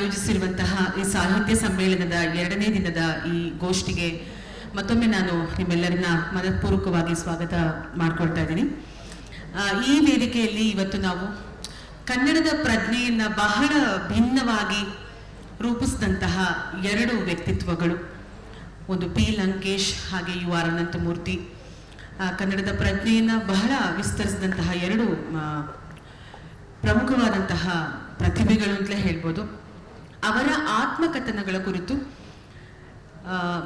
ಆಯೋಜಿಸಿರುವಂತಹ ಈ ಸಾಹಿತ್ಯ ಸಮ್ಮೇಳನದ 2ನೇ ದಿನದ ಈ ಗೋಷ್ಠಿಗೆ ಮತ್ತೊಮ್ಮೆ ನಾನು ನಿಮ್ಮೆಲ್ಲರನ್ನ ಮನಪೂರ್ವಕವಾಗಿ ಸ್ವಾಗತ ಮಾಡ್ಕೊಳ್ತಾ ಇದ್ದೀನಿ. ಈ ವೇದಿಕೆಯಲ್ಲಿ ಇವತ್ತು ನಾವು ಕನ್ನಡದ ಪ್ರಜ್ಞೆಯನ್ನ ಬಹಳ ಭಿನ್ನವಾಗಿ ರೂಪಿಸಿದಂತಹ 2 ವ್ಯಕ್ತಿತ್ವಗಳು, ಒಂದು ಪಿ ಲಂಕೇಶ್ ಹಾಗೆ ಯು ಆರ್ ಅನಂತಮೂರ್ತಿ, ಕನ್ನಡದ ಪ್ರಜ್ಞೆಯನ್ನ ಬಹಳ ವಿಸ್ತರಿಸಿದಂತಹ 2 ಪ್ರಮುಖವಾದಂತಹ ಪ್ರತಿಭೆಗಳು ಅಂತಲೇ ಹೇಳ್ಬೋದು. ಅವರ ಆತ್ಮಕಥನಗಳ ಕುರಿತು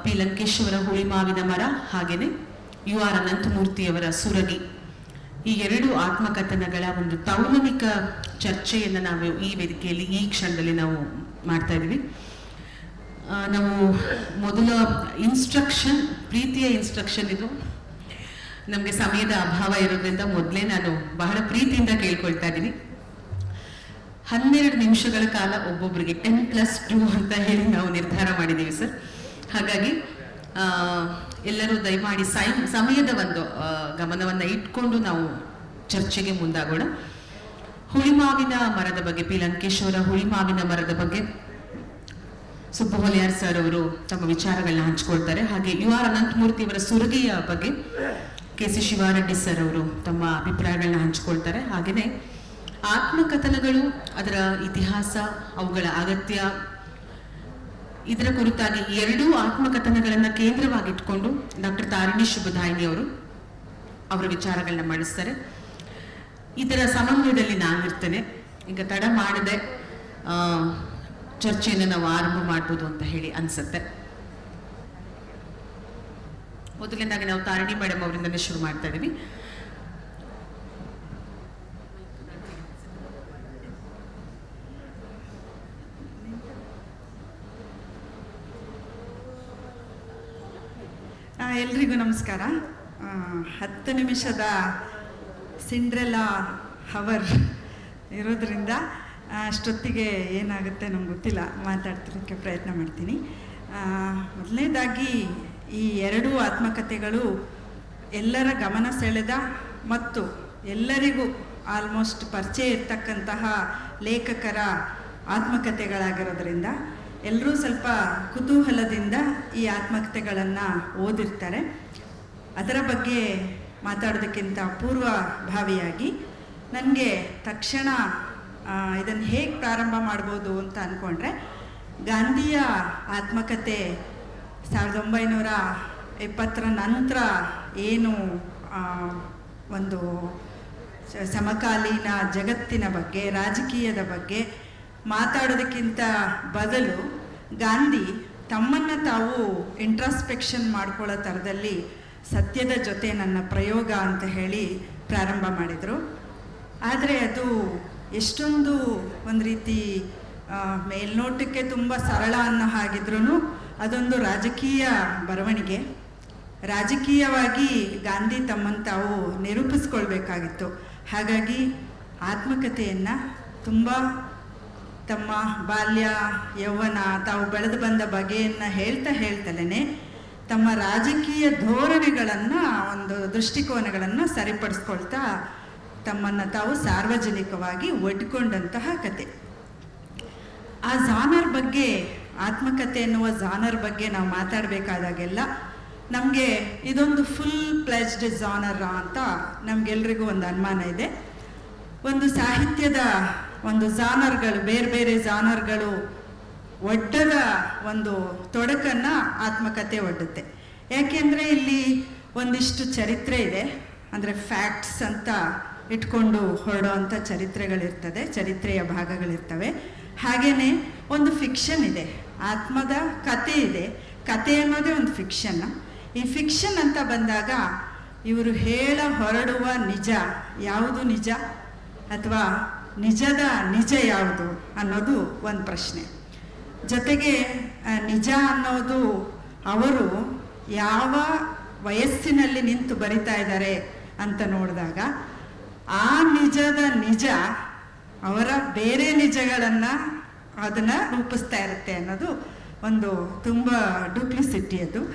ಪಿ ಲಂಕೇಶ್ ಅವರ ಹುಳಿಮಾವಿನ ಮರ ಹಾಗೇನೆ ಯು ಆರ್ ಅನಂತಮೂರ್ತಿಯವರ ಸುರಗಿ, ಈ 2 ಆತ್ಮಕಥನಗಳ ಒಂದು ತೌಲನಿಕ ಚರ್ಚೆಯನ್ನು ನಾವು ಈ ವೇದಿಕೆಯಲ್ಲಿ ಈ ಕ್ಷಣದಲ್ಲಿ ನಾವು ಮಾಡ್ತಾ ಇದ್ದೀವಿ. ನಾವು ಮೊದಲ ಪ್ರೀತಿಯ ಇನ್ಸ್ಟ್ರಕ್ಷನ್ ಇದು. ನಮಗೆ ಸಮಯದ ಅಭಾವ ಇರೋದ್ರಿಂದ ಮೊದಲೇ ನಾನು ಬಹಳ ಪ್ರೀತಿಯಿಂದ ಕೇಳ್ಕೊಳ್ತಾ ಇದ್ದೀನಿ. 12 ನಿಮಿಷಗಳ ಕಾಲ ಒಬ್ಬೊಬ್ಬರಿಗೆ 10+2 ಅಂತ ಹೇಳಿ ನಾವು ನಿರ್ಧಾರ ಮಾಡಿದ್ದೀವಿ ಸರ್. ಹಾಗಾಗಿ ಎಲ್ಲರೂ ದಯಮಾಡಿ ಸಮಯದ ಒಂದು ಗಮನವನ್ನು ಇಟ್ಕೊಂಡು ನಾವು ಚರ್ಚೆಗೆ ಮುಂದಾಗೋಣ. ಹುಳಿಮಾವಿನ ಮರದ ಬಗ್ಗೆ, ಪಿ ಲಂಕೇಶ್ ಅವರ ಹುಳಿಮಾವಿನ ಮರದ ಬಗ್ಗೆ ಸುಬ್ಬು ಹೊಲೆಯಾರ್ ಸರ್ ಅವರು ತಮ್ಮ ವಿಚಾರಗಳನ್ನ ಹಂಚ್ಕೊಳ್ತಾರೆ. ಹಾಗೆ ಯು ಆರ್ ಅನಂತಮೂರ್ತಿ ಅವರ ಸುರಗಿಯ ಬಗ್ಗೆ ಕೆ ಸಿ ಶಿವಾರೆಡ್ಡಿ ಸರ್ ಅವರು ತಮ್ಮ ಅಭಿಪ್ರಾಯಗಳನ್ನ ಹಂಚ್ಕೊಳ್ತಾರೆ. ಹಾಗೆಯೇ ಆತ್ಮಕಥನಗಳು, ಅದರ ಇತಿಹಾಸ, ಅವುಗಳ ಅಗತ್ಯ, ಇದರ ಕುರಿತಾಗಿ 2 ಆತ್ಮಕಥನಗಳನ್ನು ಕೇಂದ್ರವಾಗಿಟ್ಕೊಂಡು ಡಾಕ್ಟರ್ ತಾರಿಣಿ ಶುಭದಾಯಿನಿ ಅವರು ಅವರ ವಿಚಾರಗಳನ್ನ ಮಂಡಿಸ್ತಾರೆ. ಇದರ ಸಮನ್ವಯದಲ್ಲಿ ನಾನಿರ್ತೇನೆ. ಈಗ ತಡ ಮಾಡದೆ ಚರ್ಚೆಯನ್ನು ನಾವು ಆರಂಭ ಮಾಡ್ಬೋದು ಅಂತ ಹೇಳಿ ಅನ್ಸುತ್ತೆ. ಮೊದಲನೇದಾಗಿ ನಾವು ತಾರಿಣಿ ಮೇಡಮ್ ಅವರಿಂದನೇ ಶುರು ಮಾಡ್ತಾ ಇದ್ದೀವಿ. ಎಲ್ರಿಗೂ ನಮಸ್ಕಾರ. 10 ನಿಮಿಷದ ಸಿಂಡ್ರೆಲಾ ಹವರ್ ಇರೋದ್ರಿಂದ ಅಷ್ಟೊತ್ತಿಗೆ ಏನಾಗುತ್ತೆ ನಮ್ಗೆ ಗೊತ್ತಿಲ್ಲ, ಮಾತಾಡ್ತಿರೋಕ್ಕೆ ಪ್ರಯತ್ನ ಮಾಡ್ತೀನಿ. ಮೊದಲನೇದಾಗಿ ಈ 2 ಆತ್ಮಕಥೆಗಳು ಎಲ್ಲರ ಗಮನ ಸೆಳೆದ ಮತ್ತು ಎಲ್ಲರಿಗೂ ಆಲ್ಮೋಸ್ಟ್ ಪರಿಚಯ ಇರ್ತಕ್ಕಂತಹ ಲೇಖಕರ ಆತ್ಮಕಥೆಗಳಾಗಿರೋದ್ರಿಂದ ಎಲ್ಲರೂ ಸ್ವಲ್ಪ ಕುತೂಹಲದಿಂದ ಈ ಆತ್ಮಕಥೆಗಳನ್ನು ಓದಿರ್ತಾರೆ. ಅದರ ಬಗ್ಗೆ ಮಾತಾಡೋದಕ್ಕಿಂತ ಪೂರ್ವಭಾವಿಯಾಗಿ ನನಗೆ ತಕ್ಷಣ ಇದನ್ನು ಹೇಗೆ ಪ್ರಾರಂಭ ಮಾಡ್ಬೋದು ಅಂತ ಅಂದ್ಕೊಂಡ್ರೆ, ಗಾಂಧಿಯ ಆತ್ಮಕಥೆ 1920ರ ನಂತರ ಏನು ಒಂದು ಸಮಕಾಲೀನ ಜಗತ್ತಿನ ಬಗ್ಗೆ, ರಾಜಕೀಯದ ಬಗ್ಗೆ ಮಾತಾಡೋದಕ್ಕಿಂತ ಬದಲು ಗಾಂಧಿ ತಮ್ಮನ್ನು ತಾವು ಇಂಟ್ರಾಸ್ಪೆಕ್ಷನ್ ಮಾಡ್ಕೊಳ್ಳೋ ಥರದಲ್ಲಿ ಸತ್ಯದ ಜೊತೆ ನನ್ನ ಪ್ರಯೋಗ ಅಂತ ಹೇಳಿ ಪ್ರಾರಂಭ ಮಾಡಿದರು. ಆದರೆ ಅದು ಎಷ್ಟೊಂದು ಒಂದು ರೀತಿ ಮೇಲ್ನೋಟಕ್ಕೆ ತುಂಬ ಸರಳ ಅನ್ನೋ ಹಾಗಿದ್ರೂ ಅದೊಂದು ರಾಜಕೀಯ ಬರವಣಿಗೆ. ರಾಜಕೀಯವಾಗಿ ಗಾಂಧಿ ತಮ್ಮನ್ನು ತಾವು ನಿರೂಪಿಸ್ಕೊಳ್ಬೇಕಾಗಿತ್ತು. ಹಾಗಾಗಿ ಆತ್ಮಕಥೆಯನ್ನು ತುಂಬ ತಮ್ಮ ಬಾಲ್ಯ, ಯೌವನ, ತಾವು ಬೆಳೆದು ಬಂದ ಬಗೆಯನ್ನು ಹೇಳ್ತಲೇ ತಮ್ಮ ರಾಜಕೀಯ ಧೋರಣೆಗಳನ್ನು, ಒಂದು ದೃಷ್ಟಿಕೋನಗಳನ್ನು ಸರಿಪಡಿಸ್ಕೊಳ್ತಾ ತಮ್ಮನ್ನು ತಾವು ಸಾರ್ವಜನಿಕವಾಗಿ ಒಡ್ಕೊಂಡಂತಹ ಕತೆ. ಆ ಜಾನರ್ ಬಗ್ಗೆ, ಆತ್ಮಕಥೆ ಎನ್ನುವ ಜಾನರ್ ಬಗ್ಗೆ ನಾವು ಮಾತಾಡಬೇಕಾದಾಗೆಲ್ಲ ನಮಗೆ ಇದೊಂದು ಫುಲ್ ಪ್ಲೆಜ್ಡ್ ಜಾನರ್ ಅಂತ ನಮಗೆಲ್ರಿಗೂ ಒಂದು ಅನುಮಾನ ಇದೆ. ಒಂದು ಸಾಹಿತ್ಯದ ಒಂದು ಜಾನರ್ಗಳು, ಬೇರೆ ಬೇರೆ ಜಾನರ್ಗಳು ಒಡ್ಡದ ಒಂದು ತೊಡಕನ್ನು ಆತ್ಮಕಥೆ ಒಡ್ಡುತ್ತೆ. ಯಾಕೆಂದರೆ ಇಲ್ಲಿ ಒಂದಿಷ್ಟು ಚರಿತ್ರೆ ಇದೆ, ಅಂದರೆ ಫ್ಯಾಕ್ಟ್ಸ್ ಅಂತ ಇಟ್ಕೊಂಡು ಹೊರಡೋ ಅಂಥ ಚರಿತ್ರೆಗಳಿರ್ತದೆ, ಚರಿತ್ರೆಯ ಭಾಗಗಳಿರ್ತವೆ. ಹಾಗೆಯೇ ಒಂದು ಫಿಕ್ಷನ್ ಇದೆ, ಆತ್ಮದ ಕತೆ ಇದೆ. ಕತೆ ಅನ್ನೋದೇ ಒಂದು ಫಿಕ್ಷನ್. ಈ ಫಿಕ್ಷನ್ ಅಂತ ಬಂದಾಗ ಇವರು ಹೊರಡುವ ನಿಜ ಯಾವುದು ನಿಜ, ಅಥವಾ ನಿಜದ ನಿಜ ಯಾವುದು ಅನ್ನೋದು ಒಂದು ಪ್ರಶ್ನೆ. ಜೊತೆಗೆ ನಿಜ ಅನ್ನೋದು ಅವರು ಯಾವ ವಯಸ್ಸಿನಲ್ಲಿ ನಿಂತು ಬರಿತಾ ಇದ್ದಾರೆ ಅಂತ ನೋಡಿದಾಗ ಆ ನಿಜದ ನಿಜ ಅವರ ಬೇರೆ ನಿಜಗಳನ್ನು ಅದನ್ನು ರೂಪಿಸ್ತಾ ಇರುತ್ತೆ ಅನ್ನೋದು ಒಂದು ತುಂಬ ಡೂಪ್ಲಿಸಿಟಿ.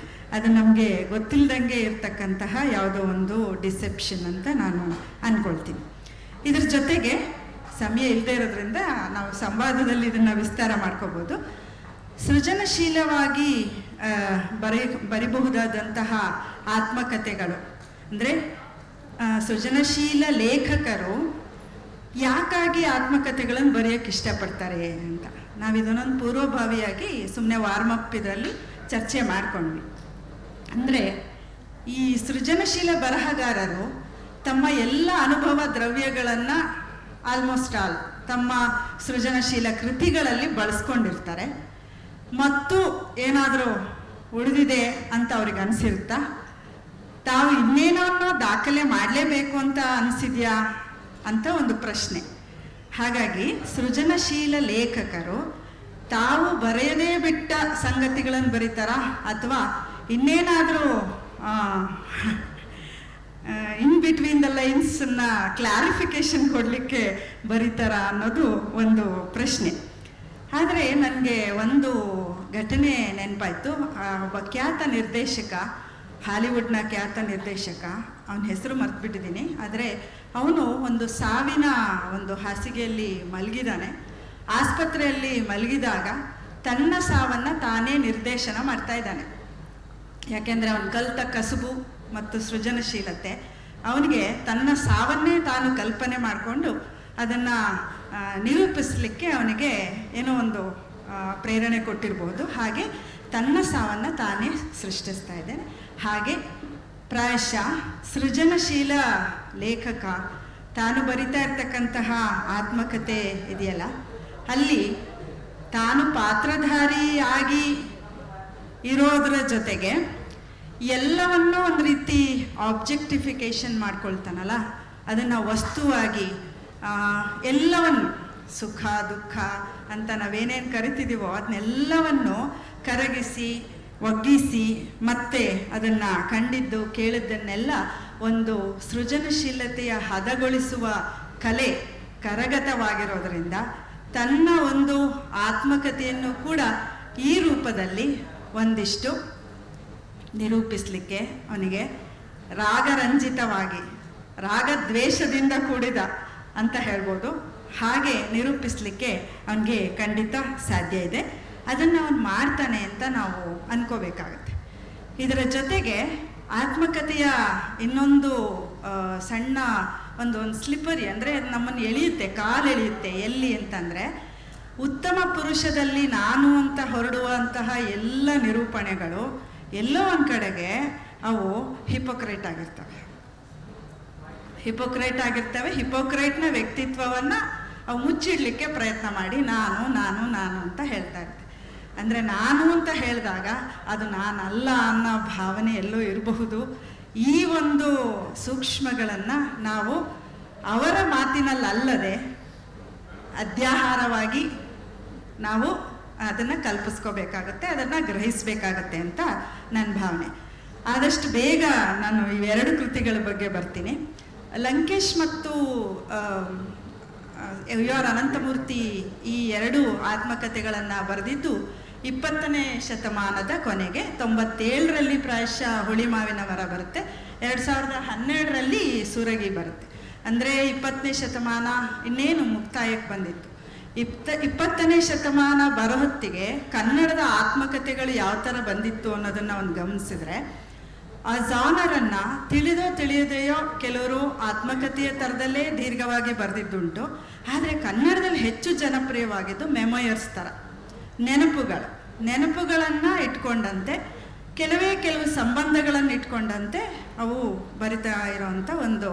ಅದು ನಮಗೆ ಗೊತ್ತಿಲ್ಲದಂಗೆ ಇರ್ತಕ್ಕಂತಹ ಯಾವುದೋ ಒಂದು ಡಿಸೆಪ್ಷನ್ ಅಂತ ನಾನು ಅಂದ್ಕೊಳ್ತೀನಿ. ಇದ್ರ ಜೊತೆಗೆ ಸಮಯ ಇಲ್ಲದೆ ಇರೋದ್ರಿಂದ ನಾವು ಸಂವಾದದಲ್ಲಿ ಇದನ್ನು ವಿಸ್ತಾರ ಮಾಡ್ಕೋಬೋದು. ಸೃಜನಶೀಲವಾಗಿ ಬರಿಬಹುದಾದಂತಹ ಆತ್ಮಕಥೆಗಳು ಅಂದರೆ ಸೃಜನಶೀಲ ಲೇಖಕರು ಯಾಕಾಗಿ ಆತ್ಮಕಥೆಗಳನ್ನು ಬರೆಯೋಕ್ಕೆ ಇಷ್ಟಪಡ್ತಾರೆ ಅಂತ ನಾವು ಇದನ್ನೊಂದು ಪೂರ್ವಭಾವಿಯಾಗಿ ಸುಮ್ಮನೆ ವಾರ್ಮಪ್ ಇದರಲ್ಲಿ ಚರ್ಚೆ ಮಾಡ್ಕೊಂಡ್ವಿ. ಅಂದರೆ ಈ ಸೃಜನಶೀಲ ಬರಹಗಾರರು ತಮ್ಮ ಎಲ್ಲ ಅನುಭವ ದ್ರವ್ಯಗಳನ್ನು ಆಲ್ಮೋಸ್ಟ್ ಆಲ್ ತಮ್ಮ ಸೃಜನಶೀಲ ಕೃತಿಗಳಲ್ಲಿ ಬಳಸ್ಕೊಂಡಿರ್ತಾರೆ. ಮತ್ತು ಏನಾದರೂ ಉಳಿದಿದೆ ಅಂತ ಅವ್ರಿಗೆ ಅನಿಸಿರುತ್ತಾ, ತಾವು ಇನ್ನೇನೋ ದಾಖಲೆ ಮಾಡಲೇಬೇಕು ಅಂತ ಅನಿಸಿದ್ಯಾ ಅಂತ ಒಂದು ಪ್ರಶ್ನೆ. ಹಾಗಾಗಿ ಸೃಜನಶೀಲ ಲೇಖಕರು ತಾವು ಬರೆಯದೇ ಬಿಟ್ಟ ಸಂಗತಿಗಳನ್ನು ಬರೀತಾರ ಅಥವಾ ಇನ್ನೇನಾದರೂ ಇನ್ ಬಿಟ್ವೀನ್ ದ ಲೈನ್ಸನ್ನ ಕ್ಲಾರಿಫಿಕೇಶನ್ ಕೊಡಲಿಕ್ಕೆ ಬರೀತಾರ ಅನ್ನೋದು ಒಂದು ಪ್ರಶ್ನೆ. ಆದರೆ ನನಗೆ ಒಂದು ಘಟನೆ ನೆನಪಾಯಿತು. ಒಬ್ಬ ಖ್ಯಾತ ನಿರ್ದೇಶಕ, ಹಾಲಿವುಡ್ನ ಖ್ಯಾತ ನಿರ್ದೇಶಕ, ಅವನ ಹೆಸರು ಮರ್ತ್ಬಿಟ್ಟಿದ್ದೀನಿ. ಆದರೆ ಅವನು ಒಂದು ಸಾವಿನ ಒಂದು ಹಾಸಿಗೆಯಲ್ಲಿ ಮಲಗಿದಾನೆ. ಆಸ್ಪತ್ರೆಯಲ್ಲಿ ಮಲಗಿದಾಗ ತನ್ನ ಸಾವನ್ನು ತಾನೇ ನಿರ್ದೇಶನ ಮಾಡ್ತಾ ಇದ್ದಾನೆ. ಯಾಕೆಂದರೆ ಅವನು ಕಲಿತ ಕಸುಬು ಮತ್ತು ಸೃಜನಶೀಲತೆ ಅವನಿಗೆ ತನ್ನ ಸಾವನ್ನೇ ತಾನು ಕಲ್ಪನೆ ಮಾಡಿಕೊಂಡು ಅದನ್ನು ನಿರೂಪಿಸಲಿಕ್ಕೆ ಅವನಿಗೆ ಏನೋ ಒಂದು ಪ್ರೇರಣೆ ಕೊಟ್ಟಿರ್ಬೋದು. ಹಾಗೆ ತನ್ನ ಸಾವನ್ನು ತಾನೇ ಸೃಷ್ಟಿಸ್ತಾ ಇದ್ದಾನೆ. ಹಾಗೆ ಪ್ರಾಯಶಃ ಸೃಜನಶೀಲ ಲೇಖಕ ತಾನು ಬರಿತಾ ಇರ್ತಕ್ಕಂತಹ ಆತ್ಮಕಥೆ ಇದೆಯಲ್ಲ, ಅಲ್ಲಿ ತಾನು ಪಾತ್ರಧಾರಿಯಾಗಿ ಇರೋದ್ರ ಜೊತೆಗೆ ಎಲ್ಲವನ್ನೂ ಒಂದು ರೀತಿ ಆಬ್ಜೆಕ್ಟಿಫಿಕೇಶನ್ ಮಾಡ್ಕೊಳ್ತಾನಲ್ಲ, ಅದನ್ನು ವಸ್ತುವಾಗಿ ಎಲ್ಲವನ್ನು ಸುಖ ದುಃಖ ಅಂತ ನಾವೇನೇನು ಕರಿತಿದ್ದೀವೋ ಅದನ್ನೆಲ್ಲವನ್ನು ಕರಗಿಸಿ ಒಗ್ಗಿಸಿ ಮತ್ತೆ ಅದನ್ನು ಕಂಡಿದ್ದು ಕೇಳಿದ್ದನ್ನೆಲ್ಲ ಒಂದು ಸೃಜನಶೀಲತೆಯ ಹದಗೊಳಿಸುವ ಕಲೆ ಕರಗತವಾಗಿರೋದರಿಂದ ತನ್ನ ಒಂದು ಆತ್ಮಕಥೆಯನ್ನು ಕೂಡ ಈ ರೂಪದಲ್ಲಿ ಒಂದಿಷ್ಟು ನಿರೂಪಿಸಲಿಕ್ಕೆ ಅವನಿಗೆ ರಾಗರಂಜಿತವಾಗಿ, ರಾಗದ್ವೇಷದಿಂದ ಕೂಡಿದ ಅಂತ ಹೇಳ್ಬೋದು, ಹಾಗೆ ನಿರೂಪಿಸಲಿಕ್ಕೆ ಅವನಿಗೆ ಖಂಡಿತ ಸಾಧ್ಯ ಇದೆ. ಅದನ್ನು ಅವನು ಮಾಡ್ತಾನೆ ಅಂತ ನಾವು ಅನ್ಕೋಬೇಕಾಗತ್ತೆ. ಇದರ ಜೊತೆಗೆ ಆತ್ಮಕಥೆಯ ಇನ್ನೊಂದು ಸಣ್ಣ ಒಂದು ಸ್ಲಿಪರಿ, ಅಂದರೆ ನಮ್ಮನ್ನು ಎಳೆಯುತ್ತೆ, ಕಾಲು ಎಳೆಯುತ್ತೆ. ಎಲ್ಲಿ ಅಂತಂದರೆ ಉತ್ತಮ ಪುರುಷದಲ್ಲಿ ನಾನು ಅಂತ ಹೊರಡುವಂತಹ ಎಲ್ಲ ನಿರೂಪಣೆಗಳು ಎಲ್ಲೋ ಒಂದು ಕಡೆಗೆ ಅವು ಹಿಪೋಕ್ರೈಟ್ ಆಗಿರ್ತವೆ. ಹಿಪೋಕ್ರೈಟ್ನ ವ್ಯಕ್ತಿತ್ವವನ್ನು ಅವು ಮುಚ್ಚಿಡ್ಲಿಕ್ಕೆ ಪ್ರಯತ್ನ ಮಾಡಿ ನಾನು ನಾನು ನಾನು ಅಂತ ಹೇಳ್ತಾ ಇರ್ತೆ. ಅಂದರೆ ನಾನು ಅಂತ ಹೇಳಿದಾಗ ಅದು ನಾನಲ್ಲ ಅನ್ನೋ ಭಾವನೆ ಎಲ್ಲೋ ಇರಬಹುದು. ಈ ಒಂದು ಸೂಕ್ಷ್ಮಗಳನ್ನು ನಾವು ಅವರ ಮಾತಿನಲ್ಲದೆ ಅಧ್ಯಾಹಾರವಾಗಿ ನಾವು ಅದನ್ನು ಕಲ್ಪಿಸ್ಕೋಬೇಕಾಗತ್ತೆ, ಅದನ್ನು ಗ್ರಹಿಸಬೇಕಾಗತ್ತೆ ಅಂತ ನನ್ನ ಭಾವನೆ. ಆದಷ್ಟು ಬೇಗ ನಾನು ಇವೆರಡು ಕೃತಿಗಳ ಬಗ್ಗೆ ಬರ್ತೀನಿ. ಲಂಕೇಶ್ ಮತ್ತು UR ಅನಂತಮೂರ್ತಿ ಈ ಎರಡು ಆತ್ಮಕಥೆಗಳನ್ನು ಬರೆದಿದ್ದು 20ನೇ ಶತಮಾನದ ಕೊನೆಗೆ. 97ರಲ್ಲಿ ಪ್ರಾಯಶಃ ಹುಳಿಮಾವಿನ ಮರ ಬರುತ್ತೆ, 2012ರಲ್ಲಿ ಸೂರಗಿ ಬರುತ್ತೆ. ಅಂದರೆ 20ನೇ ಶತಮಾನ ಇನ್ನೇನು ಮುಕ್ತಾಯಕ್ಕೆ ಬಂದಿತ್ತು. 20ನೇ ಶತಮಾನ ಬರೋ ಹೊತ್ತಿಗೆ ಕನ್ನಡದ ಆತ್ಮಕಥೆಗಳು ಯಾವ ಥರ ಬಂದಿತ್ತು ಅನ್ನೋದನ್ನು ಒಂದು ಗಮನಿಸಿದ್ರೆ, ಆ ಜಾನರನ್ನು ತಿಳಿಯದೆಯೋ ಕೆಲವರು ಆತ್ಮಕಥೆಯ ಥರದಲ್ಲೇ ದೀರ್ಘವಾಗಿ ಬರೆದಿದ್ದುಂಟು. ಆದರೆ ಕನ್ನಡದಲ್ಲಿ ಹೆಚ್ಚು ಜನಪ್ರಿಯವಾಗಿದ್ದು ಮೆಮೊಯರ್ಸ್ ಥರ ನೆನಪುಗಳನ್ನು ಇಟ್ಕೊಂಡಂತೆ, ಕೆಲವು ಸಂಬಂಧಗಳನ್ನು ಇಟ್ಕೊಂಡಂತೆ ಅವು ಬರಿತಾ ಇರೋವಂಥ ಒಂದು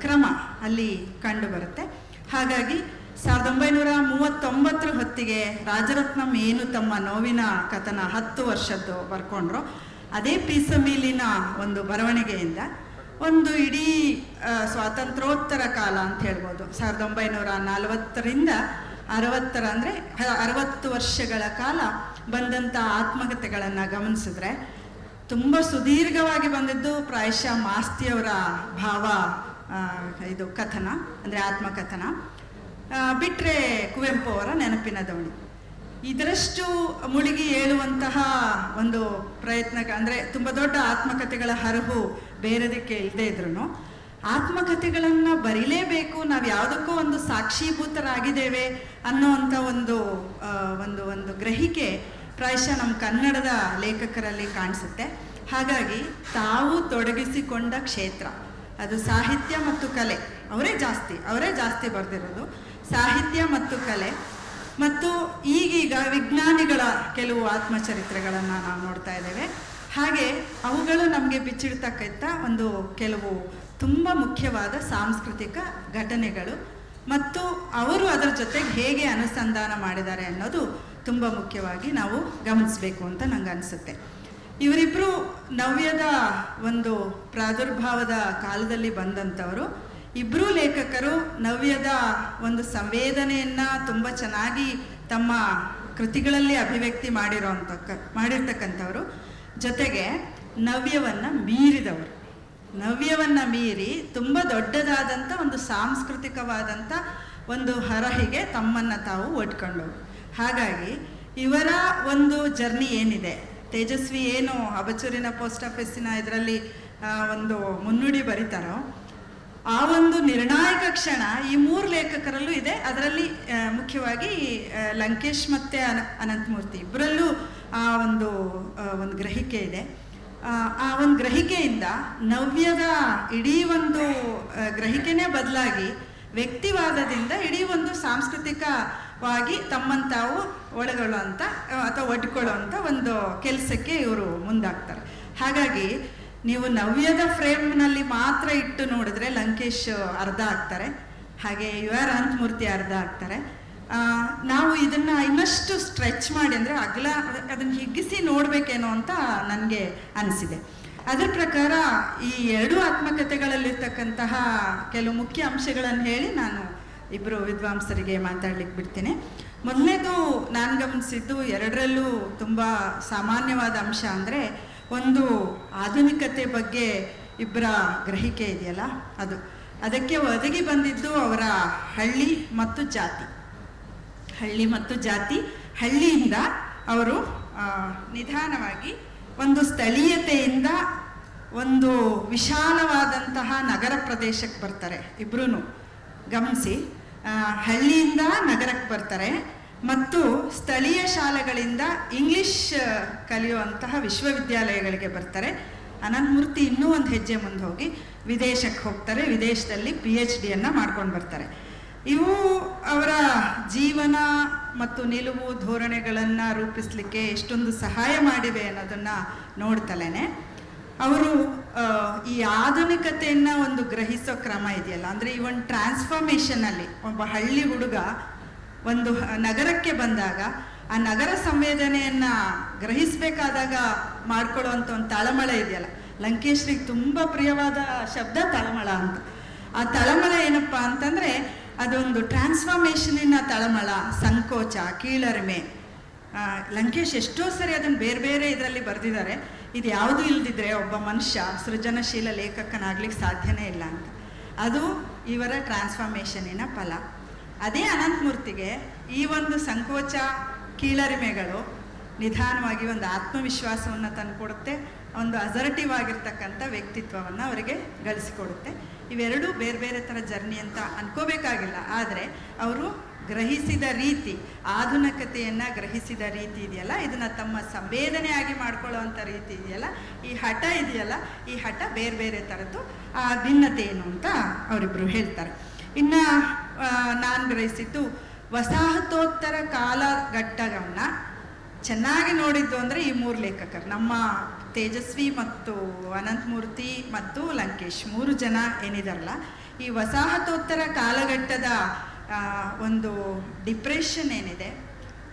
ಕ್ರಮ ಅಲ್ಲಿ ಕಂಡು ಬರುತ್ತೆ. ಹಾಗಾಗಿ 1939 ಹೊತ್ತಿಗೆ ರಾಜರತ್ನಂ ಏನು ತಮ್ಮ ನೋವಿನ ಕಥನ 10 ವರ್ಷದ್ದು ಬರ್ಕೊಂಡ್ರು, ಅದೇ ಪೀಸಮೀಲಿನ ಒಂದು ಬರವಣಿಗೆಯಿಂದ ಒಂದು ಇಡೀ ಸ್ವಾತಂತ್ರ್ಯೋತ್ತರ ಕಾಲ ಅಂತ ಹೇಳ್ಬೋದು, 1940ರಿಂದ 60 ಅಂದರೆ 60 ವರ್ಷಗಳ ಕಾಲ ಬಂದಂಥ ಆತ್ಮಕಥೆಗಳನ್ನು ಗಮನಿಸಿದ್ರೆ ತುಂಬ ಸುದೀರ್ಘವಾಗಿ ಬಂದಿದ್ದು ಪ್ರಾಯಶಃ ಮಾಸ್ತಿಯವರ ಇದು ಕಥನ ಅಂದರೆ ಆತ್ಮಕಥನ, ಬಿಟ್ಟರೆ ಕುವೆಂಪು ಅವರ ನೆನಪಿನ ದೋಣಿ. ಇದರಷ್ಟು ಮುಳುಗಿ ಏಳುವಂತಹ ಒಂದು ಪ್ರಯತ್ನ ಅಂದರೆ ತುಂಬ ದೊಡ್ಡ ಆತ್ಮಕಥೆಗಳ ಹರಹು ಬೇರೆದಕ್ಕೆ ಇಲ್ಲದೆ ಇದ್ರೂ ಆತ್ಮಕಥೆಗಳನ್ನು ಬರೀಲೇಬೇಕು, ನಾವು ಯಾವುದಕ್ಕೂ ಒಂದು ಸಾಕ್ಷೀಭೂತರಾಗಿದ್ದೇವೆ ಅನ್ನೋವಂಥ ಒಂದು ಒಂದು ಒಂದು ಗ್ರಹಿಕೆ ಪ್ರಾಯಶಃ ನಮ್ಮ ಕನ್ನಡದ ಲೇಖಕರಲ್ಲಿ ಕಾಣಿಸುತ್ತೆ. ಹಾಗಾಗಿ ತಾವು ತೊಡಗಿಸಿಕೊಂಡ ಕ್ಷೇತ್ರ ಅದು ಸಾಹಿತ್ಯ ಮತ್ತು ಕಲೆ. ಅವರೇ ಜಾಸ್ತಿ ಬರೆದಿರೋದು ಸಾಹಿತ್ಯ ಮತ್ತು ಕಲೆ. ಮತ್ತು ಈಗೀಗ ವಿಜ್ಞಾನಿಗಳ ಕೆಲವು ಆತ್ಮಚರಿತ್ರೆಗಳನ್ನು ನಾವು ನೋಡ್ತಾ ಇದ್ದೇವೆ. ಹಾಗೆ ಅವುಗಳು ನಮಗೆ ಬಿಚ್ಚಿಡ್ತಕ್ಕಂಥ ಒಂದು ಕೆಲವು ತುಂಬ ಮುಖ್ಯವಾದ ಸಾಂಸ್ಕೃತಿಕ ಘಟನೆಗಳು ಮತ್ತು ಅವರು ಅದರ ಜೊತೆಗೆ ಹೇಗೆ ಅನುಸಂಧಾನ ಮಾಡಿದ್ದಾರೆ ಅನ್ನೋದು ತುಂಬ ಮುಖ್ಯವಾಗಿ ನಾವು ಗಮನಿಸಬೇಕು ಅಂತ ನಂಗೆ ಅನಿಸುತ್ತೆ. ಇವರಿಬ್ಬರು ನವ್ಯದ ಒಂದು ಪ್ರಾದುರ್ಭಾವದ ಕಾಲದಲ್ಲಿ ಬಂದಂಥವರು. ಇಬ್ಬರೂ ಲೇಖಕರು ನವ್ಯದ ಒಂದು ಸಂವೇದನೆಯನ್ನು ತುಂಬ ಚೆನ್ನಾಗಿ ತಮ್ಮ ಕೃತಿಗಳಲ್ಲಿ ಅಭಿವ್ಯಕ್ತಿ ಮಾಡಿರ್ತಕ್ಕಂಥವರು. ಜೊತೆಗೆ ನವ್ಯವನ್ನು ಮೀರಿ ತುಂಬ ದೊಡ್ಡದಾದಂಥ ಒಂದು ಸಾಂಸ್ಕೃತಿಕವಾದಂಥ ಒಂದು ಹರಹಿಗೆ ತಮ್ಮನ್ನು ತಾವು ಒಡ್ಕೊಂಡವರು. ಹಾಗಾಗಿ ಇವರ ಒಂದು ಜರ್ನಿ ಏನಿದೆ, ತೇಜಸ್ವಿ ಏನು ಅಬಚೂರಿನ ಪೋಸ್ಟ್ ಆಫೀಸಿನ ಇದರಲ್ಲಿ ಒಂದು ಮುನ್ನುಡಿ ಬರೀತಾರೋ, ಆ ಒಂದು ನಿರ್ಣಾಯಕ ಕ್ಷಣ ಈ ಮೂರು ಲೇಖಕರಲ್ಲೂ ಇದೆ. ಅದರಲ್ಲಿ ಮುಖ್ಯವಾಗಿ ಲಂಕೇಶ್ ಮತ್ತು ಅನಂತಮೂರ್ತಿ ಇಬ್ಬರಲ್ಲೂ ಆ ಒಂದು ಗ್ರಹಿಕೆ ಇದೆ. ಆ ಒಂದು ಗ್ರಹಿಕೆಯಿಂದ ನವ್ಯದ ಇಡೀ ಒಂದು ಗ್ರಹಿಕೆನೇ ಬದಲಾಗಿ ವ್ಯಕ್ತಿವಾದದಿಂದ ಇಡೀ ಒಂದು ಸಾಂಸ್ಕೃತಿಕವಾಗಿ ತಮ್ಮನ್ನು ತಾವು ಒಳಗೊಳ್ಳುವಂಥ ಅಥವಾ ಒಡ್ಕೊಳ್ಳುವಂಥ ಒಂದು ಕೆಲಸಕ್ಕೆ ಇವರು ಮುಂದಾಗ್ತಾರೆ. ಹಾಗಾಗಿ ನೀವು ನವ್ಯದ ಫ್ರೇಮ್ನಲ್ಲಿ ಮಾತ್ರ ಇಟ್ಟು ನೋಡಿದ್ರೆ ಲಂಕೇಶ್ ಅರ್ಧ ಆಗ್ತಾರೆ, ಹಾಗೆ ಅನಂತಮೂರ್ತಿ ಅರ್ಧ ಆಗ್ತಾರೆ. ನಾವು ಇದನ್ನು ಇನ್ನಷ್ಟು ಸ್ಟ್ರೆಚ್ ಮಾಡಿ ಅಂದರೆ ಅದನ್ನು ಹಿಗ್ಗಿಸಿ ನೋಡಬೇಕೇನೋ ಅಂತ ನನಗೆ ಅನಿಸಿದೆ. ಅದರ ಪ್ರಕಾರ ಈ ಎರಡು ಆತ್ಮಕಥೆಗಳಲ್ಲಿರ್ತಕ್ಕಂತಹ ಕೆಲವು ಮುಖ್ಯ ಅಂಶಗಳನ್ನು ಹೇಳಿ ನಾನು ಇಬ್ಬರು ವಿದ್ವಾಂಸರಿಗೆ ಮಾತಾಡ್ಲಿಕ್ಕೆ ಬಿಡ್ತೀನಿ. ಮೊದಲನೇದು ನಾನು ಗಮನಿಸಿದ್ದು ಎರಡರಲ್ಲೂ ತುಂಬ ಸಾಮಾನ್ಯವಾದ ಅಂಶ ಅಂದರೆ ಒಂದು ಆಧುನಿಕತೆ ಬಗ್ಗೆ ಇಬ್ಬರ ಗ್ರಹಿಕೆ ಇದೆಯಲ್ಲ, ಅದಕ್ಕೆ ಒದಗಿ ಬಂದಿದ್ದು ಅವರ ಹಳ್ಳಿ ಮತ್ತು ಜಾತಿ. ಹಳ್ಳಿಯಿಂದ ಅವರು ನಿಧಾನವಾಗಿ ಒಂದು ಸ್ಥಳೀಯತೆಯಿಂದ ಒಂದು ವಿಶಾಲವಾದಂತಹ ನಗರ ಪ್ರದೇಶಕ್ಕೆ ಬರ್ತಾರೆ. ಇಬ್ರು ಗಮನಿಸಿ, ಹಳ್ಳಿಯಿಂದ ನಗರಕ್ಕೆ ಬರ್ತಾರೆ ಮತ್ತು ಸ್ಥಳೀಯ ಶಾಲೆಗಳಿಂದ ಇಂಗ್ಲಿಷ್ ಕಲಿಯುವಂತಹ ವಿಶ್ವವಿದ್ಯಾಲಯಗಳಿಗೆ ಬರ್ತಾರೆ. ಅನಂತಮೂರ್ತಿ ಇನ್ನೂ ಒಂದು ಹೆಜ್ಜೆ ಮುಂದೆ ಹೋಗಿ ವಿದೇಶಕ್ಕೆ ಹೋಗ್ತಾರೆ, ವಿದೇಶದಲ್ಲಿ PhD ಮಾಡ್ಕೊಂಡು ಬರ್ತಾರೆ. ಇವು ಅವರ ಜೀವನ ಮತ್ತು ನಿಲುವು ಧೋರಣೆಗಳನ್ನು ರೂಪಿಸಲಿಕ್ಕೆ ಎಷ್ಟೊಂದು ಸಹಾಯ ಮಾಡಿವೆ ಅನ್ನೋದನ್ನು ನೋಡ್ತಲೇ ಅವರು ಈ ಆಧುನಿಕತೆಯನ್ನು ಒಂದು ಗ್ರಹಿಸೋ ಕ್ರಮ ಇದೆಯಲ್ಲ, ಅಂದರೆ ಈ ಒಂದು ಟ್ರಾನ್ಸ್ಫಾರ್ಮೇಷನಲ್ಲಿ ಒಬ್ಬ ಹಳ್ಳಿ ಹುಡುಗ ಒಂದು ನಗರಕ್ಕೆ ಬಂದಾಗ ಆ ನಗರ ಸಂವೇದನೆಯನ್ನು ಗ್ರಹಿಸಬೇಕಾದಾಗ ಮಾಡ್ಕೊಳ್ಳೋವಂಥ ಒಂದು ತಳಮಳ ಇದೆಯಲ್ಲ, ಲಂಕೇಶ್ರಿಗೆ ತುಂಬ ಪ್ರಿಯವಾದ ಶಬ್ದ ತಳಮಳ ಅಂತ. ಆ ತಳಮಳ ಏನಪ್ಪ ಅಂತಂದರೆ ಅದೊಂದು ಟ್ರಾನ್ಸ್ಫಾರ್ಮೇಷನಿನ ತಳಮಳ, ಸಂಕೋಚ, ಕೀಳರಿಮೆ. ಲಂಕೇಶ್ ಎಷ್ಟೋ ಸರಿ ಅದನ್ನು ಬೇರೆ ಬೇರೆ ಇದರಲ್ಲಿ ಬರೆದಿದ್ದಾರೆ. ಇದು ಯಾವುದೂ ಇಲ್ದಿದ್ರೆ ಒಬ್ಬ ಮನುಷ್ಯ ಸೃಜನಶೀಲ ಲೇಖಕನಾಗ್ಲಿಕ್ಕೆ ಸಾಧ್ಯನೇ ಇಲ್ಲ ಅಂತ. ಅದು ಇವರ ಟ್ರಾನ್ಸ್ಫಾರ್ಮೇಷನಿನ ಫಲ. ಅದೇ ಅನಂತಮೂರ್ತಿಗೆ ಈ ಒಂದು ಸಂಕೋಚ, ಕೀಳರಿಮೆಗಳು ನಿಧಾನವಾಗಿ ಒಂದು ಆತ್ಮವಿಶ್ವಾಸವನ್ನು ತಂದುಕೊಡುತ್ತೆ, ಒಂದು ಅಸರ್ಟಿವ್ ಆಗಿರ್ತಕ್ಕಂಥ ವ್ಯಕ್ತಿತ್ವವನ್ನು ಅವರಿಗೆ ಗಳಿಸಿಕೊಡುತ್ತೆ. ಇವೆರಡೂ ಬೇರೆ ಬೇರೆ ಥರ ಜರ್ನಿ ಅಂತ ಅನ್ಕೋಬೇಕಾಗಿಲ್ಲ, ಆದರೆ ಅವರು ಗ್ರಹಿಸಿದ ರೀತಿ, ಆಧುನಿಕತೆಯನ್ನು ಗ್ರಹಿಸಿದ ರೀತಿ ಇದೆಯಲ್ಲ, ಇದನ್ನು ತಮ್ಮ ಸಂವೇದನೆಯಾಗಿ ಮಾಡ್ಕೊಳ್ಳೋವಂಥ ರೀತಿ ಇದೆಯಲ್ಲ, ಈ ಹಠ ಇದೆಯಲ್ಲ, ಈ ಹಠ ಬೇರೆ ಬೇರೆ ಥರದ್ದು. ಆ ಭಿನ್ನತೆ ಏನು ಅಂತ ಅವರಿಬ್ಬರು ಹೇಳ್ತಾರೆ. ಇನ್ನು ನಾನು ಗ್ರಹಿಸಿದ್ದು ವಸಾಹತೋತ್ತರ ಕಾಲಘಟ್ಟಗಳನ್ನ ಚೆನ್ನಾಗಿ ನೋಡಿದ್ದು ಅಂದರೆ ಈ ಮೂರು ಲೇಖಕರು, ನಮ್ಮ ತೇಜಸ್ವಿ ಮತ್ತು ಅನಂತಮೂರ್ತಿ ಮತ್ತು ಲಂಕೇಶ್, ಮೂರು ಜನ ಏನಿದಾರಲ್ಲ, ಈ ವಸಾಹತೋತ್ತರ ಕಾಲಘಟ್ಟದ ಒಂದು ಡಿಪ್ರೆಷನ್ ಏನಿದೆ,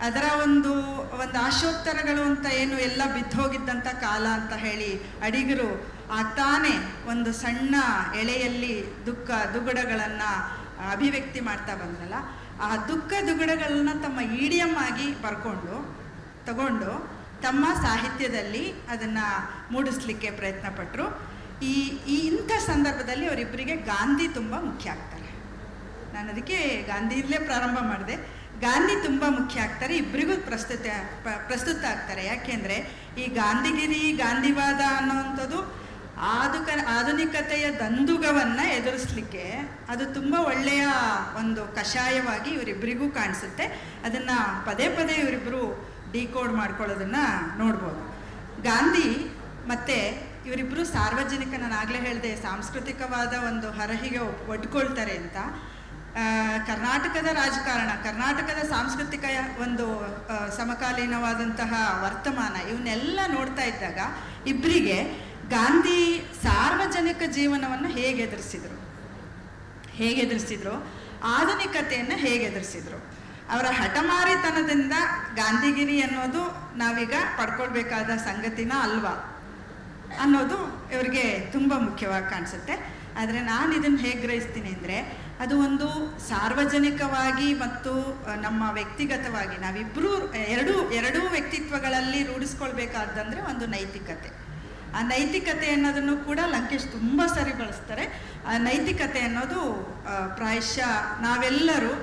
ಅದರ ಒಂದು ಆಶೋತ್ತರಗಳು ಅಂತ ಏನು ಎಲ್ಲ ಬಿದ್ದೋಗಿದ್ದಂಥ ಕಾಲ ಅಂತ ಹೇಳಿ ಅಡಿಗರು ತಾನೇ ಒಂದು ಸಣ್ಣ ಎಳೆಯಲ್ಲಿ ದುಗುಡಗಳನ್ನು ಅಭಿವ್ಯಕ್ತಿ ಮಾಡ್ತಾ ಬಂದ್ರಲ್ಲ, ಆ ದುಗುಡಗಳನ್ನ ತಮ್ಮ ಈಡಿಯಮ್ ಆಗಿ ತಗೊಂಡು ತಮ್ಮ ಸಾಹಿತ್ಯದಲ್ಲಿ ಅದನ್ನು ಮೂಡಿಸ್ಲಿಕ್ಕೆ ಪ್ರಯತ್ನ ಪಟ್ಟರು. ಇಂಥ ಸಂದರ್ಭದಲ್ಲಿ ಅವರಿಬ್ಬರಿಗೆ ಗಾಂಧಿ ತುಂಬ ಮುಖ್ಯ ಆಗ್ತಾರೆ. ನಾನು ಅದಕ್ಕೆ ಗಾಂಧಿಯಲ್ಲೇ ಪ್ರಾರಂಭ ಮಾಡಿದೆ. ಗಾಂಧಿ ತುಂಬ ಮುಖ್ಯ ಆಗ್ತಾರೆ, ಇಬ್ಬರಿಗೂ ಪ್ರಸ್ತುತ ಆಗ್ತಾರೆ. ಯಾಕೆಂದರೆ ಈ ಗಾಂಧಿಗಿರಿ, ಗಾಂಧಿವಾದ ಅನ್ನೋವಂಥದ್ದು ಆಧುನಿಕತೆಯ ದಂದುಗವನ್ನು ಎದುರಿಸಲಿಕ್ಕೆ ಅದು ತುಂಬ ಒಳ್ಳೆಯ ಒಂದು ಕಷಾಯವಾಗಿ ಇವರಿಬ್ಬರಿಗೂ ಕಾಣಿಸುತ್ತೆ. ಅದನ್ನು ಪದೇ ಪದೇ ಇವರಿಬ್ಬರು ಡಿಕೋಡ್ ಮಾಡ್ಕೊಳ್ಳೋದನ್ನು ನೋಡ್ಬೋದು. ಗಾಂಧಿ ಮತ್ತು ಇವರಿಬ್ಬರು ಸಾರ್ವಜನಿಕ, ನಾನು ಆಗಲೇ ಹೇಳಿದೆ ಸಾಂಸ್ಕೃತಿಕವಾದ ಒಂದು ಹರಹಿಗೆ ಒಡ್ಕೊಳ್ತಾರೆ ಅಂತ. ಕರ್ನಾಟಕದ ರಾಜಕಾರಣ, ಕರ್ನಾಟಕದ ಸಾಂಸ್ಕೃತಿಕ ಒಂದು ಸಮಕಾಲೀನವಾದಂತಹ ವರ್ತಮಾನ ಇವನ್ನೆಲ್ಲ ನೋಡ್ತಾ ಇದ್ದಾಗ ಇಬ್ಬರಿಗೆ ಗಾಂಧಿ ಸಾರ್ವಜನಿಕ ಜೀವನವನ್ನು ಹೇಗೆ ಎದುರಿಸಿದ್ರು, ಆಧುನಿಕತೆಯನ್ನು ಹೇಗೆ ಎದುರಿಸಿದ್ರು, ಅವರ ಹಠಮಾರಿತನದಿಂದ ಗಾಂಧಿಗಿರಿ ಅನ್ನೋದು ನಾವೀಗ ಪಡ್ಕೊಳ್ಬೇಕಾದ ಸಂಗತಿನ ಅಲ್ವಾ ಅನ್ನೋದು ಇವರಿಗೆ ತುಂಬ ಮುಖ್ಯವಾಗಿ ಕಾಣಿಸುತ್ತೆ. ಆದರೆ ನಾನು ಇದನ್ನು ಹೇಗೆ ಗ್ರಹಿಸ್ತೀನಿ ಅಂದರೆ, ಅದು ಒಂದು ಸಾರ್ವಜನಿಕವಾಗಿ ಮತ್ತು ನಮ್ಮ ವ್ಯಕ್ತಿಗತವಾಗಿ ನಾವಿಬ್ಬರೂ ಎರಡೂ ವ್ಯಕ್ತಿತ್ವಗಳಲ್ಲಿ ರೂಢಿಸ್ಕೊಳ್ಬೇಕಾದಂದರೆ ಒಂದು ನೈತಿಕತೆ. ಆ ನೈತಿಕತೆ ಅನ್ನೋದನ್ನು ಕೂಡ ಲಂಕೇಶ್ ತುಂಬ ಸರಿ ಬಳಸ್ತಾರೆ. ಆ ನೈತಿಕತೆ ಅನ್ನೋದು ಪ್ರಾಯಶಃ ನಾವೆಲ್ಲರೂ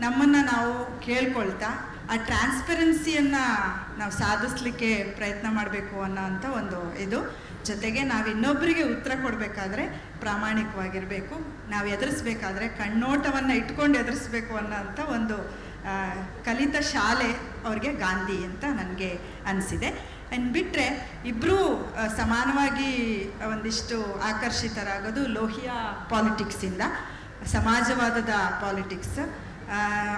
ನಮ್ಮನ್ನು ನಾವು ಕೇಳ್ಕೊಳ್ತಾ ಆ ಟ್ರಾನ್ಸ್ಪರೆನ್ಸಿಯನ್ನು ನಾವು ಸಾಧಿಸ್ಲಿಕ್ಕೆ ಪ್ರಯತ್ನ ಮಾಡಬೇಕು ಅನ್ನೋಂಥ ಒಂದು ಇದು. ಜೊತೆಗೆ ನಾವು ಇನ್ನೊಬ್ಬರಿಗೆ ಉತ್ತರ ಕೊಡಬೇಕಾದ್ರೆ ಪ್ರಾಮಾಣಿಕವಾಗಿರಬೇಕು, ನಾವು ಎದುರಿಸ್ಬೇಕಾದ್ರೆ ಕಣ್ಣೋಟವನ್ನು ಇಟ್ಕೊಂಡು ಎದುರಿಸ್ಬೇಕು ಅನ್ನೋಂಥ ಒಂದು ಕಲಿತ ಶಾಲೆ ಅವ್ರಿಗೆ ಗಾಂಧಿ ಅಂತ ನನಗೆ ಅನಿಸಿದೆ. ಬಿಟ್ಟರೆ ಇಬ್ಬರೂ ಸಮಾನವಾಗಿ ಒಂದಿಷ್ಟು ಆಕರ್ಷಿತರಾಗೋದು ಲೋಹಿಯಾ ಪಾಲಿಟಿಕ್ಸಿಂದ, ಸಮಾಜವಾದದ ಪಾಲಿಟಿಕ್ಸ್.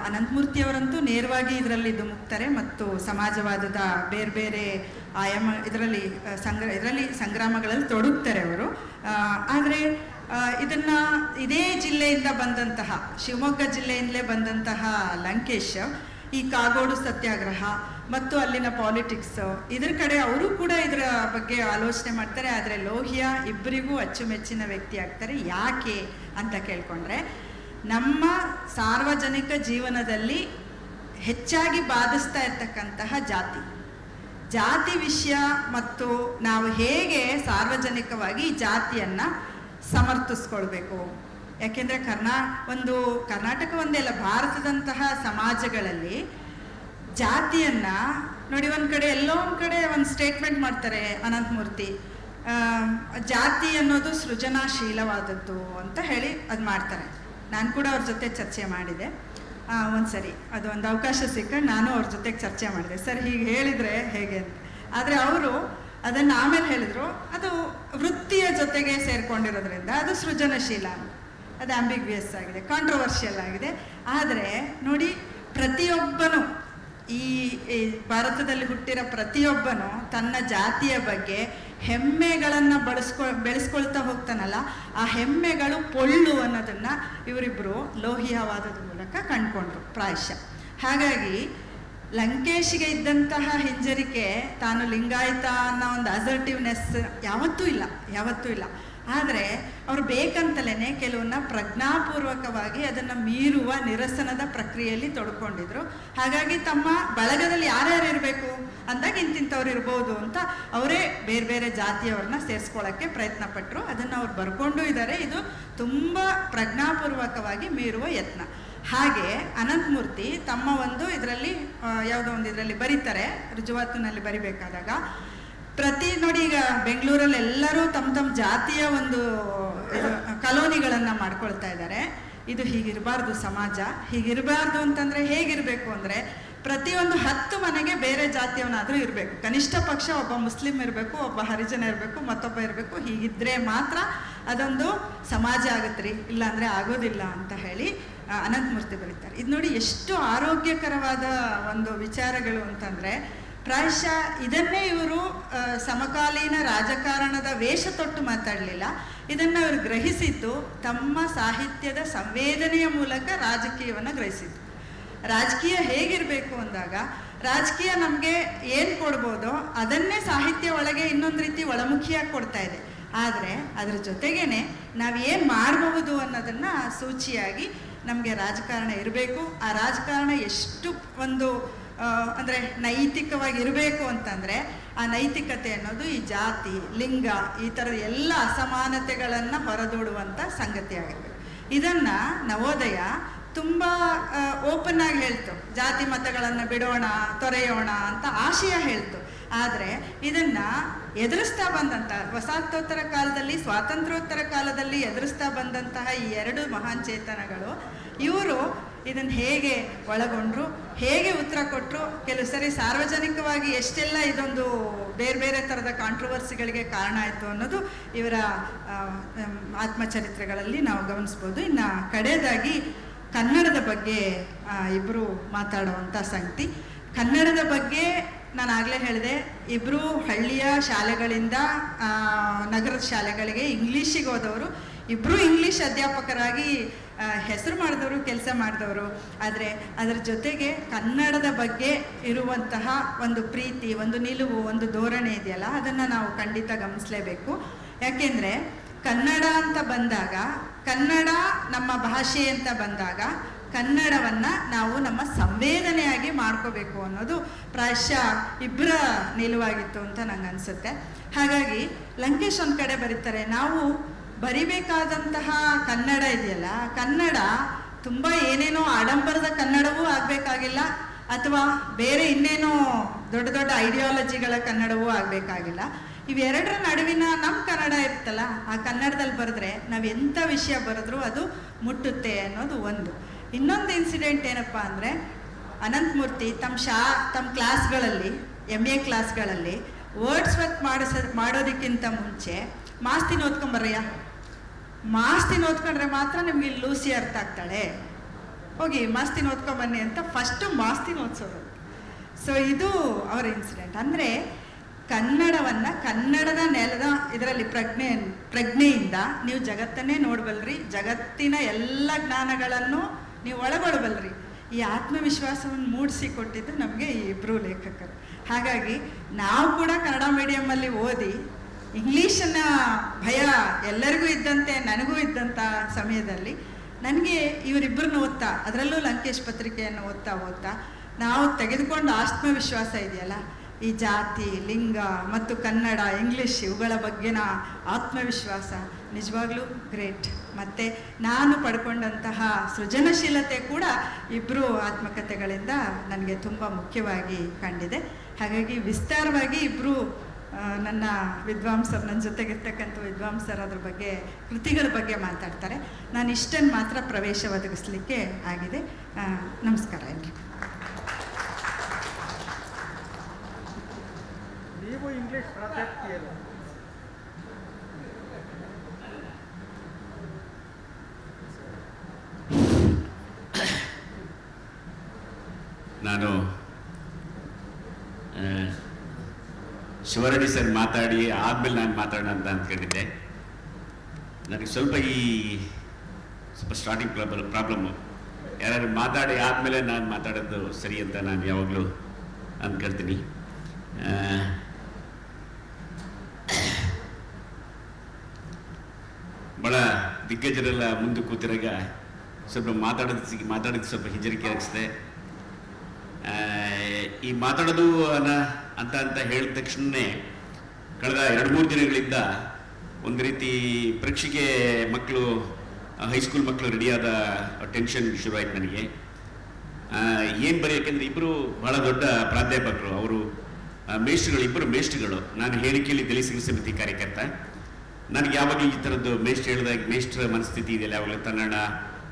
ಅನಂತಮೂರ್ತಿಯವರಂತೂ ನೇರವಾಗಿ ಇದರಲ್ಲಿ ಧುಮುಕ್ತಾರೆ ಮತ್ತು ಸಮಾಜವಾದದ ಬೇರೆ ಬೇರೆ ಆಯಾಮ ಇದರಲ್ಲಿ ಸಂಗ್ರಾಮಗಳಲ್ಲಿ ತೊಡಗ್ತಾರೆ ಅವರು. ಆದರೆ ಇದನ್ನು ಇದೇ ಜಿಲ್ಲೆಯಿಂದ ಬಂದಂತಹ, ಶಿವಮೊಗ್ಗ ಜಿಲ್ಲೆಯಿಂದಲೇ ಬಂದಂತಹ ಲಂಕೇಶ್ ಈ ಕಾಗೋಡು ಸತ್ಯಾಗ್ರಹ ಮತ್ತು ಅಲ್ಲಿನ ಪಾಲಿಟಿಕ್ಸ್ ಇದ್ರ ಕಡೆ ಅವರು ಕೂಡ ಇದರ ಬಗ್ಗೆ ಆಲೋಚನೆ ಮಾಡ್ತಾರೆ. ಆದರೆ ಲೋಹಿಯಾ ಇಬ್ಬರಿಗೂ ಅಚ್ಚುಮೆಚ್ಚಿನ ವ್ಯಕ್ತಿ ಆಗ್ತಾರೆ. ಯಾಕೆ ಅಂತ ಕೇಳ್ಕೊಂಡ್ರೆ, ನಮ್ಮ ಸಾರ್ವಜನಿಕ ಜೀವನದಲ್ಲಿ ಹೆಚ್ಚಾಗಿ ಬಾಧಿಸ್ತಾ ಇರ್ತಕ್ಕಂತಹ ಜಾತಿ ವಿಷಯ ಮತ್ತು ನಾವು ಹೇಗೆ ಸಾರ್ವಜನಿಕವಾಗಿ ಜಾತಿಯನ್ನು ಸಮರ್ಥಿಸ್ಕೊಳ್ಬೇಕು. ಯಾಕೆಂದರೆ ಕರ್ನಾಟಕ ಒಂದೇ ಅಲ್ಲ, ಭಾರತದಂತಹ ಸಮಾಜಗಳಲ್ಲಿ ಜಾತಿಯನ್ನು ನೋಡಿ, ಒಂದು ಕಡೆ ಎಲ್ಲೋ ಒಂದು ಕಡೆ ಒಂದು ಸ್ಟೇಟ್ಮೆಂಟ್ ಮಾಡ್ತಾರೆ ಅನಂತಮೂರ್ತಿ, ಜಾತಿ ಅನ್ನೋದು ಸೃಜನಾಶೀಲವಾದದ್ದು ಅಂತ ಹೇಳಿ ಅದು ಮಾಡ್ತಾರೆ. ನಾನು ಕೂಡ ಅವ್ರ ಜೊತೆ ಚರ್ಚೆ ಮಾಡಿದೆ ಒಂದು ಸರಿ, ಅದು ಒಂದು ಅವಕಾಶ ಸಿಕ್ಕ ನಾನು ಅವ್ರ ಜೊತೆಗೆ ಚರ್ಚೆ ಮಾಡಿದೆ, ಸರ್ ಹೀಗೆ ಹೇಳಿದರೆ ಹೇಗೆ ಅಂತ. ಆದರೆ ಅವರು ಅದನ್ನು ಆಮೇಲೆ ಹೇಳಿದರು, ಅದು ವೃತ್ತಿಯ ಜೊತೆಗೆ ಸೇರಿಕೊಂಡಿರೋದ್ರಿಂದ ಅದು ಸೃಜನಶೀಲ, ಅದು ಆಂಬಿಗ್ವಿಯಸ್ ಆಗಿದೆ, ಕಾಂಟ್ರವರ್ಷಿಯಲ್ ಆಗಿದೆ. ಆದರೆ ನೋಡಿ, ಪ್ರತಿಯೊಬ್ಬನು ಈ ಭಾರತದಲ್ಲಿ ಹುಟ್ಟಿರೋ ಪ್ರತಿಯೊಬ್ಬನು ತನ್ನ ಜಾತಿಯ ಬಗ್ಗೆ ಹೆಮ್ಮೆಗಳನ್ನು ಬೆಳೆಸ್ಕೊಳ್ತಾ ಹೋಗ್ತಾನಲ್ಲ, ಆ ಹೆಮ್ಮೆಗಳು ಪೊಳ್ಳು ಅನ್ನೋದನ್ನು ಇವರಿಬ್ಬರು ಲೋಹಿಯಾವಾದದ ಮೂಲಕ ಕಂಡುಕೊಂಡ್ರು ಪ್ರಾಯಶಃ. ಹಾಗಾಗಿ ಲಂಕೇಶ್ಗೆ ಇದ್ದಂತಹ ಹಿಂಜರಿಕೆ, ತಾನು ಲಿಂಗಾಯತ ಅನ್ನೋ ಒಂದು ಅಸರ್ಟಿವ್ನೆಸ್ ಯಾವತ್ತೂ ಇಲ್ಲ. ಆದರೆ ಅವರು ಬೇಕಂತಲೇ ಕೆಲವನ್ನ ಪ್ರಜ್ಞಾಪೂರ್ವಕವಾಗಿ ಅದನ್ನು ಮೀರುವ ನಿರಸನದ ಪ್ರಕ್ರಿಯೆಯಲ್ಲಿ ತೊಡ್ಕೊಂಡಿದ್ರು. ಹಾಗಾಗಿ ತಮ್ಮ ಬಳಗದಲ್ಲಿ ಯಾರ್ಯಾರು ಇರಬೇಕು ಅಂದಾಗ ಇಂತಿಂಥವ್ರು ಇರ್ಬೋದು ಅಂತ ಅವರೇ ಬೇರೆ ಬೇರೆ ಜಾತಿಯವ್ರನ್ನ ಸೇರಿಸ್ಕೊಳ್ಳೋಕ್ಕೆ ಪ್ರಯತ್ನ ಪಟ್ಟರು. ಅದನ್ನು ಅವ್ರು ಬರ್ಕೊಂಡು ಇದ್ದಾರೆ. ಇದು ತುಂಬ ಪ್ರಜ್ಞಾಪೂರ್ವಕವಾಗಿ ಮೀರುವ ಯತ್ನ. ಹಾಗೆ ಅನಂತಮೂರ್ತಿ ತಮ್ಮ ಒಂದು ಇದರಲ್ಲಿ ಯಾವುದೋ ಒಂದು ಇದರಲ್ಲಿ ಬರೀತಾರೆ, ರುಜುವಾತಿನಲ್ಲಿ ಬರಿಬೇಕಾದಾಗ ನೋಡಿ, ಈಗ ಬೆಂಗಳೂರಲ್ಲಿ ಎಲ್ಲರೂ ತಮ್ಮ ಜಾತಿಯ ಒಂದು ಕಾಲೋನಿಗಳನ್ನು ಮಾಡ್ಕೊಳ್ತಾ ಇದ್ದಾರೆ. ಇದು ಹೀಗಿರಬಾರ್ದು, ಸಮಾಜ ಹೀಗಿರಬಾರ್ದು ಅಂತಂದರೆ ಹೇಗಿರಬೇಕು ಅಂದರೆ, ಪ್ರತಿಯೊಂದು 10 ಮನೆಗೆ ಬೇರೆ ಜಾತಿಯವನಾದರೂ ಇರಬೇಕು, ಕನಿಷ್ಠ ಪಕ್ಷ ಒಬ್ಬ ಮುಸ್ಲಿಂ ಇರಬೇಕು, ಒಬ್ಬ ಹರಿಜನ ಇರಬೇಕು, ಮತ್ತೊಬ್ಬ ಇರಬೇಕು. ಹೀಗಿದ್ರೆ ಮಾತ್ರ ಅದೊಂದು ಸಮಾಜ ಆಗುತ್ತ್ರಿ, ಇಲ್ಲಾಂದರೆ ಆಗೋದಿಲ್ಲ ಅಂತ ಹೇಳಿ ಅನಂತಮೂರ್ತಿ ಬರೀತಾರೆ. ಇದು ನೋಡಿ ಎಷ್ಟು ಆರೋಗ್ಯಕರವಾದ ಒಂದು ವಿಚಾರಗಳು ಅಂತಂದರೆ, ಪ್ರಾಯಶಃ ಇದನ್ನೇ ಇವರು ಸಮಕಾಲೀನ ರಾಜಕಾರಣದ ವೇಷ ತೊಟ್ಟು ಮಾತಾಡಲಿಲ್ಲ, ಇದನ್ನು ಅವರು ಗ್ರಹಿಸಿದ್ದು ತಮ್ಮ ಸಾಹಿತ್ಯದ ಸಂವೇದನೆಯ ಮೂಲಕ ರಾಜಕೀಯವನ್ನು ಗ್ರಹಿಸಿದ್ದು. ರಾಜಕೀಯ ಹೇಗಿರಬೇಕು ಅಂದಾಗ, ರಾಜಕೀಯ ನಮಗೆ ಏನು ಕೊಡ್ಬೋದೋ ಅದನ್ನೇ ಸಾಹಿತ್ಯ ಒಳಗೆ ಇನ್ನೊಂದು ರೀತಿ ಒಳಮುಖಿಯಾಗಿ ಕೊಡ್ತಾ ಇದೆ. ಆದರೆ ಅದರ ಜೊತೆಗೇನೆ ನಾವೇನು ಮಾಡಬಹುದು ಅನ್ನೋದನ್ನು ಸೂಚಿಯಾಗಿ ನಮಗೆ ರಾಜಕಾರಣ ಇರಬೇಕು. ಆ ರಾಜಕಾರಣ ಎಷ್ಟು ಒಂದು ಅಂದರೆ ನೈತಿಕವಾಗಿರಬೇಕು ಅಂತಂದರೆ, ಆ ನೈತಿಕತೆ ಅನ್ನೋದು ಈ ಜಾತಿ, ಲಿಂಗ, ಈ ಥರದ ಎಲ್ಲ ಅಸಮಾನತೆಗಳನ್ನು ಹೊರದೂಡುವಂಥ ಸಂಗತಿ ಆಗಿರಬೇಕು. ಇದನ್ನು ನವೋದಯ ತುಂಬ ಓಪನ್ ಆಗಿ ಹೇಳ್ತು, ಜಾತಿ ಮತಗಳನ್ನು ಬಿಡೋಣ, ತೊರೆಯೋಣ ಅಂತ ಆಶಯ ಹೇಳ್ತು. ಆದರೆ ಇದನ್ನು ಎದುರಿಸ್ತಾ ಬಂದಂತಹ ವಸಾಹತೋತ್ತರ ಕಾಲದಲ್ಲಿ, ಸ್ವಾತಂತ್ರ್ಯೋತ್ತರ ಕಾಲದಲ್ಲಿ ಎದುರಿಸ್ತಾ ಬಂದಂತಹ ಈ ಎರಡು ಮಹಾನ್ ಚೇತನಗಳು ಇವರು ಇದನ್ನು ಹೇಗೆ ಒಳಗೊಂಡ್ರು, ಹೇಗೆ ಉತ್ತರ ಕೊಟ್ಟರು, ಕೆಲವು ಸರಿ ಸಾರ್ವಜನಿಕವಾಗಿ ಎಷ್ಟೆಲ್ಲ ಇದೊಂದು ಬೇರೆ ಬೇರೆ ಥರದ ಕಾಂಟ್ರವರ್ಸಿಗಳಿಗೆ ಕಾರಣ ಆಯಿತು ಅನ್ನೋದು ಇವರ ಆತ್ಮಚರಿತ್ರೆಗಳಲ್ಲಿ ನಾವು ಗಮನಿಸ್ಬೋದು. ಇನ್ನು ಕಡೆಯದಾಗಿ ಕನ್ನಡದ ಬಗ್ಗೆ ಇಬ್ಬರು ಮಾತಾಡುವಂಥ ಸಂಗತಿ. ಕನ್ನಡದ ಬಗ್ಗೆ ನಾನು ಆಗಲೇ ಹೇಳಿದೆ, ಇಬ್ಬರು ಹಳ್ಳಿಯ ಶಾಲೆಗಳಿಂದ ನಗರದ ಶಾಲೆಗಳಿಗೆ ಇಂಗ್ಲೀಷಿಗೆ ಹೋದವರು, ಇಬ್ಬರು ಇಂಗ್ಲೀಷ್ ಅಧ್ಯಾಪಕರಾಗಿ ಹೆಸರು ಮಾಡಿದವರು, ಕೆಲಸ ಮಾಡಿದವರು. ಆದರೆ ಅದರ ಜೊತೆಗೆ ಕನ್ನಡದ ಬಗ್ಗೆ ಇರುವಂತಹ ಒಂದು ಪ್ರೀತಿ, ಒಂದು ನಿಲುವು, ಒಂದು ಧೋರಣೆ ಇದೆಯಲ್ಲ, ಅದನ್ನು ನಾವು ಖಂಡಿತ ಗಮನಿಸಲೇಬೇಕು. ಯಾಕೆಂದರೆ ಕನ್ನಡ ಅಂತ ಬಂದಾಗ, ಕನ್ನಡ ನಮ್ಮ ಭಾಷೆ ಅಂತ ಬಂದಾಗ ಕನ್ನಡವನ್ನು ನಾವು ನಮ್ಮ ಸಂವೇದನೆಯಾಗಿ ಮಾಡ್ಕೋಬೇಕು ಅನ್ನೋದು ಪ್ರಾಯಶಃ ಇಬ್ಬರ ನಿಲುವಾಗಿತ್ತು ಅಂತ ನಂಗೆ ಅನಿಸುತ್ತೆ. ಹಾಗಾಗಿ ಲಂಕೇಶ್ ಒಂದು ಕಡೆ ಬರೀತಾರೆ, ನಾವು ಬರಿಬೇಕಾದಂತಹ ಕನ್ನಡ ಇದೆಯಲ್ಲ, ಕನ್ನಡ ತುಂಬ ಏನೇನೋ ಆಡಂಬರದ ಕನ್ನಡವೂ ಆಗಬೇಕಾಗಿಲ್ಲ, ಅಥವಾ ಬೇರೆ ಇನ್ನೇನೋ ದೊಡ್ಡ ದೊಡ್ಡ ಐಡಿಯಾಲಜಿಗಳ ಕನ್ನಡವೂ ಆಗಬೇಕಾಗಿಲ್ಲ. ಇವೆರಡರ ನಡುವಿನ ನಮ್ಮ ಕನ್ನಡ ಇರ್ತಲ್ಲ, ಆ ಕನ್ನಡದಲ್ಲಿ ಬರೆದ್ರೆ ನಾವು ಎಂಥ ವಿಷಯ ಬರೆದ್ರೂ ಅದು ಮುಟ್ಟುತ್ತೆ ಅನ್ನೋದು ಒಂದು. ಇನ್ನೊಂದು ಇನ್ಸಿಡೆಂಟ್ ಏನಪ್ಪ ಅಂದರೆ, ಅನಂತಮೂರ್ತಿ ತಮ್ಮ ಕ್ಲಾಸ್ಗಳಲ್ಲಿ, MA ಕ್ಲಾಸ್ಗಳಲ್ಲಿ ವರ್ಡ್ಸ್ ವರ್ಕ್ ಮಾಡೋದಕ್ಕಿಂತ ಮುಂಚೆ ಮಾಸ್ತಿನ ಓದ್ಕೊಂಬರ್ರಯ್ಯ, ಮಾಸ್ತಿನ ಓದ್ಕೊಂಡ್ರೆ ಮಾತ್ರ ನಿಮ್ಗೆ ಇಲ್ಲಿ ಲೂಸಿ ಅರ್ಥ ಆಗ್ತಾಳೆ, ಹೋಗಿ ಮಾಸ್ತಿನ ಓದ್ಕೊಂಬನ್ನಿ ಅಂತ ಫಸ್ಟು ಮಾಸ್ತಿನ ಓದಿಸೋದು. ಸೊ ಇದು ಅವರ ಇನ್ಸಿಡೆಂಟ್. ಅಂದರೆ ಕನ್ನಡವನ್ನು, ಕನ್ನಡದ ನೆಲದ ಇದರಲ್ಲಿ ಪ್ರಜ್ಞೆಯಿಂದ ನೀವು ಜಗತ್ತನ್ನೇ ನೋಡಬಲ್ರಿ, ಜಗತ್ತಿನ ಎಲ್ಲ ಜ್ಞಾನಗಳನ್ನು ನೀವು ಒಳಗೊಳ್ಳಬಲ್ರಿ. ಈ ಆತ್ಮವಿಶ್ವಾಸವನ್ನು ಮೂಡಿಸಿ ಕೊಟ್ಟಿದ್ದು ನಮಗೆ ಈ ಇಬ್ಬರು ಲೇಖಕರು. ಹಾಗಾಗಿ ನಾವು ಕೂಡ ಕನ್ನಡ ಮೀಡಿಯಮ್ಮಲ್ಲಿ ಓದಿ ಇಂಗ್ಲೀಷನ್ನ ಭಯ ಎಲ್ಲರಿಗೂ ಇದ್ದಂತೆ ನನಗೂ ಇದ್ದಂಥ ಸಮಯದಲ್ಲಿ ನನಗೆ ಇವರಿಬ್ಬರನ್ನ ಓದ್ತಾ, ಅದರಲ್ಲೂ ಲಂಕೇಶ್ ಪತ್ರಿಕೆಯನ್ನು ಓದ್ತಾ ನಾವು ತೆಗೆದುಕೊಂಡ ಆತ್ಮವಿಶ್ವಾಸ ಇದೆಯಲ್ಲ, ಈ ಜಾತಿ, ಲಿಂಗ ಮತ್ತು ಕನ್ನಡ, ಇಂಗ್ಲೀಷ್ ಇವುಗಳ ಬಗ್ಗೆನ ಆತ್ಮವಿಶ್ವಾಸ ನಿಜವಾಗ್ಲೂ ಗ್ರೇಟ್. ಮತ್ತು ನಾನು ಪಡ್ಕೊಂಡಂತಹ ಸೃಜನಶೀಲತೆ ಕೂಡ ಇಬ್ಬರು ಆತ್ಮಕಥೆಗಳಿಂದ ನನಗೆ ತುಂಬ ಮುಖ್ಯವಾಗಿ ಕಂಡಿದೆ. ಹಾಗಾಗಿ ವಿಸ್ತಾರವಾಗಿ ಇಬ್ಬರು ನನ್ನ ವಿದ್ವಾಂಸರು, ನನ್ನ ಜೊತೆಗಿರ್ತಕ್ಕಂಥ ವಿದ್ವಾಂಸರು ಅದ್ರ ಬಗ್ಗೆ, ಕೃತಿಗಳ ಬಗ್ಗೆ ಮಾತಾಡ್ತಾರೆ. ನಾನು ಇಷ್ಟನ್ನು ಮಾತ್ರ ಪ್ರವೇಶ ಒದಗಿಸ್ಲಿಕ್ಕೆ ಆಗಿದೆ. ನಮಸ್ಕಾರ ಎಲ್ರಿಗೂ. ನೀವು ಇಂಗ್ಲಿಷ್ ಪ್ರಾಧ್ಯಾಪಕಿಯಲ್ಲ? ನಾನು ಶಿವರೆಡ್ಡಿ ಸರ್ ಮಾತಾಡಿ ಆದಮೇಲೆ ನಾನು ಮಾತಾಡೋಣ ಅಂತ ಅಂದ್ಕೊಂಡಿದ್ದೆ. ನನಗೆ ಸ್ವಲ್ಪ ಸ್ಟಾರ್ಟಿಂಗ್ ಪ್ರಾಬ್ಲಮ್ಮು, ಯಾರು ಮಾತಾಡಿ ಆದಮೇಲೆ ನಾನು ಮಾತಾಡೋದು ಸರಿ ಅಂತ ನಾನು ಯಾವಾಗಲೂ ಅಂದ್ಕೊಳ್ತೀನಿ. ಭಾಳ ದಿಗ್ಗಜರೆಲ್ಲ ಮುಂದೆ ಕೂತಿರಾಗ ಸ್ವಲ್ಪ ಮಾತಾಡೋದು ಸ್ವಲ್ಪ ಹಿಂಜರಿಕೆ ಅನಿಸಿದೆ. ಈ ಮಾತಾಡೋದು ಅಂತ ಹೇಳಿದ ತಕ್ಷಣವೇ ಕಳೆದ 2-3 ದಿನಗಳಿಂದ ಒಂದು ರೀತಿ ಪರೀಕ್ಷೆಗೆ ಮಕ್ಕಳು, ಹೈಸ್ಕೂಲ್ ಮಕ್ಕಳು ರೆಡಿಯಾದ ಟೆನ್ಷನ್ ಶುರುವಾಯಿತು ನನಗೆ. ಏನು ಬರೆಯೋಕೆಂದರೆ ಇಬ್ಬರು ಭಾಳ ದೊಡ್ಡ ಪ್ರಾಧ್ಯಾಪಕರು, ಅವರು ಮೇಷ್ಟ್ರುಗಳು, ಇಬ್ಬರು ಮೇಷ್ಟ್ರುಗಳು. ನಾನು ಹೇಳಿಕೆಯಲ್ಲಿ ದಲಿತ ಸಂಘ ಸಮಿತಿ ಕಾರ್ಯಕರ್ತ. ನನಗೆ ಯಾವಾಗಲೂ ಈ ಥರದ್ದು ಹೇಳಿದಾಗ ಮೇಷ್ಟ್ರ ಮನಸ್ಥಿತಿ ಇದೆಯಲ್ಲ, ಯಾವಾಗಲೂ ತನ್ನಡ,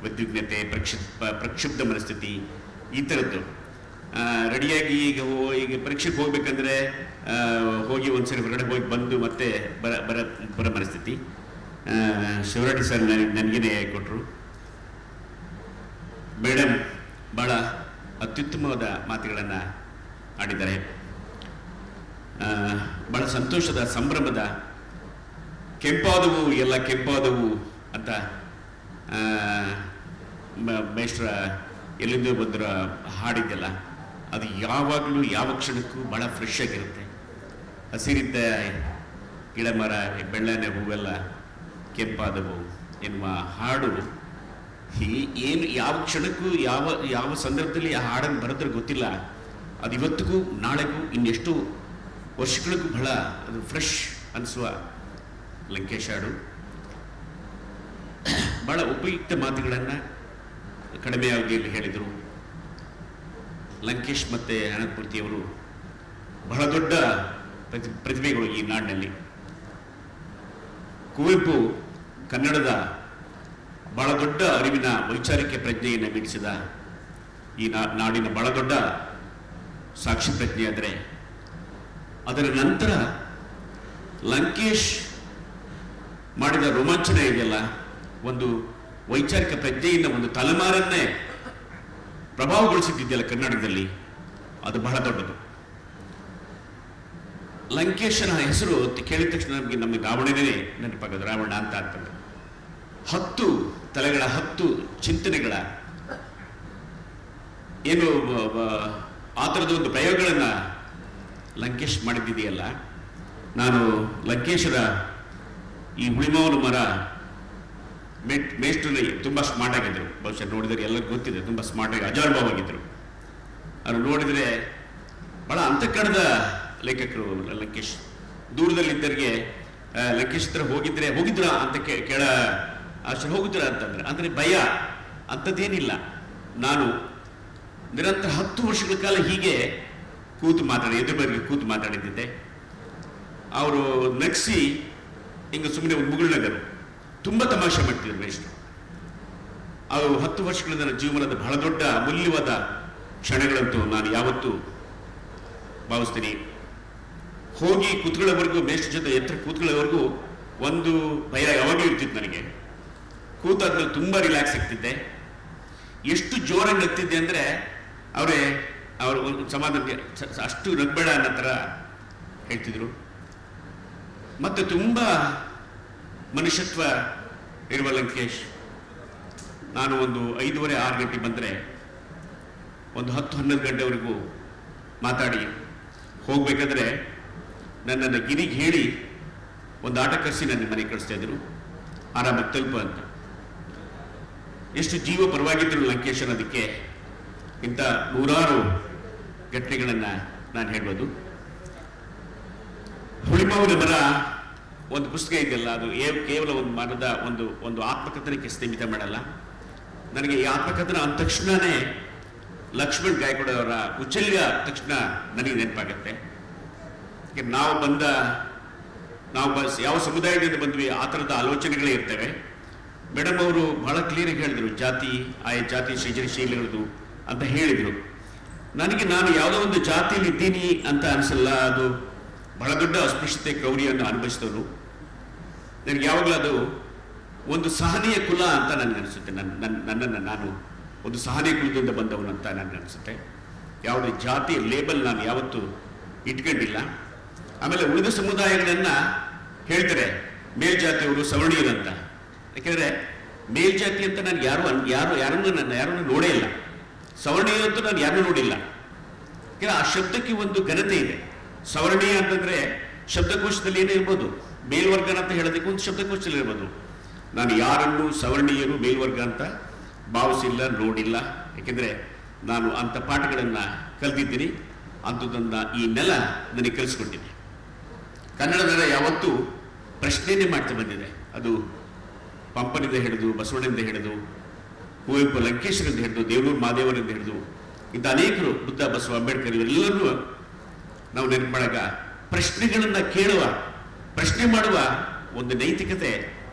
ಉದ್ವಿಗ್ನತೆ, ಪ್ರಕ್ಷುಬ್ಧ ಮನಸ್ಥಿತಿ, ಈ ಥರದ್ದು ರೆಡಿಯಾಗಿ ಈಗ ಪರೀಕ್ಷೆಗೆ ಹೋಗ್ಬೇಕಂದ್ರೆ ಹೋಗಿ ಒಂದ್ಸರಿ ಹೊರಗಡೆ ಹೋಗಿ ಬಂದು ಮತ್ತೆ ಬರೋ ಮನಸ್ಥಿತಿ. ಶಿವರೆಡ್ಡಿ ಸರ್ ನನಗೇನೆ ಕೊಟ್ಟರು. ಮೇಡಮ್ ಭಾಳ ಅತ್ಯುತ್ತಮವಾದ ಮಾತುಗಳನ್ನು ಆಡಿದ್ದಾರೆ. ಭಾಳ ಸಂತೋಷದ, ಸಂಭ್ರಮದ, ಕೆಂಪಾದವು ಎಲ್ಲ ಕೆಂಪಾದವು ಅಂತ ಮೇಷ್ಟ್ರ ಎಲ್ಲಿಂದ ಬಂದ್ರ ಹಾಡಿದ್ದೆಲ್ಲ, ಅದು ಯಾವಾಗಲೂ ಯಾವ ಕ್ಷಣಕ್ಕೂ ಭಾಳ ಫ್ರೆಶ್ ಆಗಿರುತ್ತೆ. ಹಸಿರಿದ್ದ ಗಿಡ ಮರ, ಬೆಳ್ಳನೆ ಹೂವೆಲ್ಲ ಕೆಂಪಾದವು ಎನ್ನುವ ಹಾಡು ಏನು ಯಾವ ಕ್ಷಣಕ್ಕೂ ಯಾವ ಸಂದರ್ಭದಲ್ಲಿ ಆ ಹಾಡನ್ನು ಬರೆದ್ರೆ ಗೊತ್ತಿಲ್ಲ. ಅದು ಇವತ್ತಿಗೂ ನಾಳೆಗೂ ಇನ್ನೆಷ್ಟು ವರ್ಷಗಳಿಗೂ ಬಹಳ ಅದು ಫ್ರೆಶ್ ಅನಿಸುವ ಲಂಕೇಶ್ ಹಾಡು. ಭಾಳ ಉಪಯುಕ್ತ ಮಾತುಗಳನ್ನು ಕಡಿಮೆ ಅವಧಿಯಲ್ಲಿ ಹೇಳಿದರು. ಲಂಕೇಶ್ ಮತ್ತು ಅನಂತಮೂರ್ತಿಯವರು ಬಹಳ ದೊಡ್ಡ ಪ್ರತಿಭೆಗಳು ಈ ನಾಡಿನಲ್ಲಿ. ಕುವೆಂಪು ಕನ್ನಡದ ಬಹಳ ದೊಡ್ಡ ಅರಿವಿನ ವೈಚಾರಿಕ ಪ್ರಜ್ಞೆಯನ್ನು ಮಿಡಿಸಿದ ಈ ನಾಡಿನ ಬಹಳ ದೊಡ್ಡ ಸಾಕ್ಷಿ ಪ್ರಜ್ಞೆ. ಆದರೆ ಅದರ ನಂತರ ಲಂಕೇಶ್ ಮಾಡಿದ ರೋಮಾಂಚನ ಇದೆಯಲ್ಲ, ಒಂದು ವೈಚಾರಿಕ ಪ್ರಜ್ಞೆಯಿಂದ ಒಂದು ತಲೆಮಾರನ್ನೇ ಪ್ರಭಾವಗೊಳಿಸಿದ್ದಿದೆಯಲ್ಲ ಕರ್ನಾಟಕದಲ್ಲಿ, ಅದು ಬಹಳ ದೊಡ್ಡದು. ಲಂಕೇಶನ ಹೆಸರು ಕೇಳಿದ ತಕ್ಷಣ ನಮಗೆ ರಾವಣನೇ ನೆನಪಾಗೋದು. ರಾವಣ ಅಂತ ಅಂತಂದ್ರೆ 10 ತಲೆಗಳ 10 ಚಿಂತನೆಗಳ ಏನು ಆ ಥರದ ಒಂದು ಪ್ರಯೋಗಗಳನ್ನು ಲಂಕೇಶ್ ಮಾಡಿದ್ದಿದೆಯಲ್ಲ. ನಾನು ಲಂಕೇಶರ ಈ ಹುಳಿಮಾವನ ಮರ ಮೇಷ್ಟ್ರಲ್ಲಿ ತುಂಬ ಸ್ಮಾರ್ಟ್ ಆಗಿದ್ರು. ಬಹುಶಃ ನೋಡಿದರೆ ಎಲ್ಲರಿಗೂ ಗೊತ್ತಿದೆ, ತುಂಬ ಸ್ಮಾರ್ಟಾಗಿ ಅಜಾರ್ಭವಾಗಿದ್ದರು. ಅವರು ನೋಡಿದರೆ ಬಹಳ ಅಂತಃಕರಣದ ಲೇಖಕರು ಲಂಕೇಶ್. ದೂರದಲ್ಲಿದ್ದರಿಗೆ ಲಂಕೇಶ್ ಹತ್ರ ಹೋಗಿದ್ರಾ ಅಂತ ಕೇಳ ಅಷ್ಟು ಹೋಗಿದ್ರ ಅಂತಂದ್ರೆ, ಅಂದರೆ ಭಯ ಅಂಥದ್ದೇನಿಲ್ಲ. ನಾನು ನಿರಂತರ 10 ವರ್ಷಗಳ ಕಾಲ ಹೀಗೆ ಎದುರುಬರಿಗೆ ಕೂತು ಮಾತಾಡಿದ್ದೆ. ಅವರು ನಗಿಸಿ ಹಿಂಗೆ ಸುಮ್ಮನೆ ಒಂದು ಮುಗುಳ್ನಗರು, ತುಂಬ ತಮಾಷೆ ಮಾಡ್ತಿದ್ರು ಮೇಷ್ಟ್ರು. ಅವರು 10 ವರ್ಷಗಳ ನನ್ನ ಜೀವನದ ಬಹಳ ದೊಡ್ಡ ಅಮೂಲ್ಯವಾದ ಕ್ಷಣಗಳಂತೂ ನಾನು ಯಾವತ್ತೂ ಭಾವಿಸ್ತೀನಿ. ಹೋಗಿ ಕೂತ್ಕೊಳ್ಳೋವರೆಗೂ, ಮೇಷ್ಟ್ರ ಜೊತೆ ಎತ್ತರ ಕೂತ್ಕೊಳ್ಳೋವರೆಗೂ ಒಂದು ಭಯ ಯಾವಾಗಲೂ ಇರ್ತಿತ್ತು ನನಗೆ. ಕೂತಾದ್ಮೇಲೆ ತುಂಬ ರಿಲ್ಯಾಕ್ಸ್ ಆಗ್ತಿದ್ದೆ. ಎಷ್ಟು ಜೋರಾಗಿ ನಗ್ತಿದ್ದೆ ಅಂದರೆ ಅವರು ಒಂದು ಸಮಾಧಾನಕ್ಕೆ ಅಷ್ಟು ನಗ್ಬೇಡ ಅನ್ನೋ ಥರ ಹೇಳ್ತಿದ್ರು. ಮತ್ತು ತುಂಬ ಮನುಷ್ಯತ್ವ ಇರುವ ಲಂಕೇಶ್. ನಾನು ಒಂದು 5:30-6 ಗಂಟೆ ಬಂದರೆ ಒಂದು 10-11 ಗಂಟೆವರೆಗೂ ಮಾತಾಡಿ ಹೋಗ್ಬೇಕಾದ್ರೆ ನನ್ನನ್ನು ಗಿರಿಗೆ ಹೇಳಿ ಒಂದು ಆಟ ಕರೆಸಿ ನನ್ನ ಮನೆಗೆ ಕಳಿಸ್ತಾ ಇದ್ರು, ಆರಾಮಾಗಿ ತಲುಪ ಅಂತ. ಎಷ್ಟು ಜೀವ ಪರವಾಗಿದ್ರು ಲಂಕೇಶ್ ಅನ್ನೋದಕ್ಕೆ ಇಂಥ 100 ಘಟನೆಗಳನ್ನು ನಾನು ಹೇಳ್ಬೋದು. ಹುಳಿಮಾವಿನ ಮರ ಒಂದು ಪುಸ್ತಕ ಇದೆಯಲ್ಲ, ಅದು ಕೇವಲ ಒಂದು ಮರದ ಒಂದು ಆತ್ಮಕಥನಕ್ಕೆ ಸೀಮಿತ ಮಾಡಲ್ಲ. ನನಗೆ ಈ ಆತ್ಮಕಥನ ಅಂದ ತಕ್ಷಣವೇ ಲಕ್ಷ್ಮಣ್ ಗಾಯಕವಾಡ್ ಅವರ ಉಚ್ಚಲ್ಯ ತಕ್ಷಣ ನನಗೆ ನೆನಪಾಗತ್ತೆ. ನಾವು ಯಾವ ಸಮುದಾಯದಿಂದ ಬಂದ್ವಿ ಆ ಥರದ ಆಲೋಚನೆಗಳೇ ಇರ್ತವೆ. ಮೇಡಮ್ ಅವರು ಬಹಳ ಕ್ಲಿಯರಾಗಿ ಹೇಳಿದ್ರು, ಆಯಾ ಜಾತಿ ಸೃಜನಶೀಲಗಳದು ಅಂತ ಹೇಳಿದರು. ನಾನು ಯಾವುದೋ ಒಂದು ಜಾತಿಯಲ್ಲಿ ಇದ್ದೀನಿ ಅಂತ ಅನಿಸಲ್ಲ. ಅದು ಬಹಳ ದೊಡ್ಡ ಅಸ್ಪೃಶ್ಯತೆ ಕ್ರೌರ್ಯವನ್ನು ಅನುಭವಿಸಿದವರು. ನನಗೆ ಯಾವಾಗಲೂ ಅದು ಒಂದು ಸಹನೀಯ ಕುಲ ಅಂತ ನನಗನ್ನಿಸುತ್ತೆ. ನನ್ನನ್ನು ನಾನು ಒಂದು ಸಹನೀಯ ಕುಲದಿಂದ ಬಂದವನು ಅಂತ ನನಗನ್ನಿಸುತ್ತೆ. ಯಾವುದೇ ಜಾತಿಯ ಲೇಬಲ್ ನಾನು ಯಾವತ್ತೂ ಇಟ್ಕೊಂಡಿಲ್ಲ. ಆಮೇಲೆ ಉಳಿದ ಸಮುದಾಯಗಳನ್ನು ಹೇಳ್ತಾರೆ ಮೇಲ್ಜಾತಿಯವರು ಸವರ್ಣೀಯರು ಅಂತ. ಯಾಕೆಂದರೆ ಮೇಲ್ಜಾತಿ ಅಂತ ನಾನು ಯಾರನ್ನು ನೋಡೇ ಇಲ್ಲ. ಸವರ್ಣೀಯ ಅಂತೂ ನಾನು ಯಾರನ್ನೂ ನೋಡಿಲ್ಲ. ಯಾಕೆಂದರೆ ಆ ಶಬ್ದಕ್ಕೆ ಒಂದು ಘನತೆ ಇದೆ. ಸವರ್ಣೀಯ ಅಂತಂದರೆ ಶಬ್ದಕೋಶದಲ್ಲಿ ಏನೇ ಇರ್ಬೋದು, ಮೇಲ್ವರ್ಗ ಅಂತ ಹೇಳೋದಕ್ಕೆ ಒಂದು ಶಬ್ದಕೋಶದಲ್ಲಿ ಇರ್ಬೋದು. ನಾನು ಯಾರನ್ನು ಸವರ್ಣೀಯರು ಮೇಲ್ವರ್ಗ ಅಂತ ಭಾವಿಸಿಲ್ಲ, ನೋಡಿಲ್ಲ. ಯಾಕೆಂದರೆ ನಾನು ಅಂಥ ಪಾಠಗಳನ್ನು ಕಲಿತಿದ್ದೀನಿ. ಅಂಥದ್ದನ್ನು ಈ ನೆಲ ನನಗೆ ಕಲಿಸ್ಕೊಟ್ಟಿದೆ. ಕನ್ನಡ ನೆಲ ಯಾವತ್ತೂ ಪ್ರಶ್ನೆಯೇ ಮಾಡ್ತಾ ಬಂದಿದೆ. ಅದು ಪಂಪನಿಂದ ಹಿಡಿದು, ಬಸವಣ್ಣನಿಂದ ಹಿಡಿದು, ಕುವೆಂಪು ಲಂಕೇಶರಿಂದ ಹಿಡಿದು, ದೇವನೂರು ಮಾದೇವರಿಂದ ಹಿಡಿದು, ಇಂಥ ಅನೇಕರು, ಬುದ್ಧ, ಬಸವ, ಅಂಬೇಡ್ಕರ್, ಇವರೆಲ್ಲರೂ ನಾವು ನೆನಪು ಮಾಡಾಗ ಪ್ರಶ್ನೆಗಳನ್ನು ಕೇಳುವ, ಪ್ರಶ್ನೆ ಮಾಡುವ ಒಂದು ನೈತಿಕತೆ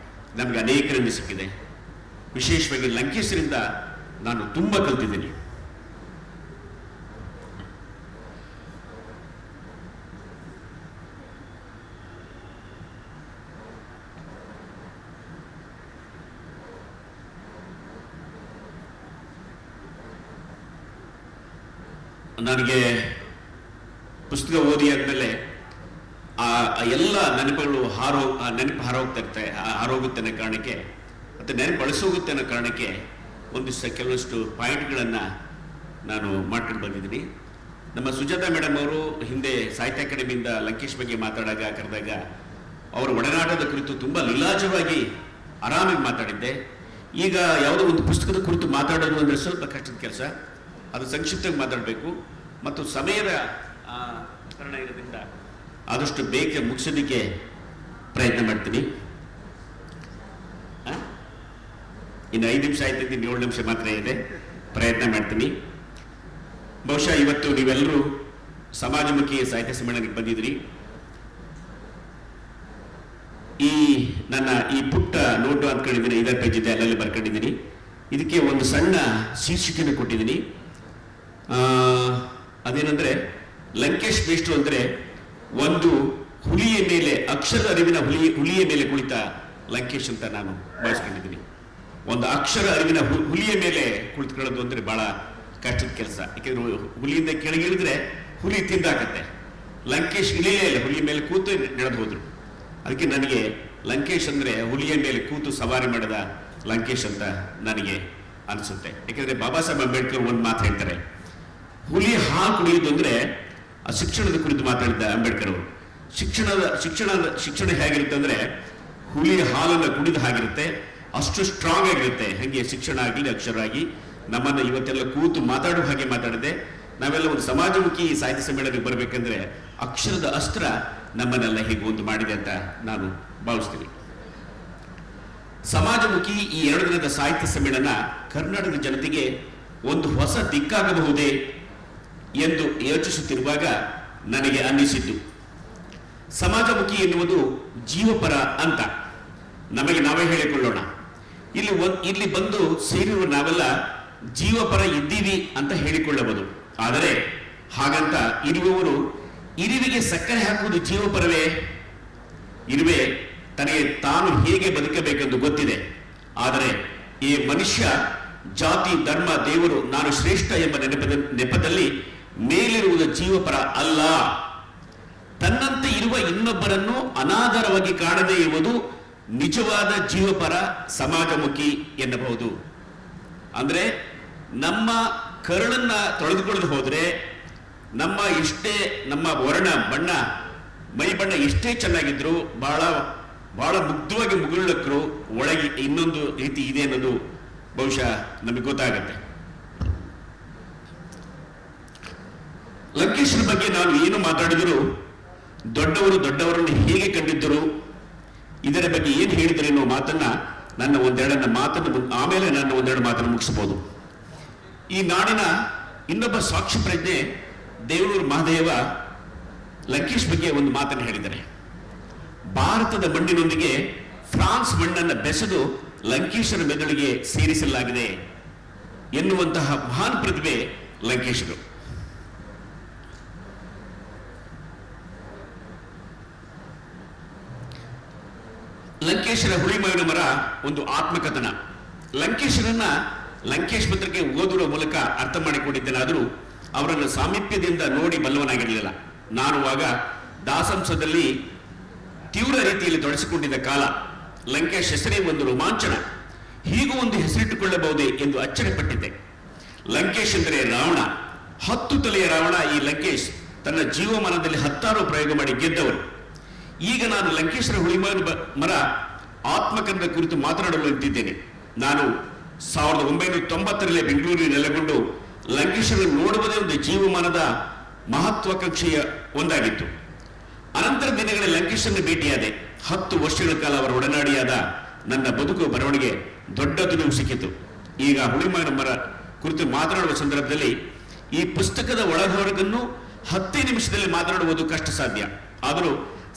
ನಮಗೆ ಅನೇಕರಿಂದ ಸಿಕ್ಕಿದೆ. ವಿಶೇಷವಾಗಿ ಲಂಕೇಶರಿಂದ ನಾನು ತುಂಬ ಕಲ್ತಿದ್ದೀನಿ. ನನಗೆ ಪುಸ್ತಕ ಓದಿ ಆದಮೇಲೆ ಆ ಎಲ್ಲ ನೆನಪುಗಳು ನೆನಪು ಹಾರೋಗುತ್ತೆ ಅನ್ನೋ ಕಾರಣಕ್ಕೆ, ಮತ್ತು ನೆನಪು ಬಳಸೋಗುತ್ತೆ ಅನ್ನೋ ಕಾರಣಕ್ಕೆ ಕೆಲವಷ್ಟು ಪಾಯಿಂಟ್ಗಳನ್ನು ನಾನು ಮಾಡ್ಕೊಂಡು ಬಂದಿದ್ದೀನಿ. ನಮ್ಮ ಸುಜಾತಾ ಮೇಡಮ್ ಅವರು ಹಿಂದೆ ಸಾಹಿತ್ಯ ಅಕಾಡೆಮಿಯಿಂದ ಲಂಕೇಶ್ ಬಗ್ಗೆ ಕರೆದಾಗ ಅವರ ಒಡನಾಟದ ಕುರಿತು ತುಂಬ ಲೀಲಾಜವಾಗಿ ಆರಾಮಾಗಿ ಮಾತಾಡಿದ್ದೆ. ಈಗ ಯಾವುದೋ ಒಂದು ಪುಸ್ತಕದ ಕುರಿತು ಮಾತಾಡೋದು ಅಂದರೆ ಸ್ವಲ್ಪ ಕಷ್ಟದ ಕೆಲಸ. ಅದು ಸಂಕ್ಷಿಪ್ತವಾಗಿ ಮಾತಾಡಬೇಕು ಮತ್ತು ಸಮಯದ ಕಾರಣ ಇರೋದ್ರಿಂದ ಆದಷ್ಟು ಬೇಗ ಮುಗಿಸೋದಕ್ಕೆ ಪ್ರಯತ್ನ ಮಾಡ್ತೀನಿ. ಇನ್ನು 5 ನಿಮಿಷ ಆಯ್ತು, 7 ನಿಮಿಷ ಮಾತ್ರ ಇದೆ, ಪ್ರಯತ್ನ ಮಾಡ್ತೀನಿ. ಬಹುಶಃ ಇವತ್ತು ನೀವೆಲ್ಲರೂ ಸಮಾಜಮುಖಿ ಸಾಹಿತ್ಯ ಸಮ್ಮೇಳನಕ್ಕೆ ಬಂದಿದ್ರಿ. ಈ ನನ್ನ ಈ ಪುಟ್ಟ ನೋಟು ಅಂದ್ಕೊಂಡಿದ್ದೀನಿ, 5 ಪೇಜ್ ಇದೆ, ಅಲ್ಲಲ್ಲಿ ಬರ್ಕೊಂಡಿದ್ದೀನಿ. ಇದಕ್ಕೆ ಒಂದು ಸಣ್ಣ ಶೀರ್ಷಿಕೆಯನ್ನು ಕೊಟ್ಟಿದ್ದೀನಿ. ಅದೇನೆಂದರೆ ಲಂಕೇಶ್ ಮೇಷ್ಟ್ರು ಅಂದರೆ ಒಂದು ಹುಲಿಯ ಮೇಲೆ, ಅಕ್ಷರ ಅರಿವಿನ ಹುಲಿಯ ಮೇಲೆ ಕುಳಿತ ಲಂಕೇಶ್ ಅಂತ ನಾನು ಭಾವಿಸ್ಕೊಂಡಿದ್ದೀನಿ. ಒಂದು ಅಕ್ಷರ ಅರಿವಿನ ಹುಲಿಯ ಮೇಲೆ ಕುಳಿತುಕೊಳ್ಳೋದು ಅಂದರೆ ಬಹಳ ಕಷ್ಟದ ಕೆಲಸ. ಯಾಕೆಂದ್ರೆ ಹುಲಿಯಿಂದ ಕೆಳಗಿಳಿದ್ರೆ ಹುಲಿ ತಿಂದಾಕತ್ತೆ. ಲಂಕೇಶ್ ಇಳಿಯೇ ಇಲ್ಲ, ಹುಲಿಯ ಮೇಲೆ ಕೂತು ನಡೆದು ಹೋದ್ರು. ಅದಕ್ಕೆ ನನಗೆ ಲಂಕೇಶ್ ಅಂದರೆ ಹುಲಿಯ ಮೇಲೆ ಕೂತು ಸವಾರಿ ಮಾಡಿದ ಲಂಕೇಶ್ ಅಂತ ನನಗೆ ಅನಿಸುತ್ತೆ. ಯಾಕೆಂದರೆ ಬಾಬಾ ಸಾಹೇಬ್ ಅಂಬೇಡ್ಕರ್ ಒಂದು ಮಾತು ಹೇಳ್ತಾರೆ, ಹುಲಿ ಹಾಲು ಕುಡಿಯೋದು ಅಂದರೆ ಆ ಶಿಕ್ಷಣದ ಕುರಿತು ಮಾತಾಡಿದ್ದ ಅಂಬೇಡ್ಕರ್ ಅವರು. ಶಿಕ್ಷಣ ಹೇಗಿರುತ್ತೆ ಅಂದರೆ ಹುಲಿ ಹಾಲನ್ನು ಕುಡಿದ ಹಾಗಿರುತ್ತೆ, ಅಷ್ಟು ಸ್ಟ್ರಾಂಗ್ ಆಗಿರುತ್ತೆ. ಹಾಗೆ ಶಿಕ್ಷಣ ಆಗಲಿ ಅಕ್ಷರ ಆಗಿ ನಮ್ಮನ್ನು ಇವತ್ತೆಲ್ಲ ಕೂತು ಮಾತಾಡುವ ಹಾಗೆ ಮಾತಾಡಿದೆ. ನಾವೆಲ್ಲ ಒಂದು ಸಮಾಜಮುಖಿ ಸಾಹಿತ್ಯ ಸಮ್ಮೇಳನಕ್ಕೆ ಬರಬೇಕಂದ್ರೆ ಅಕ್ಷರದ ಅಸ್ತ್ರ ನಮ್ಮನ್ನೆಲ್ಲ ಹೀಗೆ ಒಂದು ಮಾಡಿದೆ ಅಂತ ನಾನು ಭಾವಿಸ್ತೀನಿ. ಸಮಾಜಮುಖಿ ಈ 2 ದಿನದ ಸಾಹಿತ್ಯ ಸಮ್ಮೇಳನ ಕರ್ನಾಟಕದ ಜನತೆಗೆ ಒಂದು ಹೊಸ ದಿಕ್ಕಾಗಬಹುದೇ ಎಂದು ಯೋಚಿಸುತ್ತಿರುವಾಗ ನನಗೆ ಅನ್ನಿಸಿದ್ದು, ಸಮಾಜಮುಖಿ ಎನ್ನುವುದು ಜೀವಪರ ಅಂತ ನಮಗೆ ನಾವೇ ಹೇಳಿಕೊಳ್ಳೋಣ. ಇಲ್ಲಿ ಬಂದು ಸೇರಿರುವ ನಾವೆಲ್ಲ ಜೀವಪರ ಇದ್ದೀವಿ ಅಂತ ಹೇಳಿಕೊಳ್ಳಬಹುದು. ಆದರೆ ಹಾಗಂತ ಇರುವವರು ಇರುವಿಗೆ ಸಕ್ಕರೆ ಹಾಕುವುದು ಜೀವಪರವೇ? ಇರುವೆ ತನಗೆ ತಾನು ಹೇಗೆ ಬದುಕಬೇಕೆಂದು ಗೊತ್ತಿದೆ. ಆದರೆ ಈ ಮನುಷ್ಯ ಜಾತಿ, ಧರ್ಮ, ದೇವರು, ನಾನು ಶ್ರೇಷ್ಠ ಎಂಬ ನೆಪದಲ್ಲಿ ಮೇಲಿರುವುದು ಜೀವಪರ ಅಲ್ಲ. ತನ್ನಂತೆ ಇರುವ ಇನ್ನೊಬ್ಬರನ್ನು ಅನಾದರವಾಗಿ ಕಾಣದೇ ಇರುವುದು ನಿಜವಾದ ಜೀವಪರ ಸಮಾಜಮುಖಿ ಎನ್ನಬಹುದು. ಅಂದ್ರೆ ನಮ್ಮ ಕರುಳನ್ನ ತೊಳೆದುಕೊಳ್ಳದೆ ಹೋದ್ರೆ ನಮ್ಮ ವರ್ಣ ಬಣ್ಣ, ಮೈ ಬಣ್ಣ ಎಷ್ಟೇ ಚೆನ್ನಾಗಿದ್ರು, ಬಹಳ ಮುಗ್ಧವಾಗಿ ಮುಗುಳ್ಳಕ್ಕರು ಒಳಗೆ ಇನ್ನೊಂದು ರೀತಿ ಇದೆ ಅನ್ನೋದು ಬಹುಶಃ ನಮಗೆ ಗೊತ್ತಾಗತ್ತೆ. ಲಂಕೇಶ್ವರ ಬಗ್ಗೆ ನಾನು ಏನು ಮಾತಾಡಿದರೂ ದೊಡ್ಡವರನ್ನು ಹೇಗೆ ಕಂಡಿದ್ದರು, ಇದರ ಬಗ್ಗೆ ಏನು ಹೇಳಿದರೆ ಅನ್ನೋ ಮಾತನ್ನ ಆಮೇಲೆ ನನ್ನ ಒಂದೆರಡು ಮಾತನ್ನು ಮುಗಿಸಬಹುದು. ಈ ನಾಡಿನ ಇನ್ನೊಬ್ಬ ಸಾಕ್ಷಿ ಪ್ರಜ್ಞೆ ದೇವನೂರು ಮಹದೇವ ಲಂಕೇಶ್ ಬಗ್ಗೆ ಒಂದು ಮಾತನ್ನು ಹೇಳಿದ್ದಾರೆ. ಭಾರತದ ಮಣ್ಣಿನೊಂದಿಗೆ ಫ್ರಾನ್ಸ್ ಮಣ್ಣನ್ನು ಬೆಸೆದು ಲಂಕೇಶರ ಮೆದುಳಿಗೆ ಸೇರಿಸಲಾಗಿದೆ ಎನ್ನುವಂತಹ ಮಹಾನ್ ಪ್ರತಿಭೆ ಲಂಕೇಶರು. ಲಂಕೇಶರ ಹುಳಿಮಾವಿನ ಮರ ಒಂದು ಆತ್ಮಕಥನ. ಲಂಕೇಶರನ್ನ ಲಂಕೇಶ್ ಪತ್ರಿಕೆ ಓದುವ ಮೂಲಕ ಅರ್ಥ ಮಾಡಿಕೊಂಡಿದ್ದೇನಾದರೂ ಅವರನ್ನು ಸಾಮೀಪ್ಯದಿಂದ ನೋಡಿ ಬಲ್ಲವನಾಗಿರಲಿಲ್ಲ. ನಾನುವಾಗ ದಾಸಂಸದಲ್ಲಿ ತೀವ್ರ ರೀತಿಯಲ್ಲಿ ತೊಡಗಿಸಿಕೊಂಡಿದ್ದ ಕಾಲ. ಲಂಕೇಶ್ ಹೆಸರೇ ಒಂದು ರೋಮಾಂಚನ, ಹೀಗೂ ಒಂದು ಹೆಸರಿಟ್ಟುಕೊಳ್ಳಬಹುದೇ ಎಂದು ಅಚ್ಚರಿಪಟ್ಟಿದ್ದೆ. ಲಂಕೇಶ್ ಎಂದರೆ ರಾವಣ, 10 ತಲೆಯ ರಾವಣ. ಈ ಲಂಕೇಶ್ ತನ್ನ ಜೀವಮಾನದಲ್ಲಿ 10 ಪ್ರಯೋಗ ಮಾಡಿ ಗೆದ್ದವರು. ಈಗ ನಾನು ಲಂಕೇಶರ ಹುಳಿಮಾವಿನ ಮರ ಆತ್ಮಕಥನದ ಕುರಿತು ಮಾತನಾಡಲು ನಿಂತಿದ್ದೇನೆ. ನಾನು 1990ರಲ್ಲಿ ಬೆಂಗಳೂರಿನಲ್ಲಿ ನೆಲೆಗೊಂಡು ಲಂಕೇಶರನ್ನು ನೋಡುವುದೇ ಒಂದು ಜೀವಮಾನದ ಮಹತ್ವಾಕಾಂಕ್ಷೆಯ ಒಂದಾಗಿತ್ತು. ಅನಂತರ ದಿನಗಳಲ್ಲಿ ಲಂಕೇಶರನ್ನು ಭೇಟಿಯಾದೆ. 10 ವರ್ಷಗಳ ಕಾಲ ಅವರ ಒಡನಾಡಿಯಾದ ನನ್ನ ಬದುಕು ಬರವಣಿಗೆ ದೊಡ್ಡ ತುಣುವು ಸಿಕ್ಕಿತು. ಈಗ ಹುಳಿಮಾವಿನ ಮರ ಕುರಿತು ಮಾತನಾಡುವ ಸಂದರ್ಭದಲ್ಲಿ ಈ ಪುಸ್ತಕದ ಒಳಹೊರಗನ್ನು 10 ನಿಮಿಷದಲ್ಲಿ ಮಾತನಾಡುವುದು ಕಷ್ಟ ಸಾಧ್ಯ. ಆದರೂ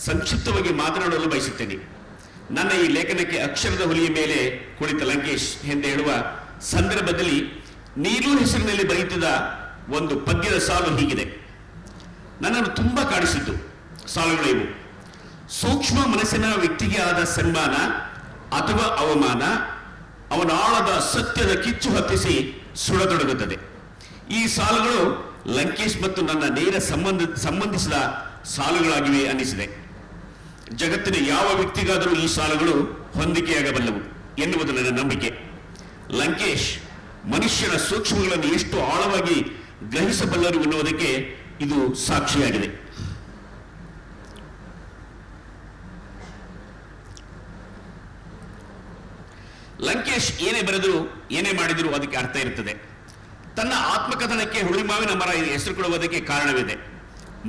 ಸಂಕ್ಷಿಪ್ತವಾಗಿ ಮಾತನಾಡಲು ಬಯಸುತ್ತೇನೆ. ನನ್ನ ಈ ಲೇಖನಕ್ಕೆ ಅಕ್ಷರದ ಹುಲಿಯ ಮೇಲೆ ಕುಳಿತ ಲಂಕೇಶ್ ಎಂದು ಹೇಳುವ ಸಂದರ್ಭದಲ್ಲಿ ನೀರು ಹೆಸರಿನಲ್ಲಿ ಬರೆಯುತ್ತಿದ್ದ ಒಂದು ಪದ್ಯದ ಸಾಲು ಹೀಗಿದೆ. ನನ್ನನ್ನು ತುಂಬಾ ಕಾಡಿಸಿದ್ದು ಸಾಲುಗಳು ಇವು. ಸೂಕ್ಷ್ಮ ಮನಸ್ಸಿನ ವ್ಯಕ್ತಿಗೆ ಆದ ಸನ್ಮಾನ ಅಥವಾ ಅವಮಾನ ಅವನ ಆಳದ ಸತ್ಯದ ಕಿಚ್ಚು ಹತ್ತಿಸಿ ಸುಡತೊಡಗುತ್ತದೆ. ಈ ಸಾಲುಗಳು ಲಂಕೇಶ್ ಮತ್ತು ನನ್ನ ನೇರ ಸಂಬಂಧಿಸಿದ ಸಾಲುಗಳಾಗಿವೆ ಅನ್ನಿಸಿದೆ. ಜಗತ್ತಿನ ಯಾವ ವ್ಯಕ್ತಿಗಾದರೂ ಈ ಸಾಲುಗಳು ಹೊಂದಿಕೆಯಾಗಬಲ್ಲವು ಎನ್ನುವುದು ನನ್ನ ನಂಬಿಕೆ. ಲಂಕೇಶ್ ಮನುಷ್ಯನ ಸೂಕ್ಷ್ಮಗಳನ್ನು ಎಷ್ಟು ಆಳವಾಗಿ ಗ್ರಹಿಸಬಲ್ಲರು ಎನ್ನುವುದಕ್ಕೆ ಇದು ಸಾಕ್ಷಿಯಾಗಿದೆ. ಲಂಕೇಶ್ ಏನೇ ಬರೆದರೂ ಏನೇ ಮಾಡಿದರೂ ಅದಕ್ಕೆ ಅರ್ಥ ಇರುತ್ತದೆ. ತನ್ನ ಆತ್ಮಕಥನಕ್ಕೆ ಹುಳಿಮಾವಿನ ಮರ ಹೆಸರು ಕೊಡುವುದಕ್ಕೆ ಕಾರಣವಿದೆ.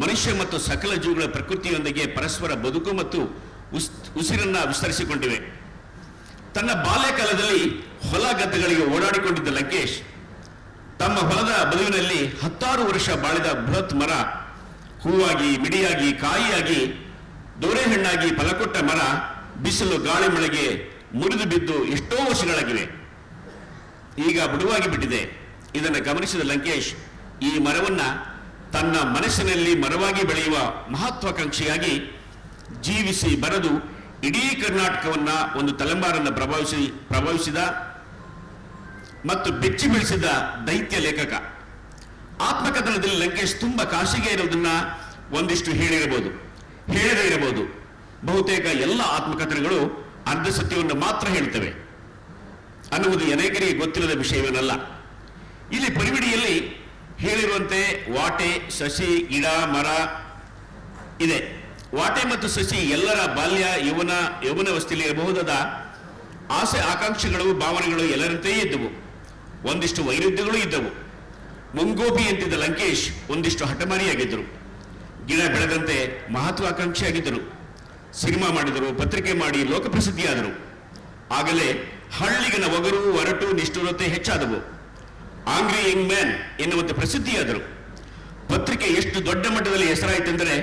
ಮನುಷ್ಯ ಮತ್ತು ಸಕಲ ಜೀವಿಗಳ ಪ್ರಕೃತಿಯೊಂದಿಗೆ ಪರಸ್ಪರ ಬದುಕು ಮತ್ತು ಉಸಿರನ್ನ ವಿಸ್ತರಿಸಿಕೊಂಡಿವೆ. ತನ್ನ ಬಾಲ್ಯಕಾಲದಲ್ಲಿ ಹೊಲ ಗದ್ದೆಗಳಿಗೆ ಓಡಾಡಿಕೊಂಡಿದ್ದ ಲಂಕೇಶ್ ತಮ್ಮ ಹೊಲದ ಬದುವಿನಲ್ಲಿ 10 ವರ್ಷ ಬಾಳಿದ ಬೃಹತ್ ಮರ ಹೂವಾಗಿ, ಮಿಡಿಯಾಗಿ, ಕಾಯಿಯಾಗಿ, ದೋರೆಹಣ್ಣಾಗಿ ಫಲಕೊಟ್ಟ ಮರ ಬಿಸಿಲು ಗಾಳಿ ಮಳೆಗೆ ಮುರಿದು ಬಿದ್ದು ಎಷ್ಟೋ ವರ್ಷಗಳಾಗಿವೆ. ಈಗ ಬುಡವಾಗಿ ಬಿಟ್ಟಿದೆ. ಇದನ್ನು ಗಮನಿಸಿದ ಲಂಕೇಶ್ ಈ ಮರವನ್ನ ತನ್ನ ಮನಸ್ಸಿನಲ್ಲಿ ಮರವಾಗಿ ಬೆಳೆಯುವ ಮಹತ್ವಾಕಾಂಕ್ಷಿಯಾಗಿ ಜೀವಿಸಿ ಬರೆದು ಇಡೀ ಕರ್ನಾಟಕವನ್ನ ಒಂದು ತಲೆಮಾರನ್ನ ಪ್ರಭಾವಿಸಿದ ಮತ್ತು ಬೆಚ್ಚಿ ಬೀಳಿಸಿದ ದೈತ್ಯ ಲೇಖಕ. ಆತ್ಮಕಥನದಲ್ಲಿ ಲಂಕೇಶ್ ತುಂಬಾ ಖಾಸಗಿ ಇರೋದನ್ನ ಒಂದಿಷ್ಟು ಹೇಳಿರಬಹುದು, ಹೇಳದೇ ಇರಬಹುದು. ಬಹುತೇಕ ಎಲ್ಲ ಆತ್ಮಕಥನಗಳು ಅರ್ಧ ಸತ್ಯವನ್ನು ಮಾತ್ರ ಹೇಳ್ತವೆ ಅನ್ನುವುದು ಅನೇಕರಿಗೆ ಗೊತ್ತಿಲ್ಲದ ವಿಷಯವೇನಲ್ಲ. ಇಲ್ಲಿ ಪರಿವಿಡಿಯಲ್ಲಿ ಹೇಳಿರುವಂತೆ ವಾಟೆ, ಸಸಿ, ಗಿಡ, ಮರ ಇದೆ. ವಾಟೆ ಮತ್ತು ಸಸಿ ಎಲ್ಲರ ಬಾಲ್ಯ, ಯೌವನಾವಸ್ಥೆಯಲ್ಲಿ ಇರಬಹುದಾದ ಆಸೆ, ಆಕಾಂಕ್ಷೆಗಳು, ಭಾವನೆಗಳು ಎಲ್ಲರಂತೆಯೇ ಇದ್ದವು. ಒಂದಿಷ್ಟು ವೈರುಧ್ಯಗಳು ಇದ್ದವು. ಮುಂಗೋಪಿ ಅಂತಿದ್ದ ಲಂಕೇಶ್ ಒಂದಿಷ್ಟು ಹಠಮಾರಿಯಾಗಿದ್ದರು. ಗಿಡ ಬೆಳೆದಂತೆ ಮಹತ್ವಾಕಾಂಕ್ಷಿಯಾಗಿದ್ದರು. ಸಿನಿಮಾ ಮಾಡಿದರು, ಪತ್ರಿಕೆ ಮಾಡಿ ಲೋಕಪ್ರಸಿದ್ಧಿಯಾದರು. ಆಗಲೇ ಹಳ್ಳಿಗನ ಒಗರು, ಒರಟು, ನಿಷ್ಠುರತೆ ಹೆಚ್ಚಾದವು. ಆಂಗ್ರಿ ಯಂಗ್ ಮ್ಯಾನ್ ಎನ್ನುವಂತೆ ಪ್ರಸಿದ್ಧಿಯಾದರು. ಪತ್ರಿಕೆ ಎಷ್ಟು ದೊಡ್ಡ ಮಟ್ಟದಲ್ಲಿ ಹೆಸರಾಯಿತೆಂದರೆ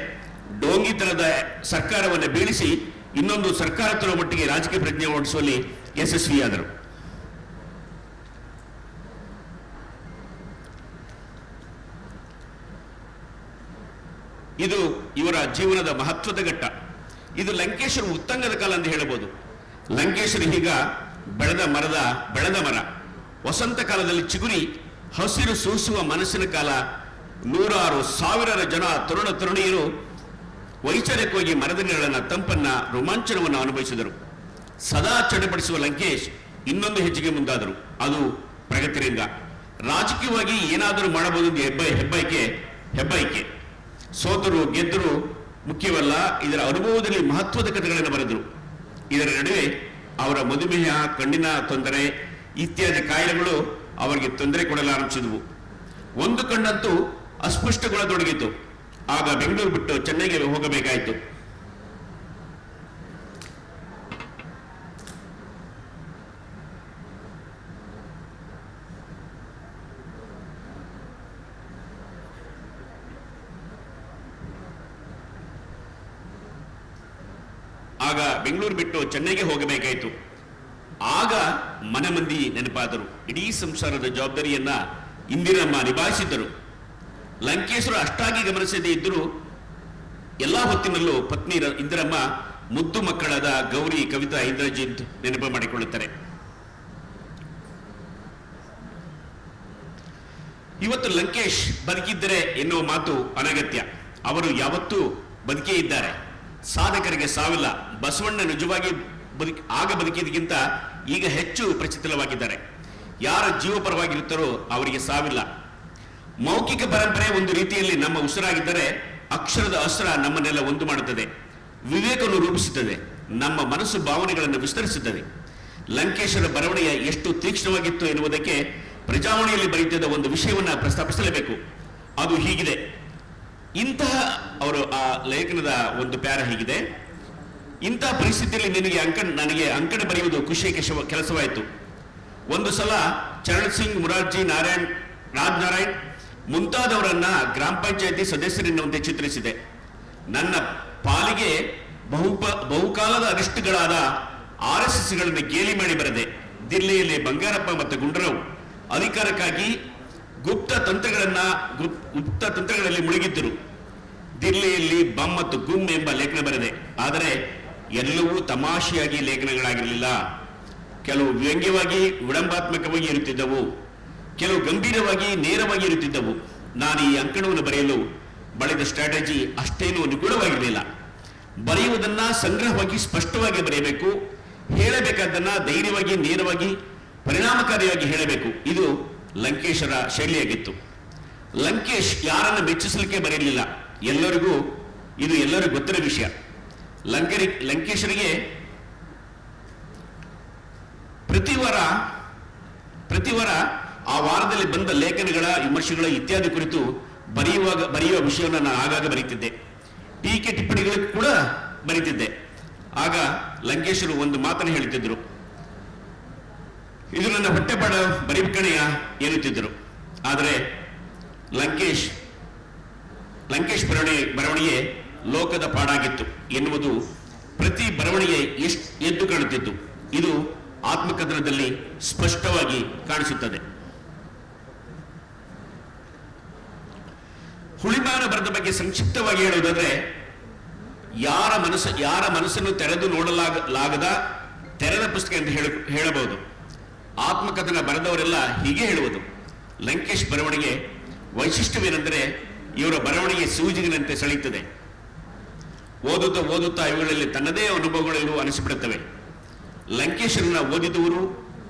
ಡೋಂಗಿತನದ ಸರ್ಕಾರವನ್ನು ಬೀಳಿಸಿ ಇನ್ನೊಂದು ಸರ್ಕಾರ ತರುವ ಮಟ್ಟಿಗೆ ರಾಜಕೀಯ ಪ್ರಜ್ಞೆ ಓಡಿಸುವಲ್ಲಿ ಯಶಸ್ವಿಯಾದರು. ಇದು ಇವರ ಜೀವನದ ಮಹತ್ವದ ಘಟ್ಟ. ಇದು ಲಂಕೇಶರ ಉತ್ತಂಗದ ಕಾಲ ಎಂದು ಹೇಳಬಹುದು. ಲಂಕೇಶರು ಈಗ ಬೆಳೆದ ಮರ. ವಸಂತ ಕಾಲದಲ್ಲಿ ಚಿಗುರಿ ಹಸಿರು ಸೂಸುವ ಮನಸ್ಸಿನ ಕಾಲ. ನೂರಾರು ಸಾವಿರಾರು ಜನ ತರುಣ ತರುಣಿಯರು ವೈಚಾರಿಕವಾಗಿ ಮರದ ನೆರಳನ್ನ, ತಂಪನ್ನ, ರೋಮಾಂಚನವನ್ನು ಅನುಭವಿಸಿದರು. ಸದಾ ಚಡಪಡಿಸುವ ಲಂಕೇಶ್ ಇನ್ನೊಂದು ಹೆಜ್ಜೆಗೆ ಮುಂದಾದರು. ಅದು ಪ್ರಗತಿರಂಗ. ರಾಜಕೀಯವಾಗಿ ಏನಾದರೂ ಮಾಡಬಹುದು ಹೆಬ್ಬಾಯಿಕೆ. ಸೋತರು ಗೆದ್ದರು ಮುಖ್ಯವಲ್ಲ, ಇದರ ಅನುಭವದಲ್ಲಿ ಮಹತ್ವದ ಕಥೆಗಳನ್ನು ಬರೆದರು. ಇದರ ನಡುವೆ ಅವರ ಮಧುಮೇಹ, ಕಣ್ಣಿನ ತೊಂದರೆ ಇತ್ಯಾದಿ ಕಾಯಿಲೆಗಳು ಅವರಿಗೆ ತೊಂದರೆ ಕೊಡಲಾರಂಭಿಸಿದವು. ಒಂದು ಕಣ್ಣಂತೂ ಅಸ್ಪಷ್ಟಗೊಳ್ಳತೊಡಗಿತು. ಆಗ ಬೆಂಗಳೂರು ಬಿಟ್ಟು ಚೆನ್ನೈಗೆ ಹೋಗಬೇಕಾಯಿತು. ಆಗ ಮನೆ ಮಂದಿ ನೆನಪಾದರು. ಇಡೀ ಸಂಸಾರದ ಜವಾಬ್ದಾರಿಯನ್ನ ಇಂದಿರಮ್ಮ ನಿಭಾಯಿಸಿದ್ದರು. ಲಂಕೇಶರು ಅಷ್ಟಾಗಿ ಗಮನಿಸದೇ ಇದ್ದರೂ ಎಲ್ಲಾ ಹೊತ್ತಿನಲ್ಲೂ ಪತ್ನಿ ಇಂದಿರಮ್ಮ ಮುದ್ದು ಮಕ್ಕಳಾದ ಗೌರಿ, ಕವಿತಾ, ಇಂದ್ರಜಿತ್ ನೆನಪು ಮಾಡಿಕೊಳ್ಳುತ್ತಾರೆ. ಇವತ್ತು ಲಂಕೇಶ್ ಬದುಕಿದ್ದರೆ ಎನ್ನುವ ಮಾತು ಅನಗತ್ಯ. ಅವರು ಯಾವತ್ತೂ ಬದುಕೇ ಇದ್ದಾರೆ. ಸಾಧಕರಿಗೆ ಸಾವಿಲ್ಲ. ಬಸವಣ್ಣ ನಿಜವಾಗಿ ಬದುಕಿದಕ್ಕಿಂತ ಈಗ ಹೆಚ್ಚು ಪ್ರಚಿತವಾಗಿದ್ದಾರೆ. ಯಾರ ಜೀವಪರವಾಗಿರುತ್ತಾರೋ ಅವರಿಗೆ ಸಾವಿಲ್ಲ. ಮೌಖಿಕ ಪರಂಪರೆ ಒಂದು ರೀತಿಯಲ್ಲಿ ನಮ್ಮ ಉಸಿರಾಗಿದ್ದರೆ, ಅಕ್ಷರದ ಅಸ್ತ್ರ ನಮ್ಮನ್ನೆಲ್ಲ ಒಂದು ಮಾಡುತ್ತದೆ, ವಿವೇಕವನ್ನು ರೂಪಿಸುತ್ತದೆ, ನಮ್ಮ ಮನಸ್ಸು ಭಾವನೆಗಳನ್ನು ವಿಸ್ತರಿಸುತ್ತದೆ. ಲಂಕೇಶರ ಬರವಣಿಗೆ ಎಷ್ಟು ತೀಕ್ಷ್ಣವಾಗಿತ್ತು ಎನ್ನುವುದಕ್ಕೆ ಪ್ರಜಾವಾಣಿಯಲ್ಲಿ ಬರೆಯುತ್ತಿದ್ದ ಒಂದು ವಿಷಯವನ್ನ ಪ್ರಸ್ತಾಪಿಸಲೇಬೇಕು. ಅದು ಹೀಗಿದೆ. ಇಂತಹ ಅವರು ಆ ಲೇಖನದ ಒಂದು ಪ್ಯಾರ ಹೀಗಿದೆ: ಇಂತಹ ಪರಿಸ್ಥಿತಿಯಲ್ಲಿ ನನಗೆ ಅಂಕಣ ಬರೆಯುವುದು ಖುಷಿಯ ಕೆಲಸವಾಯಿತು. ಒಂದು ಸಲ ಚರಣ್ ಸಿಂಗ್, ಮುರಾರ್ಜಿ, ರಾಜನಾರಾಯಣ್ ಮುಂತಾದವರನ್ನ ಗ್ರಾಮ ಪಂಚಾಯತಿ ಸದಸ್ಯರೆನ್ನುವಂತೆ ಚಿತ್ರಿಸಿದೆ. ನನ್ನ ಪಾಲಿಗೆ ಬಹುಕಾಲದ ಅರಿಷ್ಟುಗಳಾದ RSSಗಳನ್ನು ಗೇಲಿ ಮಾಡಿ ಬರೆದೆ. ದಿಲ್ಲಿಯಲ್ಲಿ ಬಂಗಾರಪ್ಪ ಮತ್ತು ಗುಂಡರಾವ್ ಅಧಿಕಾರಕ್ಕಾಗಿ ಗುಪ್ತ ತಂತ್ರಗಳಲ್ಲಿ ಮುಳುಗಿದ್ದರು. ದಿಲ್ಲಿಯಲ್ಲಿ ಬಮ್ ಮತ್ತು ಗುಮ್ ಎಂಬ ಲೇಖನ ಬರೆದೆ. ಆದರೆ ಎಲ್ಲವೂ ತಮಾಷೆಯಾಗಿ ಲೇಖನಗಳಾಗಿರಲಿಲ್ಲ. ಕೆಲವು ವ್ಯಂಗ್ಯವಾಗಿ ವಿಡಂಬಾತ್ಮಕವಾಗಿ ಇರುತ್ತಿದ್ದವು, ಕೆಲವು ಗಂಭೀರವಾಗಿ ನೇರವಾಗಿ ಇರುತ್ತಿದ್ದವು. ನಾನು ಈ ಅಂಕಣವನ್ನು ಬರೆಯಲು ಬಳದ ಸ್ಟ್ರಾಟಜಿ ಅಷ್ಟೇನೂ ನಿಗೂಢವಾಗಿರಲಿಲ್ಲ. ಬರೆಯುವುದನ್ನ ಸಂಗ್ರಹವಾಗಿ ಸ್ಪಷ್ಟವಾಗಿ ಬರೆಯಬೇಕು. ಹೇಳಬೇಕಾದ್ದನ್ನ ಧೈರ್ಯವಾಗಿ, ನೇರವಾಗಿ, ಪರಿಣಾಮಕಾರಿಯಾಗಿ ಹೇಳಬೇಕು. ಇದು ಲಂಕೇಶರ ಶೈಲಿಯಾಗಿತ್ತು. ಲಂಕೇಶ್ ಯಾರನ್ನು ಮೆಚ್ಚಿಸಲಿಕ್ಕೆ ಬರೆಯಲಿಲ್ಲ. ಎಲ್ಲರಿಗೂ ಗೊತ್ತಿರೋ ವಿಷಯ. ಲಂಕೇಶರಿಗೆ ಪ್ರತಿ ವಾರ ಆ ವಾರದಲ್ಲಿ ಬಂದ ಲೇಖನಗಳ, ವಿಮರ್ಶೆಗಳ ಇತ್ಯಾದಿ ಕುರಿತು ಬರೆಯುವ ವಿಷಯವನ್ನು ನಾನು ಆಗಾಗ ಬರೀತಿದ್ದೆ. ಟೀಕೆ ಟಿಪ್ಪಣಿಗಳು ಕೂಡ ಬರೀತಿದ್ದೆ. ಆಗ ಲಂಕೇಶರು ಒಂದು ಮಾತನ್ನು ಹೇಳುತ್ತಿದ್ದರು: ಇದು ನನ್ನ ಹೊಟ್ಟೆಪಾಡ ಬರೀಕಣೆಯ ಎನ್ನುತ್ತಿದ್ದರು. ಆದರೆ ಲಂಕೇಶ್ ಲಂಕೇಶ್ ಬರವಣಿಗೆ ಲೋಕದ ಪಾಡಾಗಿತ್ತು ಎನ್ನುವುದು ಪ್ರತಿ ಬರವಣಿಗೆ ಎದ್ದು ಕಾಣುತ್ತಿತ್ತು. ಇದು ಆತ್ಮಕಥನದಲ್ಲಿ ಸ್ಪಷ್ಟವಾಗಿ ಕಾಣಿಸುತ್ತದೆ. ಹುಳಿಮಾವಿನ ಬರದ ಬಗ್ಗೆ ಸಂಕ್ಷಿಪ್ತವಾಗಿ ಹೇಳುವುದಾದ್ರೆ, ಯಾರ ಮನಸ್ಸನ್ನು ತೆರೆದು ನೋಡಲಾಗದ ತೆರೆದ ಪುಸ್ತಕ ಎಂದು ಹೇಳಬಹುದು. ಆತ್ಮಕಥನ ಬರೆದವರೆಲ್ಲ ಹೀಗೆ ಹೇಳುವುದು. ಲಂಕೇಶ್ ಬರವಣಿಗೆ ವೈಶಿಷ್ಟ್ಯವೇನೆಂದರೆ, ಇವರ ಬರವಣಿಗೆ ಸೂಜಿಗಿನಂತೆ ಸೆಳೆಯುತ್ತದೆ. ಓದುತ್ತಾ ಇವುಗಳಲ್ಲಿ ತನ್ನದೇ ಅನುಭವಗಳೆಲ್ಲೂ ಅನಿಸಿಬಿಡುತ್ತವೆ. ಲಂಕೇಶರನ್ನ ಓದಿದವರು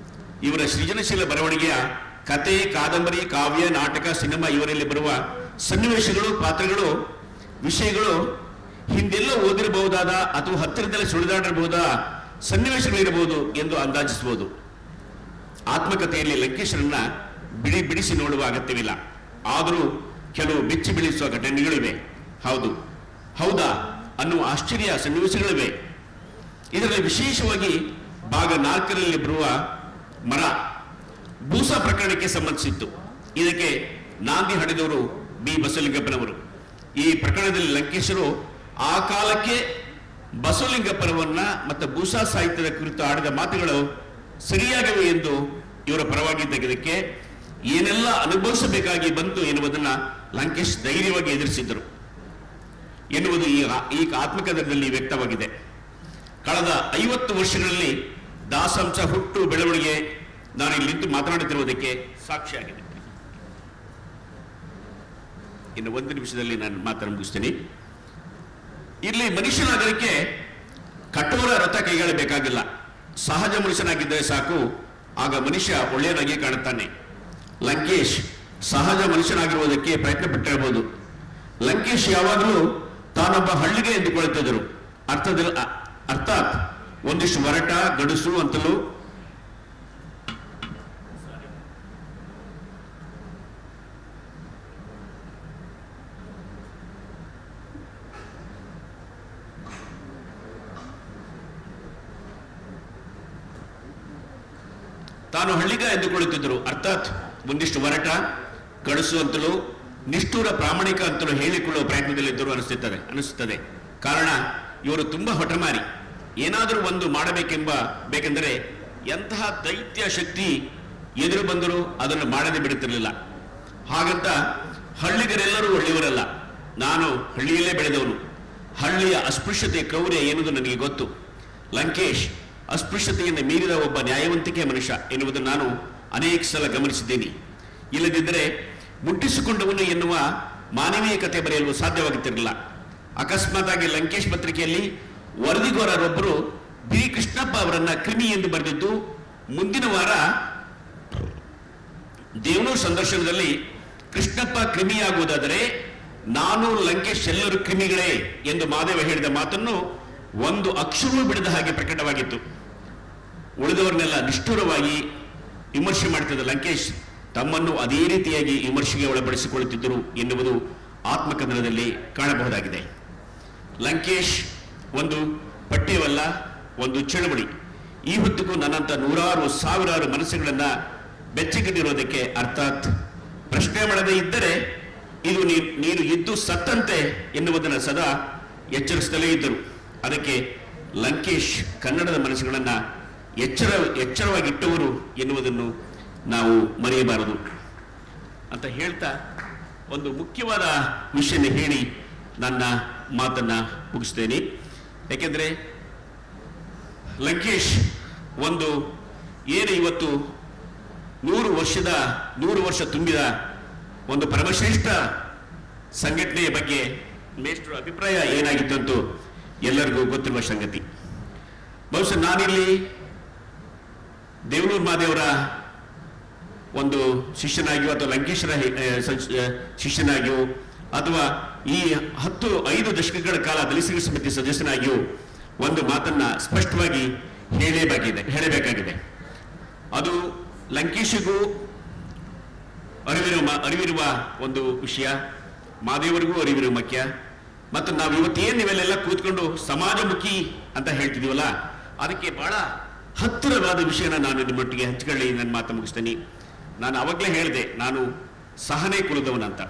ಇವರ ಸೃಜನಶೀಲ ಬರವಣಿಗೆಯ ಕತೆ, ಕಾದಂಬರಿ, ಕಾವ್ಯ, ನಾಟಕ, ಸಿನಿಮಾ ಇವರಲ್ಲಿ ಬರುವ ಸನ್ನಿವೇಶಗಳು, ಪಾತ್ರಗಳು, ವಿಷಯಗಳು ಹಿಂದೆಲ್ಲ ಓದಿರಬಹುದಾದ ಅಥವಾ ಹತ್ತಿರದಲ್ಲಿ ಸುಳಿದಾಡಿರಬಹುದಾದ ಸನ್ನಿವೇಶಗಳಿರಬಹುದು ಎಂದು ಅಂದಾಜಿಸಬಹುದು. ಆತ್ಮಕಥೆಯಲ್ಲಿ ಲಂಕೇಶರನ್ನ ಬಿಡಿಸಿ ನೋಡುವ ಅಗತ್ಯವಿಲ್ಲ. ಆದರೂ ಕೆಲವು ಬೆಚ್ಚಿ ಬೀಳಿಸುವ ಘಟನೆಗಳಿವೆ. ಹೌದಾ ಅನ್ನುವ ಆಶ್ಚರ್ಯ ಸನ್ನಿವೇಶಗಳಿವೆ. ಇದರಲ್ಲಿ ವಿಶೇಷವಾಗಿ ಭಾಗ 4ರಲ್ಲಿ ಬರುವ ಮರ ಭೂಸಾ ಪ್ರಕರಣಕ್ಕೆ ಸಂಬಂಧಿಸಿತ್ತು. ಇದಕ್ಕೆ ನಾಂದಿ ಹಾಡಿದವರು ಬಿ ಬಸವಲಿಂಗಪ್ಪನವರು. ಈ ಪ್ರಕರಣದಲ್ಲಿ ಲಂಕೇಶರು ಆ ಕಾಲಕ್ಕೆ ಬಸವಲಿಂಗಪ್ಪನವನ್ನ ಮತ್ತು ಭೂಸಾ ಸಾಹಿತ್ಯದ ಕುರಿತು ಆಡಿದ ಮಾತುಗಳು ಸರಿಯಾಗಿವೆ ಎಂದು ಇವರ ಪರವಾಗಿದ್ದಕ್ಕೆ ಏನೆಲ್ಲ ಅನುಭವಿಸಬೇಕಾಗಿ ಬಂತು ಎನ್ನುವುದನ್ನು ಲಂಕೇಶ್ ಧೈರ್ಯವಾಗಿ ಎದುರಿಸಿದ್ದರು ಎನ್ನುವುದು ಈ ಆತ್ಮಕಥನದಲ್ಲಿ ವ್ಯಕ್ತವಾಗಿದೆ. ಕಳೆದ 50 ವರ್ಷಗಳಲ್ಲಿ ದಾಸಂಶ ಹುಟ್ಟು ಬೆಳವಣಿಗೆ ನಾನು ಇಲ್ಲಿ ನಿಂತು ಮಾತನಾಡುತ್ತಿರುವುದಕ್ಕೆ ಸಾಕ್ಷಿಯಾಗಿದೆ. ಇನ್ನು 1 ನಿಮಿಷದಲ್ಲಿ ನಾನು ಮಾತನ್ನು ಮುಗಿಸ್ತೇನೆ. ಇಲ್ಲಿ ಮನುಷ್ಯನಾಗಲಿಕ್ಕೆ ಕಠೋರ ವ್ರತ ಕೈಗೊಳ್ಳಬೇಕಾಗಿಲ್ಲ. ಸಹಜ ಮನುಷ್ಯನಾಗಿದ್ದರೆ ಸಾಕು, ಆಗ ಮನುಷ್ಯ ಒಳ್ಳೆಯನಾಗಿ ಕಾಣುತ್ತಾನೆ. ಲಂಕೇಶ್ ಸಹಜ ಮನುಷ್ಯನಾಗಿರುವುದಕ್ಕೆ ಪ್ರಯತ್ನ ಪಟ್ಟಿರಬಹುದು. ಲಂಕೇಶ್ ಯಾವಾಗಲೂ ತಾನೊಬ್ಬ ಹಳ್ಳಿಗೆ ಎಂದುಕೊಳ್ಳುತ್ತಿದ್ದರು. ಅರ್ಥಾತ್ ಒಂದಿಷ್ಟು ಒರಟ, ಗಡುಸು ಅಂತಲೂ ತಾನು ಹಳ್ಳಿಗ ಎಂದುಕೊಳ್ಳುತ್ತಿದ್ದರು. ಅರ್ಥಾತ್ ಒಂದಿಷ್ಟು ಒರಟ, ಗಡುಸು ಅಂತಲೂ ನಿಷ್ಠೂರ, ಪ್ರಾಮಾಣಿಕ ಅಂತಲೂ ಹೇಳಿಕೊಳ್ಳುವ ಪ್ರಯತ್ನದಲ್ಲಿದ್ದರು ಅನಿಸುತ್ತದೆ. ಕಾರಣ, ಇವರು ತುಂಬಾ ಹೊಟಮಾರಿ. ಏನಾದರೂ ಒಂದು ಬೇಕೆಂದರೆ ಎಂತಹ ದೈತ್ಯ ಶಕ್ತಿ ಎದುರು ಬಂದರೂ ಅದನ್ನು ಮಾಡದೆ ಬಿಡುತ್ತಿರಲಿಲ್ಲ. ಹಾಗಂತ ಹಳ್ಳಿಗರೆಲ್ಲರೂ ಒಳ್ಳೆಯವರಲ್ಲ. ನಾನು ಹಳ್ಳಿಯಲ್ಲೇ ಬೆಳೆದವನು. ಹಳ್ಳಿಯ ಅಸ್ಪೃಶ್ಯತೆ, ಕ್ರೌರ್ಯ ಏನುವುದು ನನಗೆ ಗೊತ್ತು. ಲಂಕೇಶ್ ಅಸ್ಪೃಶ್ಯತೆಯನ್ನು ಮೀರಿದ ಒಬ್ಬ ನ್ಯಾಯವಂತಿಕೆ ಮನುಷ್ಯ ಎನ್ನುವುದನ್ನು ನಾನು ಅನೇಕ ಸಲ ಗಮನಿಸಿದ್ದೇನೆ. ಇಲ್ಲದಿದ್ದರೆ ಮುಟ್ಟಿಸಿಕೊಂಡವನು ಎನ್ನುವ ಮಾನವೀಯ ಕಥೆ ಬರೆಯಲು ಸಾಧ್ಯವಾಗುತ್ತಿರಲಿಲ್ಲ. ಅಕಸ್ಮಾತ್ ಆಗಿ ಲಂಕೇಶ್ ಪತ್ರಿಕೆಯಲ್ಲಿ ವರದಿಗಾರರೊಬ್ಬರು ಬಿ ಕೃಷ್ಣಪ್ಪ ಅವರನ್ನ ಕ್ರಿಮಿ ಎಂದು ಬರೆದಿದ್ದು, ಮುಂದಿನ ವಾರ ದೇವನೂರು ಸಂದರ್ಶನದಲ್ಲಿ ಕೃಷ್ಣಪ್ಪ ಕ್ರಿಮಿಯಾಗುವುದಾದರೆ ನಾನು, ಲಂಕೇಶ್ ಎಲ್ಲರೂ ಕ್ರಿಮಿಗಳೇ ಎಂದು ಮಾದೇವ ಹೇಳಿದ ಮಾತನ್ನು ಒಂದು ಅಕ್ಷರವೂ ಬಿಡದ ಹಾಗೆ ಪ್ರಕಟವಾಗಿತ್ತು. ಉಳಿದವರನ್ನೆಲ್ಲ ನಿಷ್ಠುರವಾಗಿ ವಿಮರ್ಶೆ ಮಾಡುತ್ತಿದ್ದ ಲಂಕೇಶ್ ತಮ್ಮನ್ನು ಅದೇ ರೀತಿಯಾಗಿ ವಿಮರ್ಶೆಗೆ ಒಳಪಡಿಸಿಕೊಳ್ಳುತ್ತಿದ್ದರು ಎನ್ನುವುದು ಆತ್ಮಕಥನದಲ್ಲಿ ಕಾಣಬಹುದಾಗಿದೆ. ಲಂಕೇಶ್ ಒಂದು ಪಠ್ಯವಲ್ಲ, ಒಂದು ಚಳವಳಿ. ಈ ಹೊತ್ತಿಗೂ ನನ್ನಂತ ನೂರಾರು ಸಾವಿರಾರು ಮನಸ್ಸುಗಳನ್ನ ಬೆಚ್ಚಗಿಟ್ಟಿರೋದಕ್ಕೆ, ಅರ್ಥಾತ್ ಪ್ರಶ್ನೆ ಮಾಡದೇ ಇದ್ದರೆ ಇದು ನೀನು ಇದ್ದು ಸತ್ತಂತೆ ಎನ್ನುವುದನ್ನು ಸದಾ ಎಚ್ಚರಿಸುತ್ತಲೇ ಇದ್ದರು. ಅದಕ್ಕೆ ಲಂಕೇಶ್ ಕನ್ನಡದ ಮನಸ್ಸುಗಳನ್ನ ಎಚ್ಚರವಾಗಿಟ್ಟವರು ಎನ್ನುವುದನ್ನು ನಾವು ಮರೆಯಬಾರದು ಅಂತ ಹೇಳ್ತಾ ಒಂದು ಮುಖ್ಯವಾದ ವಿಷಯನ ಹೇಳಿ ನನ್ನ ಮಾತನ್ನ ಮುಗಿಸ್ತೇನೆ. ಯಾಕೆಂದ್ರೆ ಲಂಕೇಶ್ ಏನು ಇವತ್ತು 100 ವರ್ಷ ತುಂಬಿದ ಒಂದು ಪರಮಶ್ರೇಷ್ಠ ಸಂಘಟನೆಯ ಬಗ್ಗೆ ಮೇಷ್ಟ್ರ ಅಭಿಪ್ರಾಯ ಏನಾಗಿತ್ತು ಅಂತ ಎಲ್ಲರಿಗೂ ಗೊತ್ತಿರುವ ಸಂಗತಿ. ಬಹುಶಃ ನಾನಿಲ್ಲಿ ದೇವನೂರು ಮಹಾದೇವರ ಒಂದು ಶಿಷ್ಯನಾಗಿಯೋ ಅಥವಾ ಲಂಕೇಶರ ಶಿಷ್ಯನಾಗಿಯೋ ಅಥವಾ ಈ 5 ದಶಕಗಳ ಕಾಲ ದಲಿತ ಸಮಿತಿ ಸದಸ್ಯನಾಗಿಯೋ ಒಂದು ಮಾತನ್ನ ಸ್ಪಷ್ಟವಾಗಿ ಹೇಳಬೇಕಾಗಿದೆ. ಅದು ಲಂಕೇಶಿಗೂ ಅರಿವಿರುವ ಒಂದು ವಿಷಯ, ಮಾದೇವರಿಗೂ ಅರಿವಿರುವ ಮುಖ್ಯ. ಮತ್ತು ನಾವು ನೀವೆಲ್ಲ ಕೂತ್ಕೊಂಡು ಸಮಾಜಮುಖಿ ಅಂತ ಹೇಳ್ತಿದೀವಲ್ಲ, ಅದಕ್ಕೆ ಬಹಳ ಹತ್ತಿರವಾದ ವಿಷಯನ ನಾನು ನಿಮ್ಮೊಟ್ಟಿಗೆ ಹಂಚಿಕೊಳ್ಳಿ ನನ್ನ ಮಾತು ಮುಗಿಸ್ತೇನೆ. ನಾನು ಅವಾಗಲೇ ಹೇಳಿದೆ, ನಾನು ಸಹನೆ ಕುಲದವನಂತ.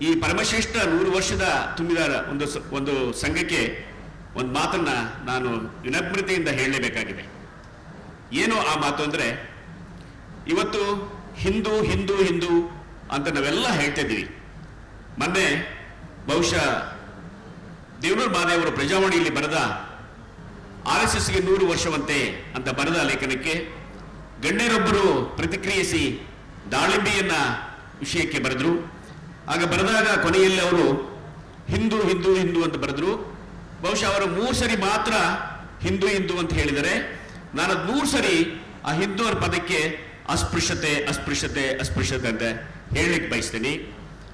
ಈ ಪರಮಶ್ರೇಷ್ಠ 100 ವರ್ಷದ ತುಂಬಿದ ಒಂದು ಸಂಘಕ್ಕೆ ಒಂದು ಮಾತನ್ನ ನಾನು ವಿನಮ್ರತೆಯಿಂದ ಹೇಳಲೇಬೇಕಾಗಿದೆ. ಏನು ಆ ಮಾತು ಅಂದ್ರೆ, ಇವತ್ತು ಹಿಂದೂ ಹಿಂದೂ ಹಿಂದೂ ಅಂತ ನಾವೆಲ್ಲ ಹೇಳ್ತಾ ಇದ್ದೀವಿ. ಮೊನ್ನೆ ಬಹುಶಃ ದೇವನೂರು ಮಹಾದೇವರು ಪ್ರಜಾವಾಣಿಯಲ್ಲಿ ಬರೆದ RSSಗೆ 100 ವರ್ಷವಂತೆ ಅಂತ ಬರೆದ ಲೇಖನಕ್ಕೆ ಗಣ್ಯರೊಬ್ಬರು ಪ್ರತಿಕ್ರಿಯಿಸಿ ದಾಳಿಂಬೆಯನ್ನ ವಿಷಯಕ್ಕೆ ಬರೆದ್ರು. ಆಗ ಬರೆದಾಗ ಕೊನೆಯಲ್ಲಿ ಅವರು ಹಿಂದೂ ಹಿಂದೂ ಹಿಂದೂ ಅಂತ ಬರೆದ್ರು. ಬಹುಶಃ ಅವರು 3 ಸರಿ ಮಾತ್ರ ಹಿಂದೂ ಹಿಂದೂ ಅಂತ ಹೇಳಿದರೆ, ನಾನು 100 ಸರಿ ಆ ಹಿಂದೂ ಅನ್ನೋ ಪದಕ್ಕೆ ಅಸ್ಪೃಶ್ಯತೆ ಅಸ್ಪೃಶ್ಯತೆ ಅಸ್ಪೃಶ್ಯತೆ ಅಂತ ಹೇಳಲಿಕ್ಕೆ ಬಯಸ್ತೀನಿ.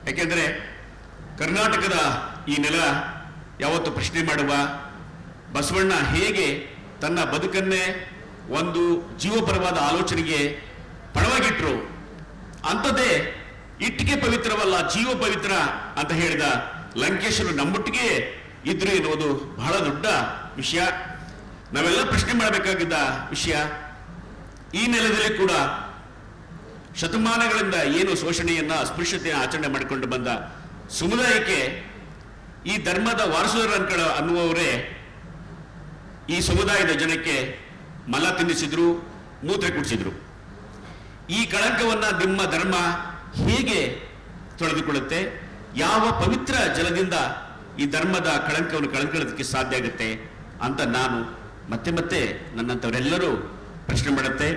ಯಾಕೆಂದ್ರೆ ಕರ್ನಾಟಕದ ಈ ನೆಲ ಯಾವತ್ತು ಪ್ರಶ್ನೆ ಮಾಡುವ ಬಸವಣ್ಣ ಹೇಗೆ ತನ್ನ ಬದುಕನ್ನೇ ಒಂದು ಜೀವಪರವಾದ ಆಲೋಚನೆಗೆ ಪಣವಾಗಿಟ್ರು, ಅಂಥದ್ದೇ ಇಟ್ಟಿಗೆ ಪವಿತ್ರವಲ್ಲ ಜೀವ ಪವಿತ್ರ ಅಂತ ಹೇಳಿದ ಲಂಕೇಶರು ನಮ್ಮೊಟ್ಟಿಗೆ ಇದ್ರು ಎನ್ನುವುದು ಬಹಳ ದೊಡ್ಡ ವಿಷಯ. ನಾವೆಲ್ಲ ಪ್ರಶ್ನೆ ಮಾಡಬೇಕಾಗಿದ್ದ ವಿಷಯ. ಈ ನೆಲದಲ್ಲಿ ಕೂಡ ಶತಮಾನಗಳಿಂದ ಏನು ಶೋಷಣೆಯನ್ನ ಅಸ್ಪೃಶ್ಯತೆಯನ್ನು ಆಚರಣೆ ಮಾಡಿಕೊಂಡು ಬಂದ ಸಮುದಾಯಕ್ಕೆ ಈ ಧರ್ಮದ ವಾರಸುದಾರ ಅನ್ನುವವರೇ ಈ ಸಮುದಾಯದ ಜನಕ್ಕೆ ಮಲ ತಿನ್ನಿಸಿದ್ರು, ಮೂತ್ರ ಕುಡಿಸಿದ್ರು. ಈ ಕಳಂಕವನ್ನ ನಿಮ್ಮ ಧರ್ಮ ಹೇಗೆ ತೊಳೆದುಕೊಳ್ಳುತ್ತೆ? ಯಾವ ಪವಿತ್ರ ಜಲದಿಂದ ಈ ಧರ್ಮದ ಕಳಂಕವನ್ನು ಕಳ್ಕೊಳ್ಳೋದಕ್ಕೆ ಸಾಧ್ಯ ಆಗುತ್ತೆ ಅಂತ ನಾನು ಮತ್ತೆ ಮತ್ತೆ ನನ್ನಂಥವರೆಲ್ಲರೂ ಪ್ರಶ್ನೆ ಮಾಡುತ್ತೆ.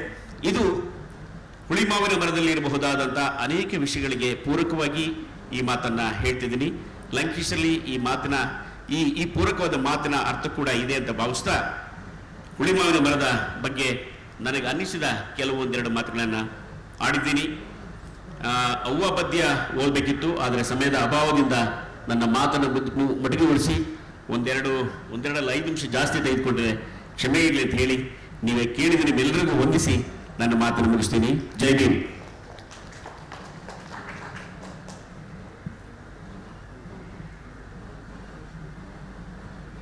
ಇದು ಹುಳಿಮಾವಿನ ಮರದಲ್ಲಿ ಇರಬಹುದಾದಂಥ ಅನೇಕ ವಿಷಯಗಳಿಗೆ ಪೂರಕವಾಗಿ ಈ ಮಾತನ್ನ ಹೇಳ್ತಿದ್ದೀನಿ. ಲಂಕೇಶಲ್ಲಿ ಈ ಮಾತಿನ ಈ ಪೂರಕವಾದ ಮಾತಿನ ಅರ್ಥ ಕೂಡ ಇದೆ ಅಂತ ಭಾವಿಸ್ತಾ, ಹುಳಿಮಾವಿನ ಮರದ ಬಗ್ಗೆ ನನಗೆ ಅನ್ನಿಸಿದ ಕೆಲವೊಂದೆರಡು ಮಾತುಗಳನ್ನು ಆಡಿದ್ದೀನಿ. ಅವ್ವ ಪದ್ಯ ಓದಬೇಕಿತ್ತು, ಆದರೆ ಸಮಯದ ಅಭಾವದಿಂದ ನನ್ನ ಮಾತನ್ನು ಮೊಟಕುಗೊಳಿಸಿ ಒಂದೆರಡಲ್ಲ 5 ನಿಮಿಷ ಜಾಸ್ತಿ ತೆಗೆದುಕೊಂಡಿದೆ, ಕ್ಷಮೆ ಇರಲಿ ಅಂತ ಹೇಳಿ ನೀವೇ ಕೇಳಿದ ನಿಮ್ಮೆಲ್ಲರಿಗೂ ವಂದಿಸಿ ನನ್ನ ಮಾತನ್ನು ಮುಗಿಸ್ತೀನಿ. ಜೈ ಭೀಮ್.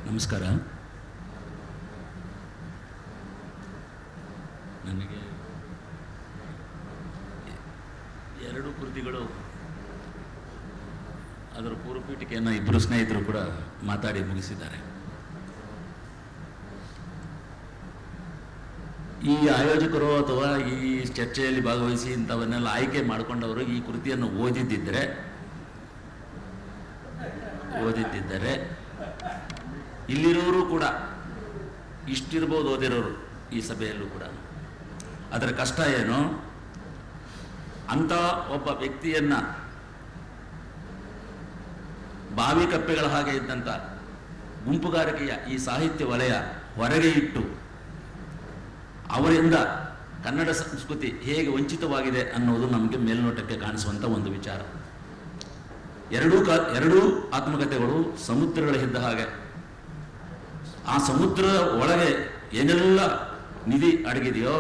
ನಮಸ್ಕಾರ. ನನಗೆ 2 ಕೃತಿಗಳು, ಅದರ ಪೂರ್ವಪೀಠಿಕೆಯನ್ನು ಇಬ್ಬರು ಸ್ನೇಹಿತರು ಕೂಡ ಮಾತಾಡಿ ಮುಗಿಸಿದ್ದಾರೆ. ಈ ಆಯೋಜಕರು ಅಥವಾ ಈ ಚರ್ಚೆಯಲ್ಲಿ ಭಾಗವಹಿಸಿ ಇಂಥವನ್ನೆಲ್ಲ ಆಯ್ಕೆ ಮಾಡಿಕೊಂಡವರು ಈ ಕೃತಿಯನ್ನು ಓದಿದ್ದರೆ ಇಲ್ಲಿರೋರು ಕೂಡ ಇಷ್ಟಿರ್ಬೋದು ಓದಿರೋರು ಈ ಸಭೆಯಲ್ಲೂ ಕೂಡ. ಅದರ ಕಷ್ಟ ಏನು, ಅಂಥ ಒಬ್ಬ ವ್ಯಕ್ತಿಯನ್ನ ಬಾವಿ ಕಪ್ಪೆಗಳ ಹಾಗೆ ಇದ್ದಂಥ ಗುಂಪುಗಾರಿಕೆಯ ಈ ಸಾಹಿತ್ಯ ವಲಯ ಹೊರಗೆ ಇಟ್ಟು ಅವರಿಂದ ಕನ್ನಡ ಸಂಸ್ಕೃತಿ ಹೇಗೆ ವಂಚಿತವಾಗಿದೆ ಅನ್ನೋದು ನಮಗೆ ಮೇಲ್ನೋಟಕ್ಕೆ ಕಾಣಿಸುವಂಥ ಒಂದು ವಿಚಾರ. ಎರಡೂ ಆತ್ಮಕಥೆಗಳು ಸಮುದ್ರಗಳ ಇದ್ದ ಹಾಗೆ. ಆ ಸಮುದ್ರದ ಒಳಗೆ ಏನೆಲ್ಲ ನಿಧಿ ಅಡಗಿದೆಯೋ,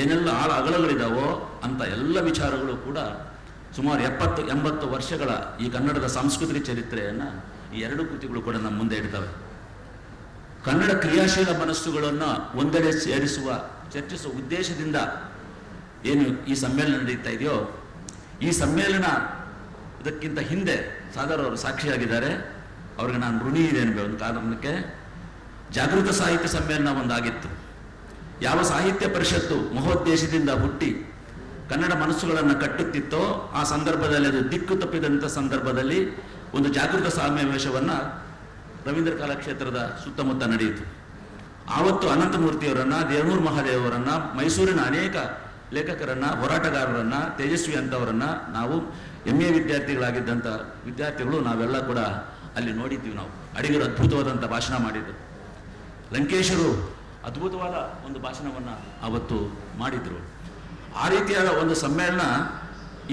ಏನೆಲ್ಲ ಅಗಲಗಳಿದಾವೋ ಅಂತ ಎಲ್ಲ ವಿಚಾರಗಳು ಕೂಡ ಸುಮಾರು 70-80 ವರ್ಷಗಳ ಈ ಕನ್ನಡದ ಸಾಂಸ್ಕೃತಿಕ ಚರಿತ್ರೆಯನ್ನು ಈ 2 ಕೃತಿಗಳು ಕೂಡ ನಮ್ಮ ಮುಂದೆ ಇಡ್ತವೆ. ಕನ್ನಡ ಕ್ರಿಯಾಶೀಲ ಮನಸ್ಸುಗಳನ್ನು ಒಂದೆಡೆ ಚರ್ಚಿಸುವ ಉದ್ದೇಶದಿಂದ ಏನು ಈ ಸಮ್ಮೇಳನ ನಡೀತಾ ಇದೆಯೋ, ಈ ಸಮ್ಮೇಳನ ಇದಕ್ಕಿಂತ ಹಿಂದೆ ಸಾದರ್ ಅವರು ಸಾಕ್ಷಿಯಾಗಿದ್ದಾರೆ. ಅವ್ರಿಗೆ ನಾನು ಋಣಿ ಇದೆ ಅನ್ನೋ ಒಂದು ಕಾರಣಕ್ಕೆ ಜಾಗೃತ ಸಾಹಿತ್ಯ ಸಮ್ಮೇಳನ ಒಂದಾಗಿತ್ತು. ಯಾವ ಸಾಹಿತ್ಯ ಪರಿಷತ್ತು ಮಹೋದ್ದೇಶದಿಂದ ಹುಟ್ಟಿ ಕನ್ನಡ ಮನಸ್ಸುಗಳನ್ನು ಕಟ್ಟುತ್ತಿತ್ತೋ ಆ ಸಂದರ್ಭದಲ್ಲಿ, ಅದು ದಿಕ್ಕು ತಪ್ಪಿದಂಥ ಸಂದರ್ಭದಲ್ಲಿ ಒಂದು ಜಾಗೃತ ಸಮಾವೇಶವನ್ನು ರವೀಂದ್ರ ಕಲಾಕ್ಷೇತ್ರದ ಸುತ್ತಮುತ್ತ ನಡೆಯಿತು. ಆವತ್ತು ಅನಂತಮೂರ್ತಿಯವರನ್ನ, ದೇವನೂರು ಮಹಾದೇವರನ್ನ, ಮೈಸೂರಿನ ಅನೇಕ ಲೇಖಕರನ್ನ, ಹೋರಾಟಗಾರರನ್ನ, ತೇಜಸ್ವಿ ಅಂತವರನ್ನ ನಾವು MA ವಿದ್ಯಾರ್ಥಿಗಳಾಗಿದ್ದಂಥ ವಿದ್ಯಾರ್ಥಿಗಳು ನಾವೆಲ್ಲ ಕೂಡ ಅಲ್ಲಿ ನೋಡಿದ್ವಿ. ನಾವು ಅಡಿಗರು ಅದ್ಭುತವಾದಂಥ ಭಾಷಣ ಮಾಡಿದ್ರು. ಲಂಕೇಶರು ಅದ್ಭುತವಾದ ಒಂದು ಭಾಷಣವನ್ನು ಅವತ್ತು ಮಾಡಿದ್ರು. ಆ ರೀತಿಯಾದ ಒಂದು ಸಮ್ಮೇಳನ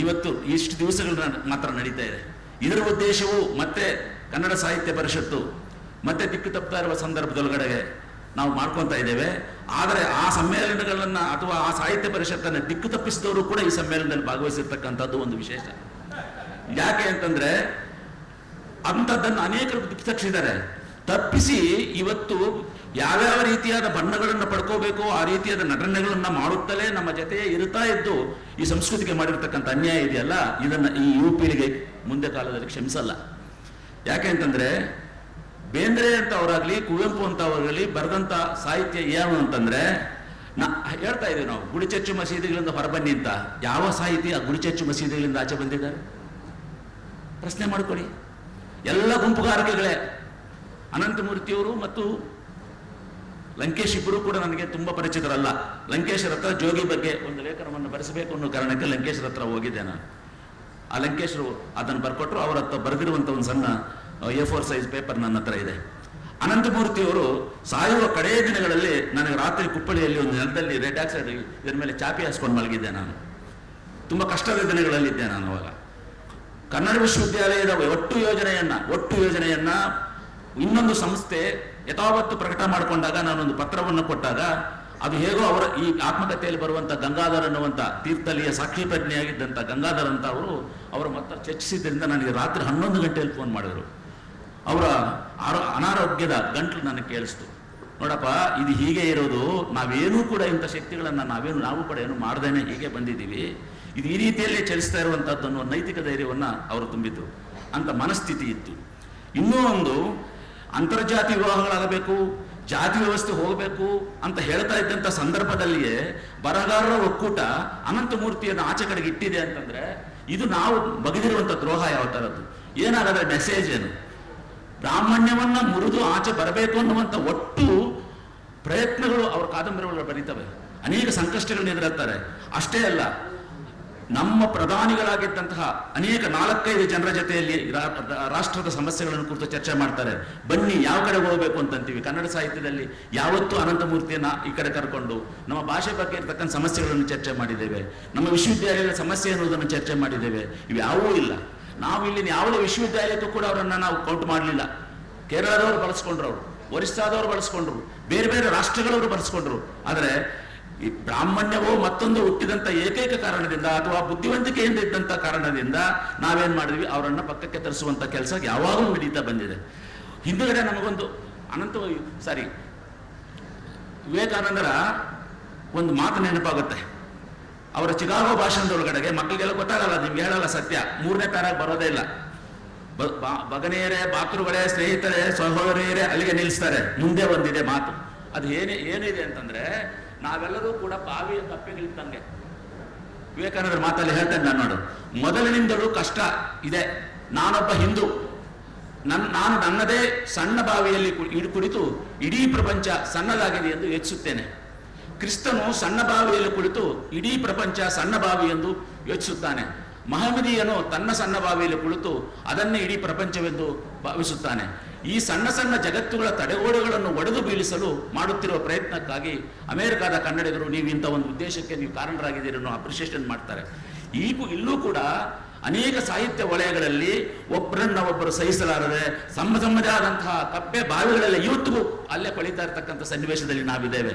ಇವತ್ತು ಇಷ್ಟು ದಿವಸಗಳ ಮಾತ್ರ ನಡೀತಾ ಇದೆ. ಇದರ ಉದ್ದೇಶವು ಮತ್ತೆ ಕನ್ನಡ ಸಾಹಿತ್ಯ ಪರಿಷತ್ತು ಮತ್ತೆ ದಿಕ್ಕು ತಪ್ತಾ ಇರುವ ಸಂದರ್ಭದೊಳಗಡೆ ನಾವು ಮಾಡ್ಕೊತಾ ಇದ್ದೇವೆ. ಆದರೆ ಆ ಸಮ್ಮೇಳನಗಳನ್ನ ಅಥವಾ ಆ ಸಾಹಿತ್ಯ ಪರಿಷತ್ತನ್ನು ದಿಕ್ಕು ತಪ್ಪಿಸಿದವರು ಕೂಡ ಈ ಸಮ್ಮೇಳನದಲ್ಲಿ ಭಾಗವಹಿಸಿರ್ತಕ್ಕಂಥದ್ದು ಒಂದು ವಿಶೇಷ. ಯಾಕೆ ಅಂತಂದ್ರೆ ಅಂಥದ್ದನ್ನು ಅನೇಕರು ದಿಕ್ಕು ತಪ್ಪಿಸಿದ್ದಾರೆ. ತಪ್ಪಿಸಿ ಇವತ್ತು ಯಾವ್ಯಾವ ರೀತಿಯಾದ ಬಣ್ಣಗಳನ್ನು ಪಡ್ಕೋಬೇಕು ಆ ರೀತಿಯಾದ ನಟನೆಗಳನ್ನ ಮಾಡುತ್ತಲೇ ನಮ್ಮ ಜೊತೆಯೇ ಇರುತ್ತಾ ಇದ್ದು ಈ ಸಂಸ್ಕೃತಿಗೆ ಮಾಡಿರ್ತಕ್ಕಂಥ ಅನ್ಯಾಯ ಇದೆಯಲ್ಲ, ಇದನ್ನ ಈ ಯುವ ಪೀಳಿಗೆ ಮುಂದೆ ಕಾಲದಲ್ಲಿ ಕ್ಷಮಿಸಲ್ಲ. ಯಾಕೆ ಅಂತಂದ್ರೆ ಬೇಂದ್ರೆ ಅಂತ ಅವರಾಗ್ಲಿ, ಕುವೆಂಪು ಅಂತ ಅವರಾಗಲಿ ಬರೆದಂತ ಸಾಹಿತ್ಯ ಏನು ಅಂತಂದ್ರೆ, ಹೇಳ್ತಾ ಇದೀವಿ ನಾವು ಗುಡಿಚಚ್ಚು ಮಸೀದಿಗಳಿಂದ ಹೊರಬನ್ನಿ ಅಂತ. ಯಾವ ಸಾಹಿತಿ ಆ ಗುಡಿಚಚ್ಚು ಮಸೀದಿಗಳಿಂದ ಆಚೆ ಬಂದಿದ್ದಾರೆ? ಪ್ರಶ್ನೆ ಮಾಡ್ಕೊಳ್ಳಿ. ಎಲ್ಲ ಗುಂಪುಗಾರಿಕೆಗಳೇ. ಅನಂತಮೂರ್ತಿಯವರು ಮತ್ತು ಲಂಕೇಶ್ ಇಬ್ಬರು ಕೂಡ ನನಗೆ ತುಂಬಾ ಪರಿಚಿತರಲ್ಲ. ಲಂಕೇಶ್ವರ ಹತ್ರ ಜೋಗಿ ಬಗ್ಗೆ ಒಂದು ಲೇಖನವನ್ನು ಬರೆಸಬೇಕು ಅನ್ನೋ ಕಾರಣಕ್ಕೆ ಲಂಕೇಶ್ವರ ಹತ್ರ ಹೋಗಿದ್ದೆ ನಾನು. ಆ ಲಂಕೇಶ್ವರು ಅದನ್ನು ಬರ್ಕೊಟ್ರು. ಅವರ ಹತ್ರ ಬರೆದಿರುವಂತ ಒಂದು ಸಣ್ಣ A4 ಸೈಜ್ ಪೇಪರ್ ನನ್ನ ಹತ್ರ ಇದೆ. ಅನಂತಮೂರ್ತಿಯವರು ಸಾಯುವ ಕಡೆಯ ದಿನಗಳಲ್ಲಿ ನನಗೆ ರಾತ್ರಿ ಕುಪ್ಪಳಿಯಲ್ಲಿ ಒಂದು ನೆಲದಲ್ಲಿ ರೆಡ್ ಆಕ್ಸೈಡ್ ಇದರ ಮೇಲೆ ಚಾಪಿ ಹಾಸ್ಕೊಂಡು ಮಲಗಿದ್ದೆ ನಾನು. ತುಂಬಾ ಕಷ್ಟದ ದಿನಗಳಲ್ಲಿದ್ದೆ ನಾನು ಅವಾಗ. ಕನ್ನಡ ವಿಶ್ವವಿದ್ಯಾಲಯದ ಒಟ್ಟು ಯೋಜನೆಯನ್ನ ಇನ್ನೊಂದು ಸಂಸ್ಥೆ ಯಥಾವತ್ತು ಪ್ರಕಟ ಮಾಡಿಕೊಂಡಾಗ, ನಾನೊಂದು ಪತ್ರವನ್ನು ಕೊಟ್ಟಾಗ, ಅದು ಹೇಗೋ ಅವರ ಈ ಆತ್ಮಕಥೆಯಲ್ಲಿ ಬರುವಂತ ಗಂಗಾಧರ್ ಅನ್ನುವಂಥ ತೀರ್ಥಲಿಯ ಸಾಕ್ಷಿ ಪ್ರಜ್ಞೆಯಾಗಿದ್ದಂಥ ಗಂಗಾಧರ್ ಅಂತ ಅವರ ಮತ್ತೆ ಚರ್ಚಿಸಿದ್ರಿಂದ ನನಗೆ ರಾತ್ರಿ 11 ಗಂಟೆಯಲ್ಲಿ ಫೋನ್ ಮಾಡಿದ್ರು. ಅವರ ಅನಾರೋಗ್ಯದ ಗಂಟ್ಲು ನನಗೆ ಕೇಳಿಸ್ತು. ನೋಡಪ್ಪ, ಇದು ಹೀಗೆ ಇರೋದು, ನಾವೇನೂ ಕೂಡ ಇಂಥ ಶಕ್ತಿಗಳನ್ನ ನಾವು ಕೂಡ ಏನು ಮಾಡ್ದೇನೆ ಹೀಗೆ ಬಂದಿದ್ದೀವಿ. ಇದು ಈ ರೀತಿಯಲ್ಲೇ ಚಲಿಸ್ತಾ ಇರುವಂತಹದ್ದು ಅನ್ನುವ ನೈತಿಕ ಧೈರ್ಯವನ್ನ ಅವರು ತುಂಬಿದ್ರು. ಅಂತ ಮನಸ್ಥಿತಿ ಇತ್ತು. ಇನ್ನೂ ಒಂದು, ಅಂತರ್ಜಾತಿ ವಿವಾಹಗಳಾಗಬೇಕು, ಜಾತಿ ವ್ಯವಸ್ಥೆ ಹೋಗಬೇಕು ಅಂತ ಹೇಳ್ತಾ ಇದ್ದಂಥ ಸಂದರ್ಭದಲ್ಲಿಯೇ ಬರಗಾರರ ಒಕ್ಕೂಟ ಅನಂತಮೂರ್ತಿಯನ್ನು ಆಚೆ ಕಡೆಗೆ ಇಟ್ಟಿದೆ ಅಂತಂದ್ರೆ, ಇದು ನಾವು ಬಗೆದಿರುವಂಥ ದ್ರೋಹ ಯಾವ ಥರದ್ದು? ಏನಾಗದ್ರೆ ಮೆಸೇಜ್ ಏನು? ಬ್ರಾಹ್ಮಣ್ಯವನ್ನ ಮುರಿದು ಆಚೆ ಬರಬೇಕು ಅನ್ನುವಂಥ ಒಟ್ಟು ಪ್ರಯತ್ನಗಳು ಅವರ ಕಾದಂಬರಿಗಳು ಬರೀತವೆ. ಅನೇಕ ಸಂಕಷ್ಟಗಳನ್ನ ಎದುರುತ್ತಾರೆ. ಅಷ್ಟೇ ಅಲ್ಲ, ನಮ್ಮ ಪ್ರಧಾನಿಗಳಾಗಿದ್ದಂತಹ ಅನೇಕ 4-5 ಜನರ ಜೊತೆಯಲ್ಲಿ ರಾಷ್ಟ್ರದ ಸಮಸ್ಯೆಗಳನ್ನು ಕುರಿತು ಚರ್ಚೆ ಮಾಡ್ತಾರೆ. ಬನ್ನಿ ಯಾವ ಕಡೆ ಹೋಗಬೇಕು ಅಂತಂತೀವಿ. ಕನ್ನಡ ಸಾಹಿತ್ಯದಲ್ಲಿ ಯಾವತ್ತೂ ಅನಂತಮೂರ್ತಿಯನ್ನ ಈ ಕಡೆ ಕರ್ಕೊಂಡು ನಮ್ಮ ಭಾಷೆ ಬಗ್ಗೆ ಇರ್ತಕ್ಕಂಥ ಸಮಸ್ಯೆಗಳನ್ನು ಚರ್ಚೆ ಮಾಡಿದ್ದೇವೆ. ನಮ್ಮ ವಿಶ್ವವಿದ್ಯಾಲಯದ ಸಮಸ್ಯೆ ಅನ್ನೋದನ್ನು ಚರ್ಚೆ ಮಾಡಿದ್ದೇವೆ. ಇವ್ಯಾವೂ ಇಲ್ಲ. ನಾವು ಇಲ್ಲಿ ಯಾವುದೇ ವಿಶ್ವವಿದ್ಯಾಲಯಕ್ಕೂ ಕೂಡ ಅವರನ್ನ ನಾವು ಕೌಂಟ್ ಮಾಡಲಿಲ್ಲ. ಕೇರಳದವರು ಬಳಸ್ಕೊಂಡ್ರು, ಅವರು ಒರಿಸ್ಸಾದವರು ಬಳಸ್ಕೊಂಡ್ರು, ಬೇರೆ ಬೇರೆ ರಾಷ್ಟ್ರಗಳವರು ಬಳಸ್ಕೊಂಡ್ರು. ಆದರೆ ಈ ಬ್ರಾಹ್ಮಣ್ಯವೋ ಮತ್ತೊಂದು ಹುಟ್ಟಿದಂಥ ಏಕೈಕ ಕಾರಣದಿಂದ ಅಥವಾ ಬುದ್ಧಿವಂತಿಕೆಯಿಂದ ಇದ್ದಂಥ ಕಾರಣದಿಂದ ನಾವೇನ್ ಮಾಡಿದ್ವಿ, ಅವರನ್ನ ಪಕ್ಕಕ್ಕೆ ತರಿಸುವಂತ ಕೆಲಸ ಯಾವಾಗಲೂ ನಡೀತಾ ಬಂದಿದೆ. ಹಿಂದುಗಡೆ ನಮಗೊಂದು ವಿವೇಕಾನಂದರ ಒಂದು ಮಾತು ನೆನಪಾಗುತ್ತೆ. ಅವರ ಚಿಕಾಗೋ ಭಾಷಣದೊಳಗಡೆಗೆ ಮಕ್ಕಳಿಗೆಲ್ಲ ಗೊತ್ತಾಗಲ್ಲ, ನಿಮ್ಗೆ ಹೇಳಲ್ಲ ಸತ್ಯ, 3ನೇ ಪ್ಯಾರಾಗ್ ಬರೋದೇ ಇಲ್ಲ. ಬಗನೆಯರೇ, ಬಾಕರುಗಳೇ, ಸ್ನೇಹಿತರೇ, ಸಹೋದರಿಯರೇ ಅಲ್ಲಿಗೆ ನಿಲ್ಲಿಸ್ತಾರೆ. ಮುಂದೆ ಒಂದಿದೆ ಮಾತು. ಅದು ಏನಿದೆ ಅಂತಂದ್ರೆ, ನಾವೆಲ್ಲರೂ ಕೂಡ ಬಾವಿಯ ಕಪ್ಪೆಗಳಿದ್ದಂಗೆ. ವಿವೇಕಾನಂದರ ಮಾತಲ್ಲಿ ಹೇಳ್ತೇನೆ ನಾನು ನೋಡು. ಮೊದಲಿನಿಂದಲೂ ಕಷ್ಟ ಇದೆ. ನಾನೊಬ್ಬ ಹಿಂದೂ, ನಾನು ನನ್ನದೇ ಸಣ್ಣ ಬಾವಿಯಲ್ಲಿ ಕುಳಿತು ಇಡೀ ಪ್ರಪಂಚ ಸಣ್ಣದಾಗಿದೆ ಎಂದು ಯೋಚಿಸುತ್ತೇನೆ. ಕ್ರಿಸ್ತನು ಸಣ್ಣ ಬಾವಿಯಲ್ಲಿ ಕುಳಿತು ಇಡೀ ಪ್ರಪಂಚ ಸಣ್ಣ ಬಾವಿ ಎಂದು ಯೋಚಿಸುತ್ತಾನೆ. ಮಹಮ್ಮದೀಯನು ತನ್ನ ಸಣ್ಣ ಬಾವಿಯಲ್ಲಿ ಕುಳಿತು ಅದನ್ನೇ ಇಡೀ ಪ್ರಪಂಚವೆಂದು ಭಾವಿಸುತ್ತಾನೆ. ಈ ಸಣ್ಣ ಸಣ್ಣ ಜಗತ್ತುಗಳ ತಡೆಗೋಡೆಗಳನ್ನು ಒಡೆದು ಬೀಳಿಸಲು ಮಾಡುತ್ತಿರುವ ಪ್ರಯತ್ನಕ್ಕಾಗಿ ಅಮೆರಿಕದ ಕನ್ನಡಿಗರು ನೀವು ಇಂಥ ಒಂದು ಉದ್ದೇಶಕ್ಕೆ ನೀವು ಕಾರಣರಾಗಿದ್ದೀರಿ ಅನ್ನೋ ಅಪ್ರಿಷಿಯೇಷನ್ ಮಾಡ್ತಾರೆ. ಇಲ್ಲೂ ಕೂಡ ಅನೇಕ ಸಾಹಿತ್ಯ ವಲಯಗಳಲ್ಲಿ ಒಬ್ಬರು ಸಹಿಸಲಾರದೆ ಸಮ್ಮದೇ ಆದಂತಹ ಕಪ್ಪೆ ಬಾವಿಗಳೆಲ್ಲ ಇವತ್ತಿಗೂ ಅಲ್ಲೇ ಕೊಳಿತಾ ಇರ್ತಕ್ಕಂಥ ಸನ್ನಿವೇಶದಲ್ಲಿ ನಾವಿದ್ದೇವೆ.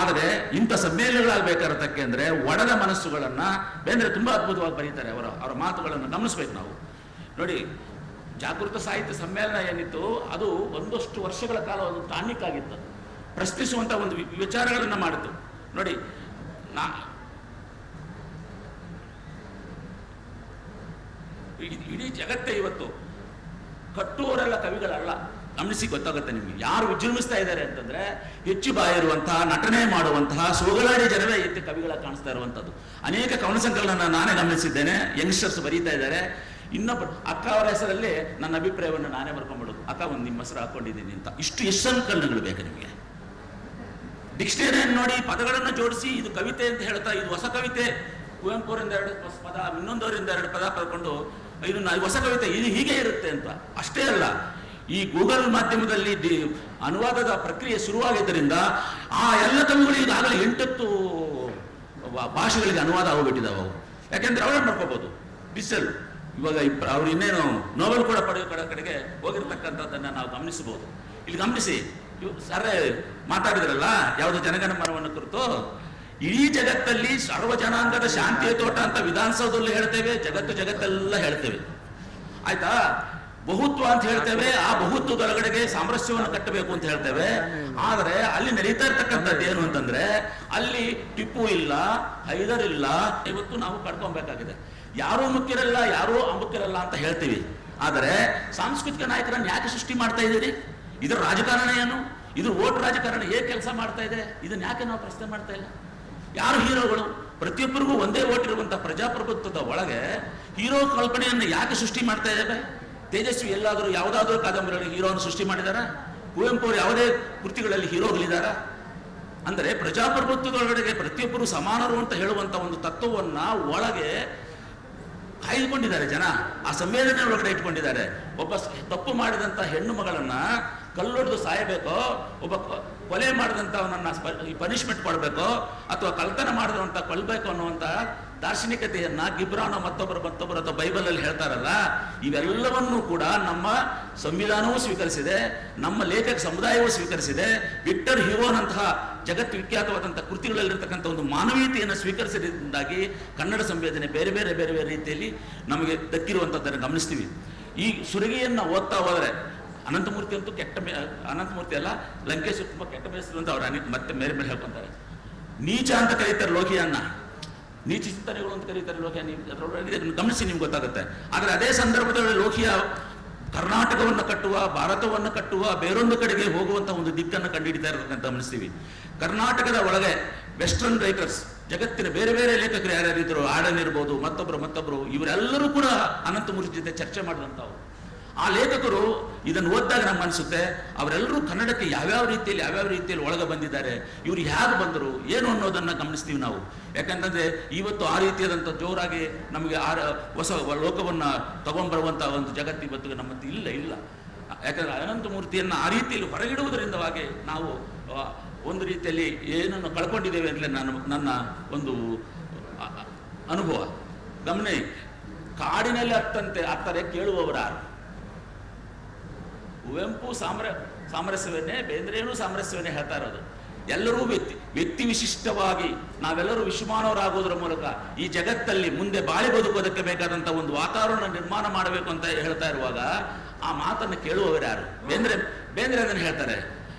ಆದರೆ ಇಂಥ ಸಮ್ಮೇಳನಗಳಾಗಬೇಕಾರತಕ್ಕೆ ಅಂದ್ರೆ ಒಡೆದ ಮನಸ್ಸುಗಳನ್ನ ಬೇಂದ್ರೆ ತುಂಬಾ ಅದ್ಭುತವಾಗಿ ಬರೀತಾರೆ. ಅವರ ಮಾತುಗಳನ್ನು ಗಮನಿಸ್ಬೇಕು ನಾವು. ನೋಡಿ, ಜಾಗೃತ ಸಾಹಿತ್ಯ ಸಮ್ಮೇಳನ ಏನಿತ್ತು ಅದು ಒಂದಷ್ಟು ವರ್ಷಗಳ ಕಾಲ ಒಂದು ಟಾನಿಕ್ ಆಗಿತ್ತು. ಪ್ರಶ್ನಿಸುವಂತ ಒಂದು ವಿಚಾರಗಳನ್ನ ಮಾಡಿತ್ತು. ನೋಡಿ, ಇಡೀ ಜಗತ್ತೇ ಇವತ್ತು ಕಟ್ಟುವವರೆಲ್ಲ ಕವಿಗಳಲ್ಲ. ಗಮನಿಸಿ, ಗೊತ್ತಾಗುತ್ತೆ ನಿಮ್ಗೆ ಯಾರು ವಿಜೃಂಭಿಸ್ತಾ ಇದ್ದಾರೆ ಅಂತಂದ್ರೆ, ಹೆಚ್ಚು ಬಾಯಿರುವಂತಹ, ನಟನೆ ಮಾಡುವಂತಹ, ಸೋಗಲಾಡಿ ಜನವೇ ಎತ್ತಿ ಕವಿಗಳ ಕಾಣಿಸ್ತಾ ಇರುವಂತದ್ದು. ಅನೇಕ ಕವನ ಸಂಕಲನ ನಾನೇ ಗಮನಿಸಿದ್ದೇನೆ. ಯಂಗ್ಸ್ಟರ್ಸ್ ಬರೀತಾ ಇದ್ದಾರೆ. ಇನ್ನೊಬ್ಬರು ಅಕ್ಕ ಅವರ ಹೆಸರಲ್ಲಿ ನನ್ನ ಅಭಿಪ್ರಾಯವನ್ನು ನಾನೇ ಬರ್ಕೊಂಡ್ಬಿಡೋದು. ಅಕ್ಕ ಒಂದು ನಿಮ್ಮ ಹೆಸರು ಹಾಕೊಂಡಿದ್ದೀನಿ ಅಂತ. ಎಷ್ಟು ಸಂಕಲನಗಳು ಬೇಕು ನಿಮಗೆ? ಡಿಕ್ಷನರಿಯನ್ನು ನೋಡಿ, ಪದಗಳನ್ನು ಜೋಡಿಸಿ ಇದು ಕವಿತೆ ಅಂತ ಹೇಳ್ತಾ, ಇದು ಹೊಸ ಕವಿತೆ, ಕುವೆಂಪು ಅವರಿಂದ 2 ಪದ, ಇನ್ನೊಂದವರಿಂದ 2 ಪದ ಕರ್ಕೊಂಡು ಇದು ಹೊಸ ಕವಿತೆ, ಇದು ಹೀಗೆ ಇರುತ್ತೆ ಅಂತ. ಅಷ್ಟೇ ಅಲ್ಲ, ಈ ಗೂಗಲ್ ಮಾಧ್ಯಮದಲ್ಲಿ ಅನುವಾದದ ಪ್ರಕ್ರಿಯೆ ಶುರುವಾಗಿದ್ದರಿಂದ ಆ ಎಲ್ಲ ಕವಿಗಳು ಈಗಾಗಲೇ 8 ಭಾಷೆಗಳಿಗೆ ಅನುವಾದ ಆಗೋಗ್ಬಿಟ್ಟಿದ್ದಾವೆ ಅವು. ಯಾಕೆಂದ್ರೆ ಅವರೇ ಮಾಡ್ಕೋಬಹುದು ಡಿಜಿಟಲ್. ಇವಾಗ ಅವ್ರು ಇನ್ನೇನು ನೋವೆಲ್ ಕೂಡ ಪಡೆಯೋ ಕಡೆಗೆ ಹೋಗಿರ್ತಕ್ಕಂಥದ್ದನ್ನ ನಾವು ಗಮನಿಸಬಹುದು. ಇಲ್ಲಿ ಗಮನಿಸಿ, ಸರ್ ಮಾತಾಡಿದ್ರಲ್ಲ ಯಾವುದು ಜನಗಣ ಮನವನ್ನು ಕುರಿತು. ಇಡೀ ಜಗತ್ತಲ್ಲಿ ಸರ್ವ ಜನಾಂಗದ ಶಾಂತಿಯ ತೋಟ ಅಂತ ವಿಧಾನಸೌಧದಲ್ಲಿ ಹೇಳ್ತೇವೆ, ಜಗತ್ತೆಲ್ಲ ಹೇಳ್ತೇವೆ, ಆಯ್ತಾ? ಬಹುತ್ವ ಅಂತ ಹೇಳ್ತೇವೆ, ಆ ಬಹುತ್ವದೊಳಗಡೆಗೆ ಸಾಮರಸ್ಯವನ್ನು ಕಟ್ಟಬೇಕು ಅಂತ ಹೇಳ್ತೇವೆ. ಆದರೆ ಅಲ್ಲಿ ನಡೀತಾ ಇರ್ತಕ್ಕಂಥದ್ದು ಏನು ಅಂತಂದ್ರೆ, ಅಲ್ಲಿ ಟಿಪ್ಪು ಇಲ್ಲ, ಹೈದರ್ ಇಲ್ಲ, ಇವತ್ತು ನಾವು ಕಟ್ಕೊಬೇಕಾಗಿದೆ. ಯಾರೂ ಮುಖ್ಯರಲ್ಲ, ಯಾರೂ ಅಮುಖ್ಯರಲ್ಲ ಅಂತ ಹೇಳ್ತೀವಿ. ಆದರೆ ಸಾಂಸ್ಕೃತಿಕ ನಾಯಕರನ್ನು ಯಾಕೆ ಸೃಷ್ಟಿ ಮಾಡ್ತಾ ಇದ್ದೀರಿ? ಇದರ ರಾಜಕಾರಣ ಏನು? ಇದು ಓಟ್ ರಾಜಕಾರಣ ಹೇಗೆ ಕೆಲಸ ಮಾಡ್ತಾ ಇದೆ? ಇದನ್ನ ಯಾಕೆ ನಾವು ಪ್ರಶ್ನೆ ಮಾಡ್ತಾ ಇಲ್ಲ? ಯಾರು ಹೀರೋಗಳು? ಪ್ರತಿಯೊಬ್ಬರಿಗೂ ಒಂದೇ ಓಟ್ ಇರುವಂತಹ ಪ್ರಜಾಪ್ರಭುತ್ವದ ಒಳಗೆ ಹೀರೋ ಕಲ್ಪನೆಯನ್ನು ಯಾಕೆ ಸೃಷ್ಟಿ ಮಾಡ್ತಾ ಇದ್ದೇವೆ? ತೇಜಸ್ವಿ ಎಲ್ಲಾದರೂ ಯಾವುದಾದ್ರೂ ಕಾದಂಬರಿಗಳಲ್ಲಿ ಹೀರೋವನ್ನು ಸೃಷ್ಟಿ ಮಾಡಿದಾರ? ಕುವೆಂಪು ಅವರು ಯಾವುದೇ ಕೃತಿಗಳಲ್ಲಿ ಹೀರೋಗಳಿದಾರ? ಅಂದರೆ ಪ್ರಜಾಪ್ರಭುತ್ವದೊಳಗಡೆಗೆ ಪ್ರತಿಯೊಬ್ಬರು ಸಮಾನರು ಅಂತ ಹೇಳುವಂತ ಒಂದು ತತ್ವವನ್ನ ಒಳಗೆ ಕಾಯ್ದುಕೊಂಡಿದ್ದಾರೆ ಜನ. ಆ ಸಂವೇದನೆ ಒಳಗಡೆ ಇಟ್ಕೊಂಡಿದ್ದಾರೆ. ಒಬ್ಬ ತಪ್ಪು ಮಾಡಿದಂತ ಹೆಣ್ಣು ಮಗಳನ್ನ ಕಲ್ಲೊಡೆದು ಸಾಯಬೇಕೋ, ಒಬ್ಬ ಕೊಲೆ ಮಾಡಿದಂಥವನನ್ನ ಪನಿಷ್ಮೆಂಟ್ ಕೊಡಬೇಕೋ, ಅಥವಾ ಕಳ್ತನ ಮಾಡಿದಂತ ಕೊಲ್ಬೇಕು ಅನ್ನುವಂಥ ದಾರ್ಶನಿಕತೆಯನ್ನ ಗಿಬ್ರಾನೋ ಮತ್ತೊಬ್ಬರು ಅಥವಾ ಬೈಬಲ್ ಅಲ್ಲಿ ಹೇಳ್ತಾರಲ್ಲ, ಇವೆಲ್ಲವನ್ನೂ ಕೂಡ ನಮ್ಮ ಸಂವಿಧಾನವೂ ಸ್ವೀಕರಿಸಿದೆ, ನಮ್ಮ ಲೇಖಕ ಸಮುದಾಯವೂ ಸ್ವೀಕರಿಸಿದೆ. ವಿಕ್ಟರ್ ಹ್ಯೂಗೋನಂತಹ ಜಗತ್ತು ವಿಖ್ಯಾತವಾದಂತಹ ಕೃತಿಗಳಲ್ಲಿರ್ತಕ್ಕಂಥ ಒಂದು ಮಾನವೀಯತೆಯನ್ನು ಸ್ವೀಕರಿಸಿದ್ರಿಂದಾಗಿ ಕನ್ನಡ ಸಂವೇದನೆ ಬೇರೆ ಬೇರೆ ಬೇರೆ ಬೇರೆ ರೀತಿಯಲ್ಲಿ ನಮಗೆ ದಕ್ಕಿರುವಂಥದ್ದನ್ನು ಗಮನಿಸ್ತೀವಿ. ಈ ಸುರಗಿಯನ್ನ ಓದ್ತಾ ಹೋದರೆ ಅನಂತಮೂರ್ತಿ ಅಂತೂ ಅನಂತಮೂರ್ತಿ ಅಲ್ಲ, ಲಂಕೇಶ್ವರ ತುಂಬ ಕೆಟ್ಟ ಬೇಸರು ಅಂತ ಅವ್ರು ಮತ್ತೆ ಮೇಲೆ ಮೇಲೆ ಹೇಳ್ಕೊಂತಾರೆ. ನೀಚ ಅಂತ ಕರೀತಾರೆ ಲೋಕಿಯನ್ನ, ನೀಚ ಚಿಂತನೆಗಳು ಅಂತ ಕರೀತಾರೆ ಲೋಕಿಯ. ಅದರೊಳಗೆ ಗಮನಿಸಿ ನಿಮ್ಗೆ ಗೊತ್ತಾಗುತ್ತೆ. ಆದರೆ ಅದೇ ಸಂದರ್ಭದಲ್ಲಿ ಲೋಕಿಯ ಕರ್ನಾಟಕವನ್ನು ಕಟ್ಟುವ, ಭಾರತವನ್ನು ಕಟ್ಟುವ, ಬೇರೊಂದು ಕಡೆಗೆ ಹೋಗುವಂತ ಒಂದು ದಿಕ್ಕನ್ನು ಕಂಡುಹಿಡಿತಾ ಇರತಕ್ಕಂಥ ಗಮನಿಸ್ತೀವಿ. ಕರ್ನಾಟಕದ ಒಳಗೆ ವೆಸ್ಟರ್ನ್ ರೈಟರ್ಸ್, ಜಗತ್ತಿನ ಬೇರೆ ಬೇರೆ ಲೇಖಕರು ಯಾರ್ಯಾರಿದ್ರು, ಆಡನ್ ಇರ್ಬೋದು, ಮತ್ತೊಬ್ರು ಇವರೆಲ್ಲರೂ ಕೂಡ ಅನಂತಮೂರ್ತಿ ಜೊತೆ ಚರ್ಚೆ ಮಾಡಿದಂಥವ್ರು. ಆ ಲೇಖಕರು ಇದನ್ನು ಓದಿದಾಗ ನಮ್ಗೆ ಅನಿಸುತ್ತೆ, ಅವರೆಲ್ಲರೂ ಕನ್ನಡಕ್ಕೆ ಯಾವ್ಯಾವ ರೀತಿಯಲ್ಲಿ ಒಳಗೆ ಬಂದಿದ್ದಾರೆ, ಇವರು ಹೇಗೆ ಬಂದರು ಏನು ಅನ್ನೋದನ್ನ ಗಮನಿಸ್ತೀವಿ ನಾವು. ಯಾಕಂತಂದ್ರೆ ಇವತ್ತು ಆ ರೀತಿಯಾದಂಥ ಜೋರಾಗಿ ನಮಗೆ ಹೊಸ ಲೋಕವನ್ನ ತಗೊಂಡ್ಬರುವಂತಹ ಒಂದು ಜಗತ್ತು ಇವತ್ತು ನಮ್ಮಲ್ಲಿ ಇಲ್ಲ. ಯಾಕಂದ್ರೆ ಅನಂತಮೂರ್ತಿಯನ್ನ ಆ ರೀತಿಯಲ್ಲಿ ಹೊರಗಿಡುವುದರಿಂದವಾಗಿ ನಾವು ಒಂದು ರೀತಿಯಲ್ಲಿ ಏನನ್ನು ಕಳ್ಕೊಂಡಿದ್ದೇವೆ ಅಂತಲೇ ನನ್ನ ಒಂದು ಅನುಭವ. ಗಮನಿ, ಕಾಡಿನಲ್ಲಿ ಅತ್ತರೆ ಕೇಳುವವರಾರು. ಕುವೆಂಪು ಸಾಮರಸ್ಯವನ್ನೇ, ಬೇಂದ್ರೆಯೂ ಸಾಮರಸ್ಯವನ್ನೇ ಹೇಳ್ತಾ ಇರೋದು. ಎಲ್ಲರೂ ವ್ಯಕ್ತಿ ವಿಶಿಷ್ಟವಾಗಿ ನಾವೆಲ್ಲರೂ ವಿಶ್ವಮಾನವರಾಗೋದ್ರ ಮೂಲಕ ಈ ಜಗತ್ತಲ್ಲಿ ಮುಂದೆ ಬಾಳಿ ಬದುಕೋದಕ್ಕೆ ಬೇಕಾದಂತ ಒಂದು ವಾತಾವರಣ ನಿರ್ಮಾಣ ಮಾಡಬೇಕು ಅಂತ ಹೇಳ್ತಾ ಇರುವಾಗ ಆ ಮಾತನ್ನು ಕೇಳುವವರು ಯಾರು? ಬೇಂದ್ರೆ ಅದನ್ನು ಹೇಳ್ತಾರೆ,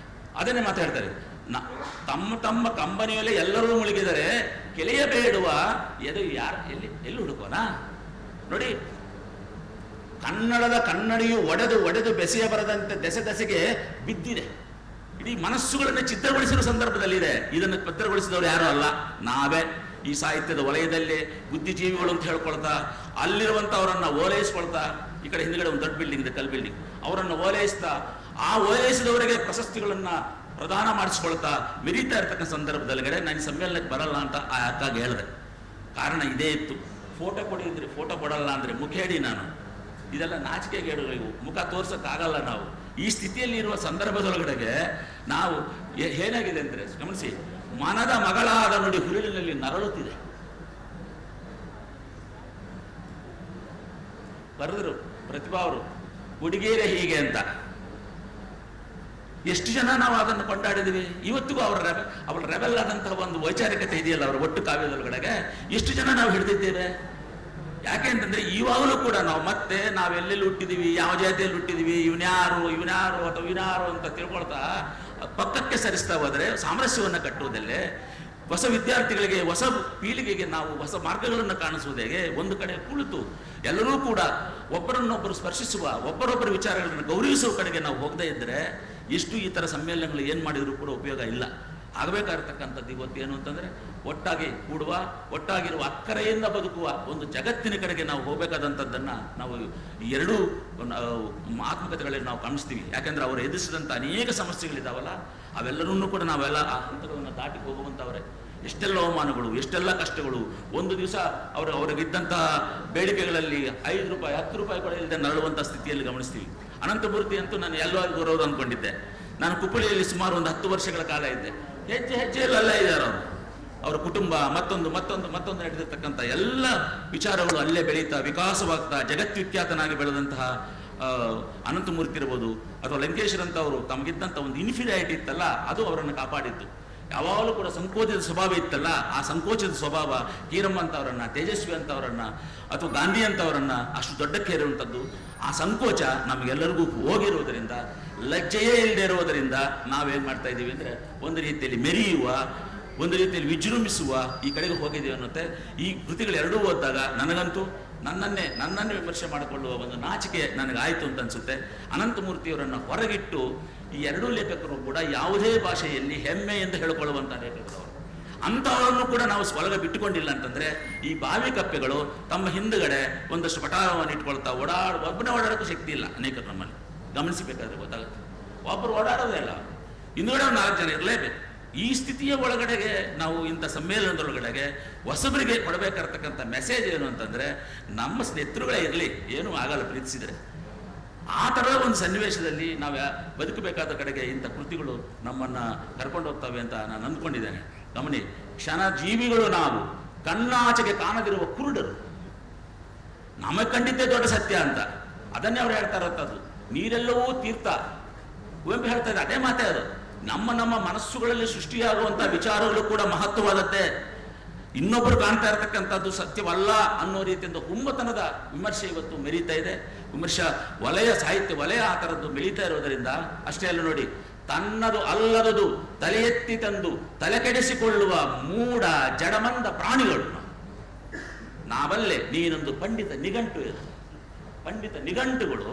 ಅದನ್ನೇ ಮಾತಾಡ್ತಾರೆ. ತಮ್ಮ ಕಂಬನಿಯಲ್ಲೇ ಎಲ್ಲರೂ ಮುಳುಗಿದರೆ ಕೆಳೆಯಬೇಡುವ ಎದು ಯಾರು ಎಲ್ಲಿ ಹುಡುಕೋಣ? ನೋಡಿ, ಕನ್ನಡದ ಕನ್ನಡಿಯು ಒಡೆದು ಬೆಸೆಯ ಬರದಂತೆ ದೆಸೆಗೆ ಬಿದ್ದಿದೆ. ಇಡೀ ಮನಸ್ಸುಗಳನ್ನು ಚಿತ್ರಗೊಳಿಸಿರುವ ಸಂದರ್ಭದಲ್ಲಿದೆ. ಇದನ್ನು ಚಿತ್ರಗೊಳಿಸಿದವರು ಯಾರು ಅಲ್ಲ, ನಾವೇ. ಈ ಸಾಹಿತ್ಯದ ವಲಯದಲ್ಲಿ ಬುದ್ಧಿಜೀವಿಗಳು ಅಂತ ಹೇಳ್ಕೊಳ್ತಾ, ಅಲ್ಲಿರುವಂಥವರನ್ನ ಓಲೈಸ್ಕೊಳ್ತಾ, ಈ ಕಡೆ ಹಿಂದ್ಗಡೆ ಒಂದು ದೊಡ್ಡ ಬಿಲ್ಡಿಂಗ್ ಇದೆ, ಕಲ್ ಬಿಲ್ಡಿಂಗ್, ಅವರನ್ನು ಓಲೈಸ್ತಾ, ಆ ಓಲೈಸಿದವರಿಗೆ ಪ್ರಶಸ್ತಿಗಳನ್ನ ಪ್ರದಾನ ಮಾಡಿಸ್ಕೊಳ್ತಾ ಮೆರೀತಾ ಇರ್ತಕ್ಕಂಥ ಸಂದರ್ಭದಲ್ಲಿಗಡೆ ನಾನು ಸಮ್ಮೇಳನಕ್ಕೆ ಬರಲ್ಲ ಅಂತ ಆ ಅಕ್ಕಾಗಿ ಹೇಳಿದೆ. ಕಾರಣ ಇದೇ ಇತ್ತು. ಫೋಟೋ ಕೊಡಿದ್ರಿ, ಫೋಟೋ ಕೊಡಲ್ಲ ಅಂದ್ರೆ ಮುಖ ಹೇಳಿ ನಾನು. ಇದೆಲ್ಲ ನಾಚಿಕೆಗೇಡುಗಳಿವು, ಮುಖ ತೋರ್ಸಕ್ಕಾಗಲ್ಲ ನಾವು. ಈ ಸ್ಥಿತಿಯಲ್ಲಿ ಇರುವ ಸಂದರ್ಭದೊಳಗಡೆಗೆ ನಾವು ಏನಾಗಿದೆ ಅಂದ್ರೆ ಗಮನಿಸಿ, ಮನದ ಮಗಳಾದ ನುಡಿ ಹುರುಳಿನಲ್ಲಿ ನರಳುತ್ತಿದೆ. ಬರೆದ್ರು ಪ್ರತಿಭಾ ಅವರು, ಹುಡುಗಿಯರೇ ಹೀಗೆ ಅಂತ. ಎಷ್ಟು ಜನ ನಾವು ಅದನ್ನು ಕೊಂಡಾಡಿದ್ದೀವಿ. ಇವತ್ತಿಗೂ ಅವರ ರೆಬೆಲ್ ಆದಂತಹ ಒಂದು ವೈಚಾರಿಕತೆ ಇದೆಯಲ್ಲ ಅವರ ಒಟ್ಟು ಕಾವ್ಯದೊಳಗಡೆಗೆ, ಎಷ್ಟು ಜನ ನಾವು ಹಿಡಿದಿದ್ದೇವೆ. ಯಾಕೆ ಅಂತಂದ್ರೆ ಇವಾಗಲೂ ಕೂಡ ನಾವೆಲ್ಲೆಲ್ಲಿ ಹುಟ್ಟಿದೀವಿ, ಯಾವ ಜಾತಿಯಲ್ಲಿ ಹುಟ್ಟಿದೀವಿ, ಇವನ್ಯಾರು ಅಥವಾ ಇವ್ಯಾರು ಅಂತ ತಿಳ್ಕೊಳ್ತಾ ಪಕ್ಕಕ್ಕೆ ಸರಿಸ್ತಾ ಹೋದರೆ ಸಾಮರಸ್ಯವನ್ನು ಕಟ್ಟುವುದಲ್ಲೇ ಹೊಸ ವಿದ್ಯಾರ್ಥಿಗಳಿಗೆ, ಹೊಸ ಪೀಳಿಗೆಗೆ ನಾವು ಹೊಸ ಮಾರ್ಗಗಳನ್ನು ಕಾಣಿಸುವುದು ಹೇಗೆ? ಒಂದು ಕಡೆ ಕುಳಿತು ಎಲ್ಲರೂ ಕೂಡ ಒಬ್ಬರನ್ನೊಬ್ಬರು ಸ್ಪರ್ಶಿಸುವ, ಒಬ್ಬರೊಬ್ಬರ ವಿಚಾರಗಳನ್ನು ಗೌರವಿಸುವ ಕಡೆಗೆ ನಾವು ಹೋಗದೇ ಇದ್ದರೆ ಎಷ್ಟು ಈ ಥರ ಸಮ್ಮೇಳನಗಳು ಏನು ಮಾಡಿದರೂ ಕೂಡ ಉಪಯೋಗ ಇಲ್ಲ. ಆಗಬೇಕಾಗಿರ್ತಕ್ಕಂಥದ್ದು ಇವತ್ತು ಏನು ಅಂತಂದರೆ ಒಟ್ಟಾಗಿ ಕೂಡುವ, ಒಟ್ಟಾಗಿರುವ, ಅಕ್ಕರೆಯಿಂದ ಬದುಕುವ ಒಂದು ಜಗತ್ತಿನ ಕಡೆಗೆ ನಾವು ಹೋಗಬೇಕಾದಂಥದ್ದನ್ನು ನಾವು ಈ ಎರಡೂ ಆತ್ಮಕತೆಗಳಲ್ಲಿ ನಾವು ಕಾಣಿಸ್ತೀವಿ. ಯಾಕೆಂದ್ರೆ ಅವರು ಎದುರಿಸಿದಂಥ ಅನೇಕ ಸಮಸ್ಯೆಗಳಿದ್ದಾವಲ್ಲ, ಅವೆಲ್ಲರನ್ನೂ ಕೂಡ ನಾವೆಲ್ಲ ಆ ಹಂತಗಳನ್ನು ದಾಟಿ ಹೋಗುವಂಥವ್ರೆ. ಎಷ್ಟೆಲ್ಲ ಅವಮಾನಗಳು, ಎಷ್ಟೆಲ್ಲ ಕಷ್ಟಗಳು. ಒಂದು ದಿವಸ ಅವರಿಗಿದ್ದಂತಹ ಬೇಡಿಕೆಗಳಲ್ಲಿ 5 ರೂಪಾಯಿ 10 ರೂಪಾಯಿ ಕೂಡ ಇಲ್ಲದೆ ನರಳುವಂಥ ಸ್ಥಿತಿಯಲ್ಲಿ ಗಮನಿಸ್ತೀವಿ. ಅನಂತಮೂರ್ತಿ ಅಂತೂ ನಾನು ಎಲ್ಲೋ ಬರೋರು ಅಂದ್ಕೊಂಡಿದ್ದೆ. ನಾನು ಕುಪ್ಪಳಿಯಲ್ಲಿ ಸುಮಾರು ಒಂದು 10 ವರ್ಷಗಳ ಕಾಲ ಇದ್ದೆ. ಹೆಜ್ಜೆಯಲ್ಲಿ ಅಲ್ಲೇ ಇದ್ದಾರೆ ಅವರ ಕುಟುಂಬ, ಮತ್ತೊಂದು ನಡೆದಿರ್ತಕ್ಕಂಥ ಎಲ್ಲ ವಿಚಾರಗಳು ಅಲ್ಲೇ ಬೆಳೀತಾ ವಿಕಾಸವಾಗ್ತಾ ಜಗದ್ವಿಖ್ಯಾತನಾಗಿ ಬೆಳೆದಂತಹ ಅನಂತಮೂರ್ತಿ ಇರ್ಬೋದು, ಅಥವಾ ಲಂಕೇಶ್ವರ ಅಂತ ಅವರು ತಮಗಿದ್ದಂಥ ಒಂದು ಇನ್ಫೀರಿಯಾರಿಟಿ ಇತ್ತಲ್ಲ, ಅದು ಅವರನ್ನು ಕಾಪಾಡಿತ್ತು. ಯಾವಾಗಲೂ ಕೂಡ ಸಂಕೋಚದ ಸ್ವಭಾವ ಇತ್ತಲ್ಲ, ಆ ಸಂಕೋಚದ ಸ್ವಭಾವ ಕೀರಮ್ಮ ಅಂತವರನ್ನ, ತೇಜಸ್ವಿ ಅಂತವರನ್ನ ಅಥವಾ ಗಾಂಧಿ ಅಂತವರನ್ನ ಅಷ್ಟು ದೊಡ್ಡಕ್ಕೆ ಇರುವಂಥದ್ದು, ಆ ಸಂಕೋಚ ನಮಗೆಲ್ಲರಿಗೂ ಹೋಗಿರುವುದರಿಂದ, ಲಜ್ಜೆಯೇ ಇಲ್ಲದೆ ಇರುವುದರಿಂದ ನಾವೇನು ಮಾಡ್ತಾ ಇದ್ದೀವಿ ಅಂದರೆ ಒಂದು ರೀತಿಯಲ್ಲಿ ಮೆರೆಯುವ, ಒಂದು ರೀತಿಯಲ್ಲಿ ವಿಜೃಂಭಿಸುವ ಈ ಕಡೆಗೆ ಹೋಗಿದ್ದೀವಿ ಅನ್ನುತ್ತೆ. ಈ ಕೃತಿಗಳು ಎರಡೂ ಓದಿದಾಗ ನನಗಂತೂ ನನ್ನನ್ನೇ ವಿಮರ್ಶೆ ಮಾಡಿಕೊಳ್ಳುವ ಒಂದು ನಾಚಿಕೆ ನನಗಾಯಿತು ಅಂತ ಅನಿಸುತ್ತೆ. ಅನಂತಮೂರ್ತಿಯವರನ್ನು ಹೊರಗಿಟ್ಟು ಈ ಎರಡೂ ಲೇಖಕರು ಕೂಡ ಯಾವುದೇ ಭಾಷೆಯಲ್ಲಿ ಹೆಮ್ಮೆ ಎಂದು ಹೇಳಿಕೊಳ್ಳುವಂಥ ಲೇಖಕರು. ಅಂಥವರನ್ನು ಕೂಡ ನಾವು ಒಳಗೆ ಬಿಟ್ಟುಕೊಂಡಿಲ್ಲ ಅಂತಂದರೆ ಈ ಬಾವಿ ಕಪ್ಪೆಗಳು ತಮ್ಮ ಹಿಂದುಗಡೆ ಒಂದಷ್ಟು ಪಟಾರವನ್ನು ಇಟ್ಕೊಳ್ತಾ ಒಬ್ಬನೇ ಓಡಾಡೋಕ್ಕೂ ಶಕ್ತಿ ಇಲ್ಲ ಅನೇಕರು ನಮ್ಮಲ್ಲಿ ಗಮನಿಸಬೇಕಾದ್ರೆ ಗೊತ್ತಾಗುತ್ತೆ. ಒಬ್ಬರು ಓಡಾಡೋದೇ ಇಲ್ಲ, ಹಿಂದುಗಡೆ ಒಂದು 4 ಜನ ಇರಲೇಬೇಕು. ಈ ಸ್ಥಿತಿಯ ಒಳಗಡೆಗೆ ನಾವು ಇಂಥ ಸಮ್ಮೇಳನದೊಳಗಡೆಗೆ ಹೊಸಬರಿಗೆ ಕೊಡಬೇಕಾಗಿರ್ತಕ್ಕಂಥ ಮೆಸೇಜ್ ಏನು ಅಂತಂದರೆ, ನಮ್ಮ ಸ್ನೇಹಿತರುಗಳೇ ಇರಲಿ, ಏನೂ ಆಗಲ್ಲ ಪ್ರೀತಿಸಿದರೆ. ಆ ಥರದ ಒಂದು ಸನ್ನಿವೇಶದಲ್ಲಿ ನಾವು ಬದುಕಬೇಕಾದ ಕಡೆಗೆ ಇಂಥ ಕೃತಿಗಳು ನಮ್ಮನ್ನು ಕರ್ಕೊಂಡು ಹೋಗ್ತವೆ ಅಂತ ನಾನು ಅಂದ್ಕೊಂಡಿದ್ದೇನೆ. ಗಮನಿ, ಕ್ಷಣಜೀವಿಗಳು ನಾವು, ಕಣ್ಣಾಚೆಗೆ ಕಾಣದಿರುವ ಕುರುಡರು. ನಮಗೆ ಕಂಡಿದ್ದೇ ದೊಡ್ಡ ಸತ್ಯ ಅಂತ ಅದನ್ನೇ ಅವ್ರು ಹೇಳ್ತಾ ಇರೋಂಥದ್ದು. ನೀರೆಲ್ಲವೂ ತೀರ್ಥ, ಕುವೆಂಪು ಹೇಳ್ತಾ ಇದ್ದಾರೆ, ಅದೇ ಮಾತೇ ಅದು. ನಮ್ಮ ಮನಸ್ಸುಗಳಲ್ಲಿ ಸೃಷ್ಟಿಯಾಗುವಂಥ ವಿಚಾರಗಳು ಕೂಡ ಮಹತ್ವವಾದದ್ದೇ. ಇನ್ನೊಬ್ಬರು ಕಾಣ್ತಾ ಇರತಕ್ಕಂಥದ್ದು ಸತ್ಯವಲ್ಲ ಅನ್ನೋ ರೀತಿಯಿಂದ ಹುಮ್ಮತನದ ವಿಮರ್ಶೆ ಇವತ್ತು ಮೆರೀತಾ ಇದೆ. ವಿಮರ್ಶಾ ವಲಯ, ಸಾಹಿತ್ಯ ವಲಯ ಆ ಥರದ್ದು ಬೆಳೀತಾ ಇರೋದರಿಂದ ಅಷ್ಟೇ ಅಲ್ಲ ನೋಡಿ, ತನ್ನದು ಅಲ್ಲದದು ತಲೆ ಎತ್ತಿ ತಂದು ತಲೆ ಕೆಡಿಸಿಕೊಳ್ಳುವ ಮೂಢ ಜಡಮಂದ ಪ್ರಾಣಿಗಳು ನಾವಲ್ಲೇ. ನೀನೊಂದು ಪಂಡಿತ ನಿಘಂಟು ಇದು. ಪಂಡಿತ ನಿಘಂಟುಗಳು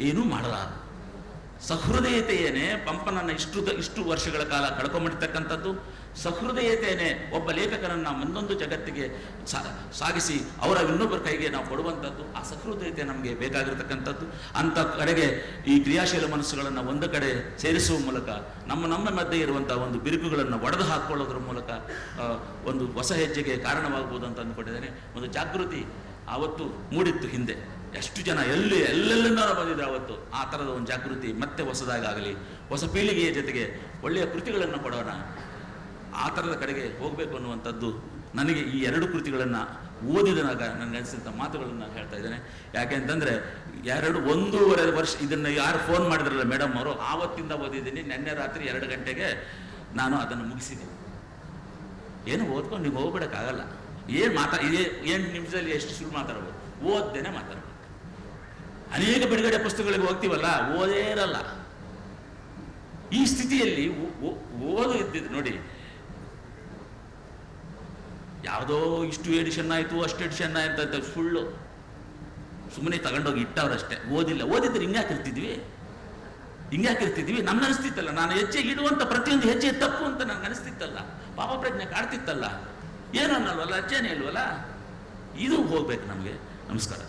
ಏನೂ ಮಾಡಲಾರದು. ಸಹೃದಯತೆಯೇನೆ ಪಂಪನನ್ನು ಇಷ್ಟು ವರ್ಷಗಳ ಕಾಲ ಕಳ್ಕೊಂಬಿಡ್ತಕ್ಕಂಥದ್ದು. ಸಹೃದಯತೆಯೇ ಒಬ್ಬ ಲೇಖಕನನ್ನು ಮುಂದೊಂದು ಜಗತ್ತಿಗೆ ಸಾಗಿಸಿ ಅವರ ಇನ್ನೊಬ್ಬರ ಕೈಗೆ ನಾವು ಕೊಡುವಂಥದ್ದು. ಆ ಸಹೃದಯತೆ ನಮಗೆ ಬೇಕಾಗಿರ್ತಕ್ಕಂಥದ್ದು. ಅಂಥ ಕಡೆಗೆ ಈ ಕ್ರಿಯಾಶೀಲ ಮನಸ್ಸುಗಳನ್ನು ಒಂದು ಕಡೆ ಸೇರಿಸುವ ಮೂಲಕ ನಮ್ಮ ಮಧ್ಯೆ ಇರುವಂಥ ಒಂದು ಬಿರುಕುಗಳನ್ನು ಒಡೆದು ಹಾಕ್ಕೊಳ್ಳೋದ್ರ ಮೂಲಕ ಒಂದು ಹೊಸ ಹೆಜ್ಜೆಗೆ ಕಾರಣವಾಗ್ಬೋದು ಅಂತ ಅಂದ್ಕೊಂಡಿದ್ದೇನೆ. ಒಂದು ಜಾಗೃತಿ ಆವತ್ತು ಮೂಡಿತ್ತು ಹಿಂದೆ. ಎಷ್ಟು ಜನ ಎಲ್ಲೆಲ್ಲಿಂದ ಬಂದಿದ್ರು ಅವತ್ತು. ಆ ಥರದ ಒಂದು ಜಾಗೃತಿ ಮತ್ತೆ ಹೊಸದಾಗಲಿ, ಹೊಸ ಪೀಳಿಗೆಯ ಜೊತೆಗೆ ಒಳ್ಳೆಯ ಕೃತಿಗಳನ್ನು ಕೊಡೋಣ, ಆ ಥರದ ಕಡೆಗೆ ಹೋಗಬೇಕು ಅನ್ನುವಂಥದ್ದು ನನಗೆ ಈ 2 ಕೃತಿಗಳನ್ನು ಓದಿದಾಗ ನನಗನ್ಸಿದಂಥ ಮಾತುಗಳನ್ನು ಹೇಳ್ತಾ ಇದ್ದೇನೆ. ಯಾಕೆ ಅಂತಂದರೆ 1.5 ವರ್ಷ ಇದನ್ನು ಯಾರು ಫೋನ್ ಮಾಡಿದ್ರಲ್ಲ ಮೇಡಮ್ ಅವರು, ಆವತ್ತಿಂದ ಓದಿದ್ದೀನಿ. ನಿನ್ನೆ ರಾತ್ರಿ 2 ಗಂಟೆಗೆ ನಾನು ಅದನ್ನು ಮುಗಿಸಿದ್ದೀನಿ. ಏನು ಓದ್ಕೊಂಡು ನೀವು ಹೋಗ್ಬಿಡೋಕ್ಕಾಗಲ್ಲ. ಇದೇ 8 ನಿಮಿಷದಲ್ಲಿ ಎಷ್ಟು ಸುಳ್ಳು ಮಾತಾಡ್ಬೋದು, ಓದ್ದೇನೆ ಮಾತಾಡ್ಬೋದು. ಅನೇಕ ಬಿಡುಗಡೆ ಪುಸ್ತಕಗಳಿಗೆ ಹೋಗ್ತೀವಲ್ಲ, ಓದೇ ಇರಲ್ಲ. ಈ ಸ್ಥಿತಿಯಲ್ಲಿ ಓದು ಇದ್ದಿದ್ದು ನೋಡಿ, ಯಾವುದೋ ಇಷ್ಟು ಎಡಿಷನ್ ಆಯಿತು ಅಷ್ಟು ಎಡಿಷನ್ ಆಯ್ತು ಅಂತ ಸುಳ್ಳು ಸುಮ್ಮನೆ ತಗೊಂಡೋಗಿ ಇಟ್ಟವ್ರಷ್ಟೇ. ಓದಿದ್ರೆ ಹಿಂಗ್ಯಾಕಿರ್ತಿದ್ವಿ. ನಮ್ಗೆ ಅನಿಸ್ತಿತ್ತಲ್ಲ, ನಾನು ಹೆಜ್ಜೆಗೆ ಇಡುವಂಥ ಪ್ರತಿಯೊಂದು ಹೆಜ್ಜೆ ತಪ್ಪು ಅಂತ ನನಗೆ ಅನಿಸ್ತಿತ್ತಲ್ಲ, ಪಾಪ ಪ್ರಜ್ಞೆ ಕಾಡ್ತಿತ್ತಲ್ಲ, ಏನು ಅನ್ನಲ್ವಲ್ಲ, ಅಜ್ಜೇನೇ ಇಲ್ವಲ್ಲ. ಇದು ಹೋಗ್ಬೇಕು ನಮಗೆ. ನಮಸ್ಕಾರ.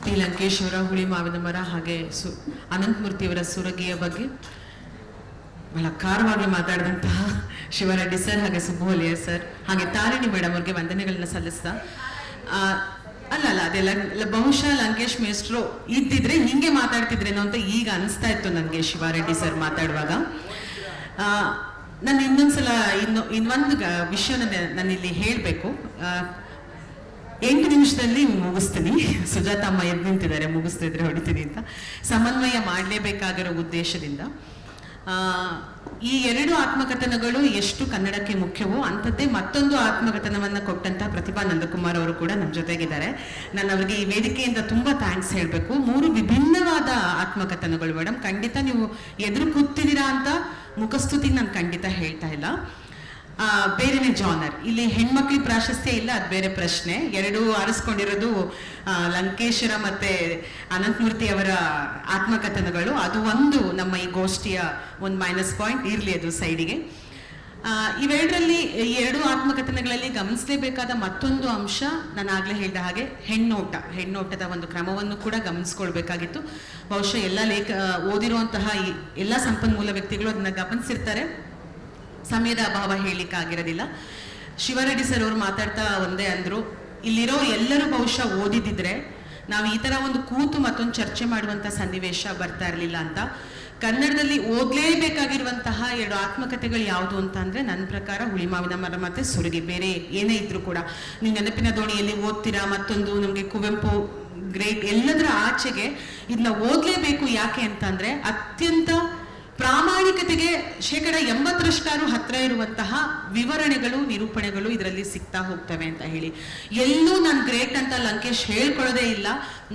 ಪಿ ಲಂಕೇಶ್ವರ ಹುಳಿ ಮಾವಿನ ಮರ ಹಾಗೆ ಅನಂತಮೂರ್ತಿಯವರ ಸುರಗಿಯ ಬಗ್ಗೆ ಬಹಳ ಖಾರವಾಗಿ ಮಾತಾಡಿದಂತಹ ಶಿವರೆಡ್ಡಿ ಸರ್ ಹಾಗೆ ಸುಬ್ಬುಹೊಲಿಯ ಸರ್ ಹಾಗೆ ತಾರಿಣಿ ಮೇಡಮ್ ಅವ್ರಿಗೆ ವಂದನೆಗಳನ್ನ ಸಲ್ಲಿಸ್ತಾ, ಅಲ್ಲ ಅದೆಲ್ಲ ಬಹುಶಃ ಲಂಕೇಶ್ ಮೇಸ್ಟ್ರು ಇದ್ದಿದ್ರೆ ಹಿಂಗೆ ಮಾತಾಡ್ತಿದ್ರೇನೋ ಅಂತ ಈಗ ಅನಿಸ್ತಾ ಇತ್ತು ನನಗೆ ಶಿವಾರೆಡ್ಡಿ ಸರ್ ಮಾತಾಡುವಾಗ. ನಾನು ಇನ್ನೊಂದ್ಸಲ ಇನ್ನೊಂದು ವಿಷಯನ ನಾನಿಲ್ಲಿ ಹೇಳಬೇಕು. 8 ನಿಮಿಷದಲ್ಲಿ ಮುಗಿಸ್ತೀನಿ. ಸುಜಾತ ಅಮ್ಮ ಎದ್ದು ನಿಂತಿದ್ದಾರೆ, ಮುಗಿಸ್ತಿದ್ರೆ ಹೊಡಿತೀನಿ ಅಂತ. ಸಮನ್ವಯ ಮಾಡಲೇಬೇಕಾಗಿರೋ ಉದ್ದೇಶದಿಂದ ಈ 2 ಆತ್ಮಕಥನಗಳು ಎಷ್ಟು ಕನ್ನಡಕ್ಕೆ ಮುಖ್ಯವೋ ಅಂಥದ್ದೇ ಮತ್ತೊಂದು ಆತ್ಮಕಥನವನ್ನು ಕೊಟ್ಟಂತಹ ಪ್ರತಿಭಾ ನಂದಕುಮಾರ್ ಅವರು ಕೂಡ ನಮ್ಮ ಜೊತೆಗಿದ್ದಾರೆ. ನಾನು ಅವರಿಗೆ ಈ ವೇದಿಕೆಯಿಂದ ತುಂಬಾ ಥ್ಯಾಂಕ್ಸ್ ಹೇಳಬೇಕು. 3 ವಿಭಿನ್ನವಾದ ಆತ್ಮಕಥನಗಳು ಮೇಡಮ್. ಖಂಡಿತ ನೀವು ಎದುರು ಕೂತಿದ್ದೀರಾ ಅಂತ ಮುಖಸ್ತುತಿ ನಾನು ಖಂಡಿತ ಹೇಳ್ತಾ ಇಲ್ಲ. ಬೇರೆನೆ ಜಾನರ್. ಇಲ್ಲಿ ಹೆಣ್ಮಕ್ಳಿಗೆ ಪ್ರಾಶಸ್ತ್ಯ ಇಲ್ಲ, ಅದು ಬೇರೆ ಪ್ರಶ್ನೆ. 2 ಆರಿಸ್ಕೊಂಡಿರೋದು ಲಂಕೇಶ್ವರ ಮತ್ತೆ ಅನಂತಮೂರ್ತಿ ಅವರ ಆತ್ಮಕಥನಗಳು. ಅದು ಒಂದು ನಮ್ಮ ಈ ಗೋಷ್ಠಿಯ ಒಂದು ಮೈನಸ್ ಪಾಯಿಂಟ್ ಇರಲಿ, ಅದು ಸೈಡಿಗೆ. ಇವೆರಡರಲ್ಲಿ 2 ಆತ್ಮಕಥನಗಳಲ್ಲಿ ಗಮನಿಸಲೇಬೇಕಾದ ಮತ್ತೊಂದು ಅಂಶ, ನಾನು ಆಗ್ಲೇ ಹೇಳಿದ ಹಾಗೆ ಹೆಣ್ಣೋಟದ ಒಂದು ಕ್ರಮವನ್ನು ಕೂಡ ಗಮನಿಸ್ಕೊಳ್ಬೇಕಾಗಿತ್ತು. ಬಹುಶಃ ಎಲ್ಲ ಓದಿರುವಂತಹ ಎಲ್ಲ ಸಂಪನ್ಮೂಲ ವ್ಯಕ್ತಿಗಳು ಅದನ್ನ ಗಮನಿಸಿರ್ತಾರೆ. ಸಮಯದ ಅಭಾವ ಹೇಳಿಕ್ಕಾಗಿರೋದಿಲ್ಲ. ಶಿವರೆಡ್ಡಿ ಸರ್ ಅವರು ಮಾತಾಡ್ತಾ ಒಂದೇ ಅಂದ್ರು, ಇಲ್ಲಿರೋ ಎಲ್ಲರೂ ಬಹುಶಃ ಓದಿದಿದ್ರೆ ನಾವು ಈ ತರ ಒಂದು ಕೂತು ಮತ್ತೊಂದು ಚರ್ಚೆ ಮಾಡುವಂತ ಸನ್ನಿವೇಶ ಬರ್ತಾ ಇರಲಿಲ್ಲ ಅಂತ. ಕನ್ನಡದಲ್ಲಿ ಓದಲೇಬೇಕಾಗಿರುವಂತಹ 2 ಆತ್ಮಕಥೆಗಳು ಯಾವುದು ಅಂತ ಅಂದ್ರೆ ನನ್ನ ಪ್ರಕಾರ ಹುಳಿ ಮಾವಿನ ಮರ ಮತ್ತೆ ಸುರಗಿ. ಬೇರೆ ಏನೇ ಇದ್ರು ಕೂಡ ನೀವು ನೆನಪಿನ ದೋಣಿಯಲ್ಲಿ ಓದ್ತೀರಾ, ಮತ್ತೊಂದು ನಮಗೆ ಕುವೆಂಪು ಗ್ರೇಟ್. ಎಲ್ಲದರ ಆಚೆಗೆ ಇದನ್ನ ಓದಲೇಬೇಕು. ಯಾಕೆ ಅಂತಂದ್ರೆ ಅತ್ಯಂತ ಪ್ರಾಮಾಣಿಕತೆಗೆ 80% ಹತ್ರ ಇರುವಂತಹ ವಿವರಣೆಗಳು, ನಿರೂಪಣೆಗಳು ಇದರಲ್ಲಿ ಸಿಗ್ತಾ ಹೋಗ್ತವೆ ಅಂತ ಹೇಳಿ. ಎಲ್ಲೂ ನಾನು ಗ್ರೇಟ್ ಅಂತ ಲಂಕೇಶ್ ಹೇಳ್ಕೊಳ್ಳೋದೇ ಇಲ್ಲ.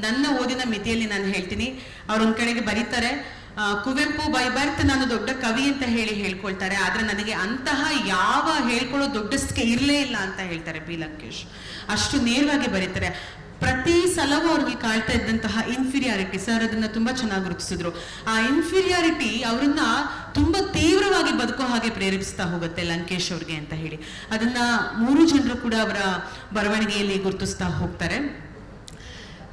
ನನ್ನ ಓದಿನ ಮಿತಿಯಲ್ಲಿ ನಾನು ಹೇಳ್ತೀನಿ. ಅವ್ರೊಂದ್ ಕಡೆಗೆ ಬರೀತಾರೆ, ಕುವೆಂಪು ಬೈ ಬರ್ತ್ ನಾನು ದೊಡ್ಡ ಕವಿ ಅಂತ ಹೇಳ್ಕೊಳ್ತಾರೆ, ಆದ್ರೆ ನನಗೆ ಅಂತಹ ಯಾವ ಹೇಳ್ಕೊಳ್ಳೋ ದೊಡ್ಡಸ್ಕೆ ಇರಲೇ ಇಲ್ಲ ಅಂತ ಹೇಳ್ತಾರೆ ಪಿ ಲಂಕೇಶ್. ಅಷ್ಟು ನೇರವಾಗಿ ಬರೀತಾರೆ. ಪ್ರತಿ ಸಲವೂ ಅವ್ರಿಗೆ ಕಾಳ್ತಾ ಇದ್ದಂತಹ ಇನ್ಫೀರಿಯಾರಿಟಿ, ಸರ್ ಅದನ್ನ ತುಂಬಾ ಚೆನ್ನಾಗಿ ಗುರುತಿಸಿದ್ರು. ಆ ಇನ್ಫೀರಿಯಾರಿಟಿ ಅವರನ್ನ ತುಂಬಾ ತೀವ್ರವಾಗಿ ಬದುಕೋ ಹಾಗೆ ಪ್ರೇರೇಪಿಸ್ತಾ ಹೋಗುತ್ತೆ ಲಂಕೇಶ್ ಅವ್ರಿಗೆ ಅಂತ ಹೇಳಿ. ಅದನ್ನ 3 ಜನರು ಕೂಡ ಅವರ ಬರವಣಿಗೆಯಲ್ಲಿ ಗುರುತಿಸ್ತಾ ಹೋಗ್ತಾರೆ.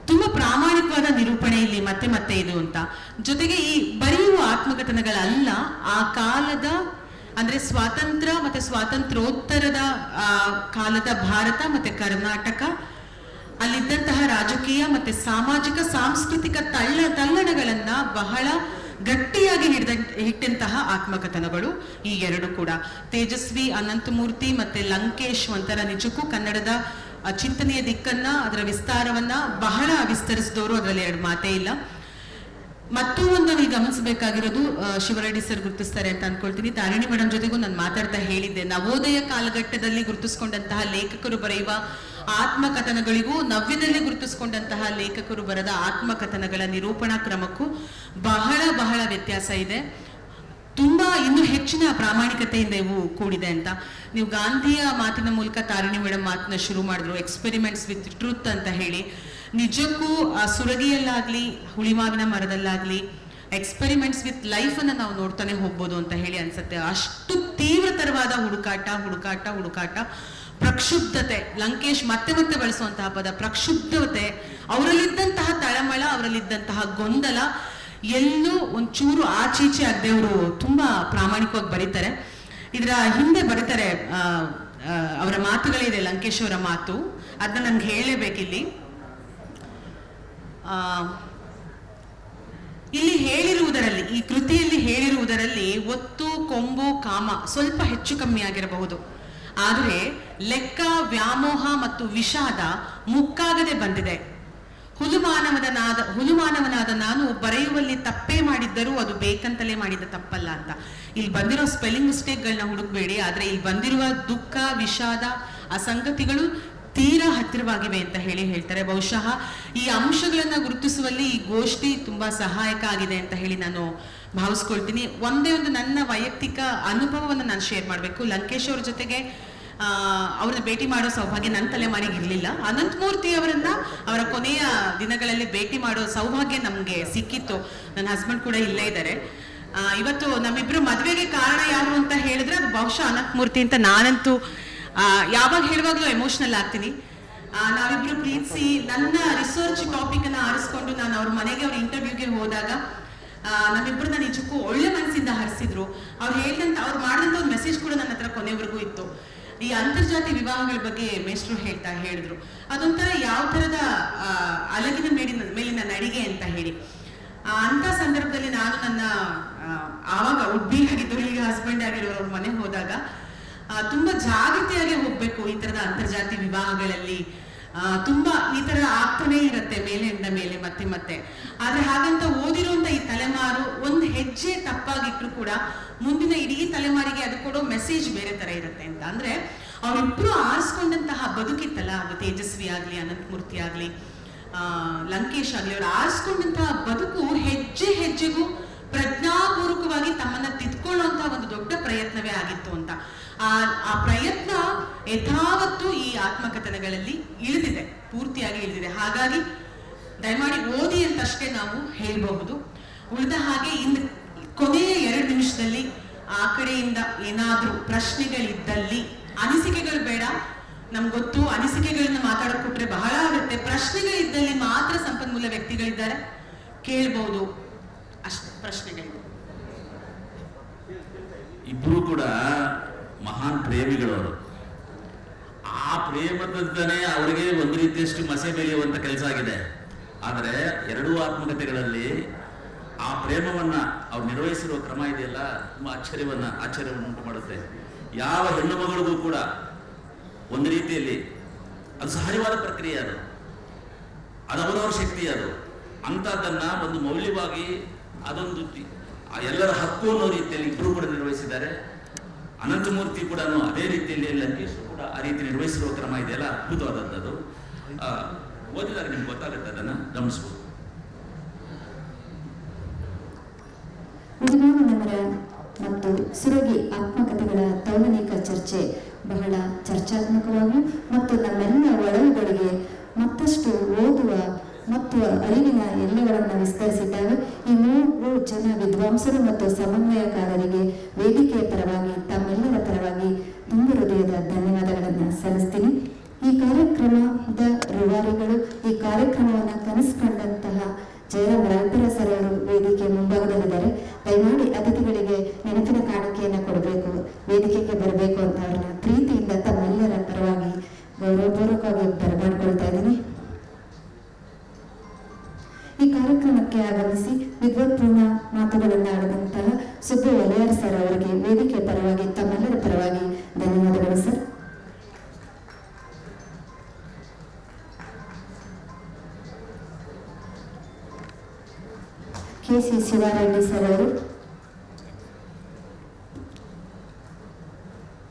ತುಂಬಾ ಪ್ರಾಮಾಣಿಕವಾದ ನಿರೂಪಣೆ ಇಲ್ಲಿ ಮತ್ತೆ ಮತ್ತೆ ಇದು ಅಂತ. ಜೊತೆಗೆ ಈ ಬರೆಯುವ ಆತ್ಮಕಥನಗಳಲ್ಲ, ಆ ಕಾಲದ ಅಂದ್ರೆ ಸ್ವಾತಂತ್ರ್ಯ ಮತ್ತೆ ಸ್ವಾತಂತ್ರ್ಯೋತ್ತರದ ಕಾಲದ ಭಾರತ ಮತ್ತೆ ಕರ್ನಾಟಕ, ಅಲ್ಲಿದ್ದಂತಹ ರಾಜಕೀಯ ಮತ್ತೆ ಸಾಮಾಜಿಕ ಸಾಂಸ್ಕೃತಿಕ ತಲ್ಲಣಗಳನ್ನ ಬಹಳ ಗಟ್ಟಿಯಾಗಿ ಹಿಟ್ಟಂತಹ ಆತ್ಮಕಥನಗಳು ಈ 2 ಕೂಡ. ತೇಜಸ್ವಿ ಅನಂತಮೂರ್ತಿ ಮತ್ತೆ ಲಂಕೇಶ್ ಒಂಥರ ನಿಜಕ್ಕೂ ಕನ್ನಡದ ಚಿಂತನೆಯ ದಿಕ್ಕನ್ನ, ಅದರ ವಿಸ್ತಾರವನ್ನ ಬಹಳ ವಿಸ್ತರಿಸಿದವರು, ಅದರಲ್ಲಿ 2 ಮಾತೇ ಇಲ್ಲ. ಮತ್ತೂ ಒಂದು ನೀವು ಗಮನಿಸಬೇಕಾಗಿರೋದು, ಶಿವರೆಡ್ಡಿ ಸರ್ ಗುರುತಿಸ್ತಾರೆ ಅಂತ ಅನ್ಕೊಳ್ತೀನಿ. ತಾರಿಣಿ ಮೇಡಮ್ ಜೊತೆಗೂ ನಾನು ಮಾತಾಡ್ತಾ ಹೇಳಿದ್ದೆ, ನವೋದಯ ಕಾಲಘಟ್ಟದಲ್ಲಿ ಗುರುತಿಸ್ಕೊಂಡಂತಹ ಲೇಖಕರು ಬರೆಯುವ ಆತ್ಮಕಥನಗಳಿಗೂ ನವ್ಯದಲ್ಲಿ ಗುರುತಿಸ್ಕೊಂಡಂತಹ ಲೇಖಕರು ಬರೆದ ಆತ್ಮಕಥನಗಳ ನಿರೂಪಣಾ ಕ್ರಮಕ್ಕೂ ಬಹಳ ಬಹಳ ವ್ಯತ್ಯಾಸ ಇದೆ. ತುಂಬಾ ಇನ್ನೂ ಹೆಚ್ಚಿನ ಪ್ರಾಮಾಣಿಕತೆಯಿಂದ ಇವು ಕೂಡಿದೆ ಅಂತ. ನೀವು ಗಾಂಧಿಯ ಮಾತಿನ ಮೂಲಕ ತಾರಿಣಿ ಮೇಡಮ್ ಮಾತನ್ನ ಶುರು ಮಾಡಿದ್ರು, ಎಕ್ಸ್ಪೆರಿಮೆಂಟ್ಸ್ ವಿತ್ ಟ್ರೂತ್ ಅಂತ ಹೇಳಿ. ನಿಜಕ್ಕೂ ಆ ಸುರಗಿಯಲ್ಲಾಗ್ಲಿ ಹುಳಿಮಾವಿನ ಮರದಲ್ಲಾಗ್ಲಿ ಎಕ್ಸ್ಪೆರಿಮೆಂಟ್ಸ್ ವಿತ್ ಲೈಫ್ ಅನ್ನ ನಾವು ನೋಡ್ತಾನೆ ಹೋಗ್ಬೋದು ಅಂತ ಹೇಳಿ ಅನ್ಸುತ್ತೆ. ಅಷ್ಟು ತೀವ್ರತರವಾದ ಹುಡುಕಾಟ, ಪ್ರಕ್ಷುಬ್ಧತೆ, ಲಂಕೇಶ್ ಮತ್ತೆ ಮತ್ತೆ ಬಳಸುವಂತಹ ಪದ ಪ್ರಕ್ಷುಬ್ಧತೆ, ಅವರಲ್ಲಿದ್ದಂತಹ ತಳಮಳ, ಅವರಲ್ಲಿದ್ದಂತಹ ಗೊಂದಲ ಎಲ್ಲೂ ಒಂಚೂರು ಆಚೀಚೆ ಆಗದೆ ಅವರು ತುಂಬಾ ಪ್ರಾಮಾಣಿಕವಾಗಿ ಬರೀತಾರೆ. ಇದರ ಹಿಂದೆ ಬರೀತಾರೆ, ಅವರ ಮಾತುಗಳಿದೆ, ಲಂಕೇಶ್ ಅವರ ಮಾತು, ಅದನ್ನ ನನ್ಗೆ ಹೇಳಲೇಬೇಕಿಲ್ಲಿ. ಇಲ್ಲಿ ಹೇಳಿರುವುದರಲ್ಲಿ, ಈ ಕೃತಿಯಲ್ಲಿ ಹೇಳಿರುವುದರಲ್ಲಿ ಒತ್ತು, ಕೊಂಬು, ಕಾಮ ಸ್ವಲ್ಪ ಹೆಚ್ಚು ಕಮ್ಮಿ ಆಗಿರಬಹುದು, ಆದರೆ ಲೆಕ್ಕ, ವ್ಯಾಮೋಹ ಮತ್ತು ವಿಷಾದ ಮುಕ್ಕಾಗದೆ ಬಂದಿದೆ. ಹುಲುಮಾನವನಾದ ನಾನು ಬರೆಯುವಲ್ಲಿ ತಪ್ಪೇ ಮಾಡಿದ್ದರೂ ಅದು ಬೇಕಂತಲೇ ಮಾಡಿದ ತಪ್ಪಲ್ಲ ಅಂತ. ಇಲ್ಲಿ ಬಂದಿರೋ ಸ್ಪೆಲ್ಲಿಂಗ್ ಮಿಸ್ಟೇಕ್ಗಳನ್ನ ಹುಡುಕ್ಬೇಡಿ, ಆದ್ರೆ ಇಲ್ಲಿ ಬಂದಿರುವ ದುಃಖ, ವಿಷಾದ, ಆ ಸಂಗತಿಗಳು ತೀರಾ ಹತ್ತಿರವಾಗಿವೆ ಅಂತ ಹೇಳ್ತಾರೆ. ಬಹುಶಃ ಈ ಅಂಶಗಳನ್ನ ಗುರುತಿಸುವಲ್ಲಿ ಈ ಗೋಷ್ಠಿ ತುಂಬಾ ಸಹಾಯಕ ಆಗಿದೆ ಅಂತ ಹೇಳಿ ನಾನು ಭಾವಿಸ್ಕೊಳ್ತೀನಿ. ಒಂದೇ ಒಂದು ನನ್ನ ವೈಯಕ್ತಿಕ ಅನುಭವವನ್ನು ನಾನು ಶೇರ್ ಮಾಡಬೇಕು. ಲಂಕೇಶ್ ಅವ್ರ ಜೊತೆಗೆ ಅವ್ರನ್ನ ಭೇಟಿ ಮಾಡೋ ಸೌಭಾಗ್ಯ ನನ್ನ ತಲೆಮಾರಿಗೆ ಇರಲಿಲ್ಲ. ಅನಂತಮೂರ್ತಿ ಅವರನ್ನ ಅವರ ಕೊನೆಯ ದಿನಗಳಲ್ಲಿ ಭೇಟಿ ಮಾಡೋ ಸೌಭಾಗ್ಯ ನಮ್ಗೆ ಸಿಕ್ಕಿತ್ತು. ನನ್ನ ಹಸ್ಬೆಂಡ್ ಕೂಡ ಇಲ್ಲೇ ಇದ್ದಾರೆ. ಇವತ್ತು ನಮ್ಮಿಬ್ರು ಮದುವೆಗೆ ಕಾರಣ ಯಾರು ಅಂತ ಹೇಳಿದ್ರೆ ಅದು ಬಹುಶಃ ಅನಂತಮೂರ್ತಿ ಅಂತ ನಾನಂತೂ ಯಾವಾಗ ಹೇಳುವಾಗ್ಲೂ ಎಮೋಷನಲ್ ಆಗ್ತೀನಿ. ನಾವಿಬ್ರು ಪ್ರೀತಿಸಿ ನನ್ನ ರಿಸರ್ಚ್ ಟಾಪಿಕ್ ಅನ್ನ ಆರಿಸ್ಕೊಂಡು ನಾನು ಅವ್ರ ಮನೆಗೆ ಅವ್ರ ಇಂಟರ್ವ್ಯೂಗೆ ಹೋದಾಗ ನಮ್ಮಿಬ್ಬರನ್ನ ನಿಜಕ್ಕೂ ಒಳ್ಳೆ ಮನಸ್ಸಿಂದ ಹರಿಸಿದ್ರು. ಅವ್ರು ಮಾಡಿದಂತ ಒಂದು ಮೆಸೇಜ್ ಕೂಡ ನನ್ನ ಹತ್ರ ಕೊನೆವರೆಗೂ ಇತ್ತು. ಈ ಅಂತರ್ಜಾತಿ ವಿವಾಹಗಳ ಬಗ್ಗೆ ಮೇಷ್ಟ್ರು ಹೇಳಿದ್ರು, ಅದೊಂಥರ ಯಾವ ತರದ ಅಲಗಿನ ಮೇಲಿನ ನಡಿಗೆ ಅಂತ ಹೇಳಿ. ಅಂತ ಸಂದರ್ಭದಲ್ಲಿ ನಾನು ನನ್ನ ಆವಾಗ ಉಡ್ಬಿ ಆಗಿದ್ದು, ಈಗ ಹಸ್ಬೆಂಡ್ ಆಗಿರೋರು ಮನೆಗೆ ಹೋದಾಗ ತುಂಬಾ ಜಾಗೃತಿಯಾಗಿ ಹೋಗ್ಬೇಕು ಈ ತರದ ಅಂತರ್ಜಾತಿ ವಿವಾಹಗಳಲ್ಲಿ. ತುಂಬಾ ಈ ತರ ಆಗ್ತಾನೆ ಇರತ್ತೆ ಮೇಲಿಂದ ಮೇಲೆ ಮತ್ತೆ ಮತ್ತೆ. ಆದ್ರೆ ಹಾಗಂತ ಓದಿರುವಂತ ಈ ತಲೆಮಾರು ಒಂದು ಹೆಜ್ಜೆ ತಪ್ಪಾಗಿಟ್ರು ಕೂಡ ಮುಂದಿನ ಇಡೀ ತಲೆಮಾರಿಗೆ ಅದು ಕೊಡೋ ಮೆಸೇಜ್ ಬೇರೆ ತರ ಇರುತ್ತೆ ಅಂತ. ಅಂದ್ರೆ ಅವರಿಬ್ರು ಆರಿಸ್ಕೊಂಡಂತಹ ಬದುಕಿತ್ತಲ್ಲ, ಅದು ತೇಜಸ್ವಿ ಆಗ್ಲಿ, ಅನಂತಮೂರ್ತಿ ಆಗ್ಲಿ, ಲಂಕೇಶ್ ಆಗ್ಲಿ, ಅವ್ರು ಆರಿಸ್ಕೊಂಡಂತಹ ಬದುಕು ಹೆಜ್ಜೆ ಹೆಜ್ಜೆಗೂ ಪ್ರಜ್ಞಾಪೂರ್ವಕವಾಗಿ ತಮ್ಮನ್ನ ತಿದ್ಕೊಳ್ಳುವಂತಹ ಒಂದು ದೊಡ್ಡ ಪ್ರಯತ್ನವೇ ಆಗಿತ್ತು ಅಂತ. ಆ ಪ್ರಯತ್ನ ಯಥಾವತ್ತು ಈ ಆತ್ಮಕಥನಗಳಲ್ಲಿ ಇಳಿದಿದೆ, ಪೂರ್ತಿಯಾಗಿ ಇಳಿದಿದೆ. ಹಾಗಾಗಿ ದಯಮಾಡಿ ಓದಿ ಅಂತಷ್ಟೇ ನಾವು ಹೇಳಬಹುದು. ಉಳಿದ ಹಾಗೆ ಇನ್ನು ಕೊನೆಯ 2 ನಿಮಿಷದಲ್ಲಿ ಆ ಕಡೆಯಿಂದ ಏನಾದ್ರೂ ಪ್ರಶ್ನೆಗಳಿದ್ದಲ್ಲಿ, ಅನಿಸಿಕೆಗಳು ಬೇಡ, ನಮ್ಗೆ ಗೊತ್ತು ಅನಿಸಿಕೆಗಳನ್ನ ಮಾತಾಡಕ್ ಕೊಟ್ರೆ ಬಹಳ ಆಗುತ್ತೆ. ಪ್ರಶ್ನೆಗಳಿದ್ದಲ್ಲಿ ಮಾತ್ರ ಸಂಪನ್ಮೂಲ ವ್ಯಕ್ತಿಗಳಿದ್ದಾರೆ, ಕೇಳ್ಬಹುದು. ಅಷ್ಟು ಪ್ರಶ್ನೆಗಳಿದೆ. ಇಬ್ರು ಕೂಡ ಮಹಾನ್ ಪ್ರೇಮಿಗಳವರು. ಆ ಪ್ರೇಮದಂತಾನೆ ಅವರಿಗೆ ಒಂದು ರೀತಿಯಷ್ಟು ಮಸೆ ಬೆಳೆಯುವಂತ ಕೆಲಸ ಆಗಿದೆ. ಆದರೆ 2 ಆತ್ಮಕಥೆಗಳಲ್ಲಿ ಆ ಪ್ರೇಮವನ್ನ ಅವ್ರು ನಿರ್ವಹಿಸಿರುವ ಕ್ರಮ ಇದೆಯಲ್ಲ, ತುಂಬಾ ಆಶ್ಚರ್ಯವನ್ನು ಉಂಟು ಮಾಡುತ್ತೆ. ಯಾವ ಹೆಣ್ಣು ಮಗಳಿಗೂ ಕೂಡ ಒಂದು ರೀತಿಯಲ್ಲಿ ಅದು ಸಹಜವಾದ ಪ್ರಕ್ರಿಯೆ. ಅದು ಅದು ಅವರವರ ಶಕ್ತಿ. ಅದು ಅಂಥದ್ದನ್ನು ಒಂದು ಮೌಲ್ಯವಾಗಿ ಅದೊಂದು ಎಲ್ಲರ ಹಕ್ಕು ಅನ್ನೋ ರೀತಿಯಲ್ಲಿ ಇಬ್ಬರು ಕೂಡ ನಿರ್ವಹಿಸಿದ್ದಾರೆ. ಅನಂತಮೂರ್ತಿ ಕೂಡ ಅದೇ ರೀತಿಯಲ್ಲಿ ಲಂಕೇಶ್ ಕೂಡ ಆ ರೀತಿ ನಿರ್ವಹಿಸಿರುವ ಕ್ರಮ ಇದೆಯಲ್ಲ, ಅದ್ಭುತವಾದದ್ದು. ಓದಿದಾಗ ನಿಮ್ಗೆ ಗೊತ್ತಾಗುತ್ತೆ, ಅದನ್ನು ಗಮನಿಸ್ಬೋದು. ಉಳಿಮಾವಿನವರ ಮತ್ತು ಸುರಗಿ ಆತ್ಮಕಥೆಗಳ ತೌಲನಿಕ ಚರ್ಚೆ ಬಹಳ ಚರ್ಚಾತ್ಮಕವಾಗಿಯೂ ಮತ್ತು ನಮ್ಮೆಲ್ಲ ಒಳಗುಗಳಿಗೆ ಮತ್ತಷ್ಟು ಓದುವ ಮತ್ತು ಅರಿವಿನ ಎಲ್ಲಗಳನ್ನು ವಿಸ್ತರಿಸಿದ್ದಾರೆ. ಈ 3 ಜನ ವಿದ್ವಾಂಸರು ಮತ್ತು ಸಮನ್ವಯಕಾರರಿಗೆ ವೇದಿಕೆಯ ಪರವಾಗಿ ತಮ್ಮೆಲ್ಲರ ಪರವಾಗಿ ತುಂಬ ಹೃದಯದ ಧನ್ಯವಾದಗಳನ್ನು ಸಲ್ಲಿಸ್ತೀನಿ. ಈ ಕಾರ್ಯಕ್ರಮದ ರೂವಾರಿಗಳು, ಈ ಕಾರ್ಯಕ್ರಮವನ್ನು ಕನಸು ಕಂಡಂತಹ ಜಯರಾಮ್ ರಾಯಪುರ ಸರ್ ಅವರು ವೇದಿಕೆ ಮುಂಭಾಗದಲ್ಲಿದ್ದಾರೆ. ದಯಮಾಡಿ ಅತಿಥಿಗಳಿಗೆ ನೆನಪಿನ ಕಾಣಿಕೆಯನ್ನು ಕೊಡಬೇಕು, ವೇದಿಕೆಗೆ ಬರಬೇಕು ಅಂತ ಅವ್ರನ್ನ ಪ್ರೀತಿಯಿಂದ ತಮ್ಮೆಲ್ಲರ ಪರವಾಗಿ ಗೌರವಪೂರ್ವಕವಾಗಿ ಬರಮಾಡ್ಕೊಳ್ತಾ ಇದ್ದೀನಿ. ಈ ಕಾರ್ಯಕ್ರಮಕ್ಕೆ ಆಗಮಿಸಿ ವಿದ್ವತ್ಪೂರ್ಣ ಮಾತುಗಳನ್ನು ಆಡಿದಂತಹ ಸುಬ್ಬು ಒಲೆಯಾರ್ ಸರ್ ಅವರಿಗೆ ವೇದಿಕೆ ಪರವಾಗಿ ತಮ್ಮೆಲ್ಲರ ಪರವಾಗಿ ಧನ್ಯವಾದಗಳು ಸರ್. KC ಶಿವಾರೆಡ್ಡಿ ಸರ್ ಅವರು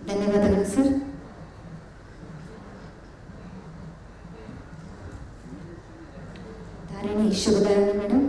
ಧನ್ಯವಾದಗಳು ಸರ್. ತಾರಿಣಿ ಶುಭದಾರಣಿ ಮೇಡಮ್.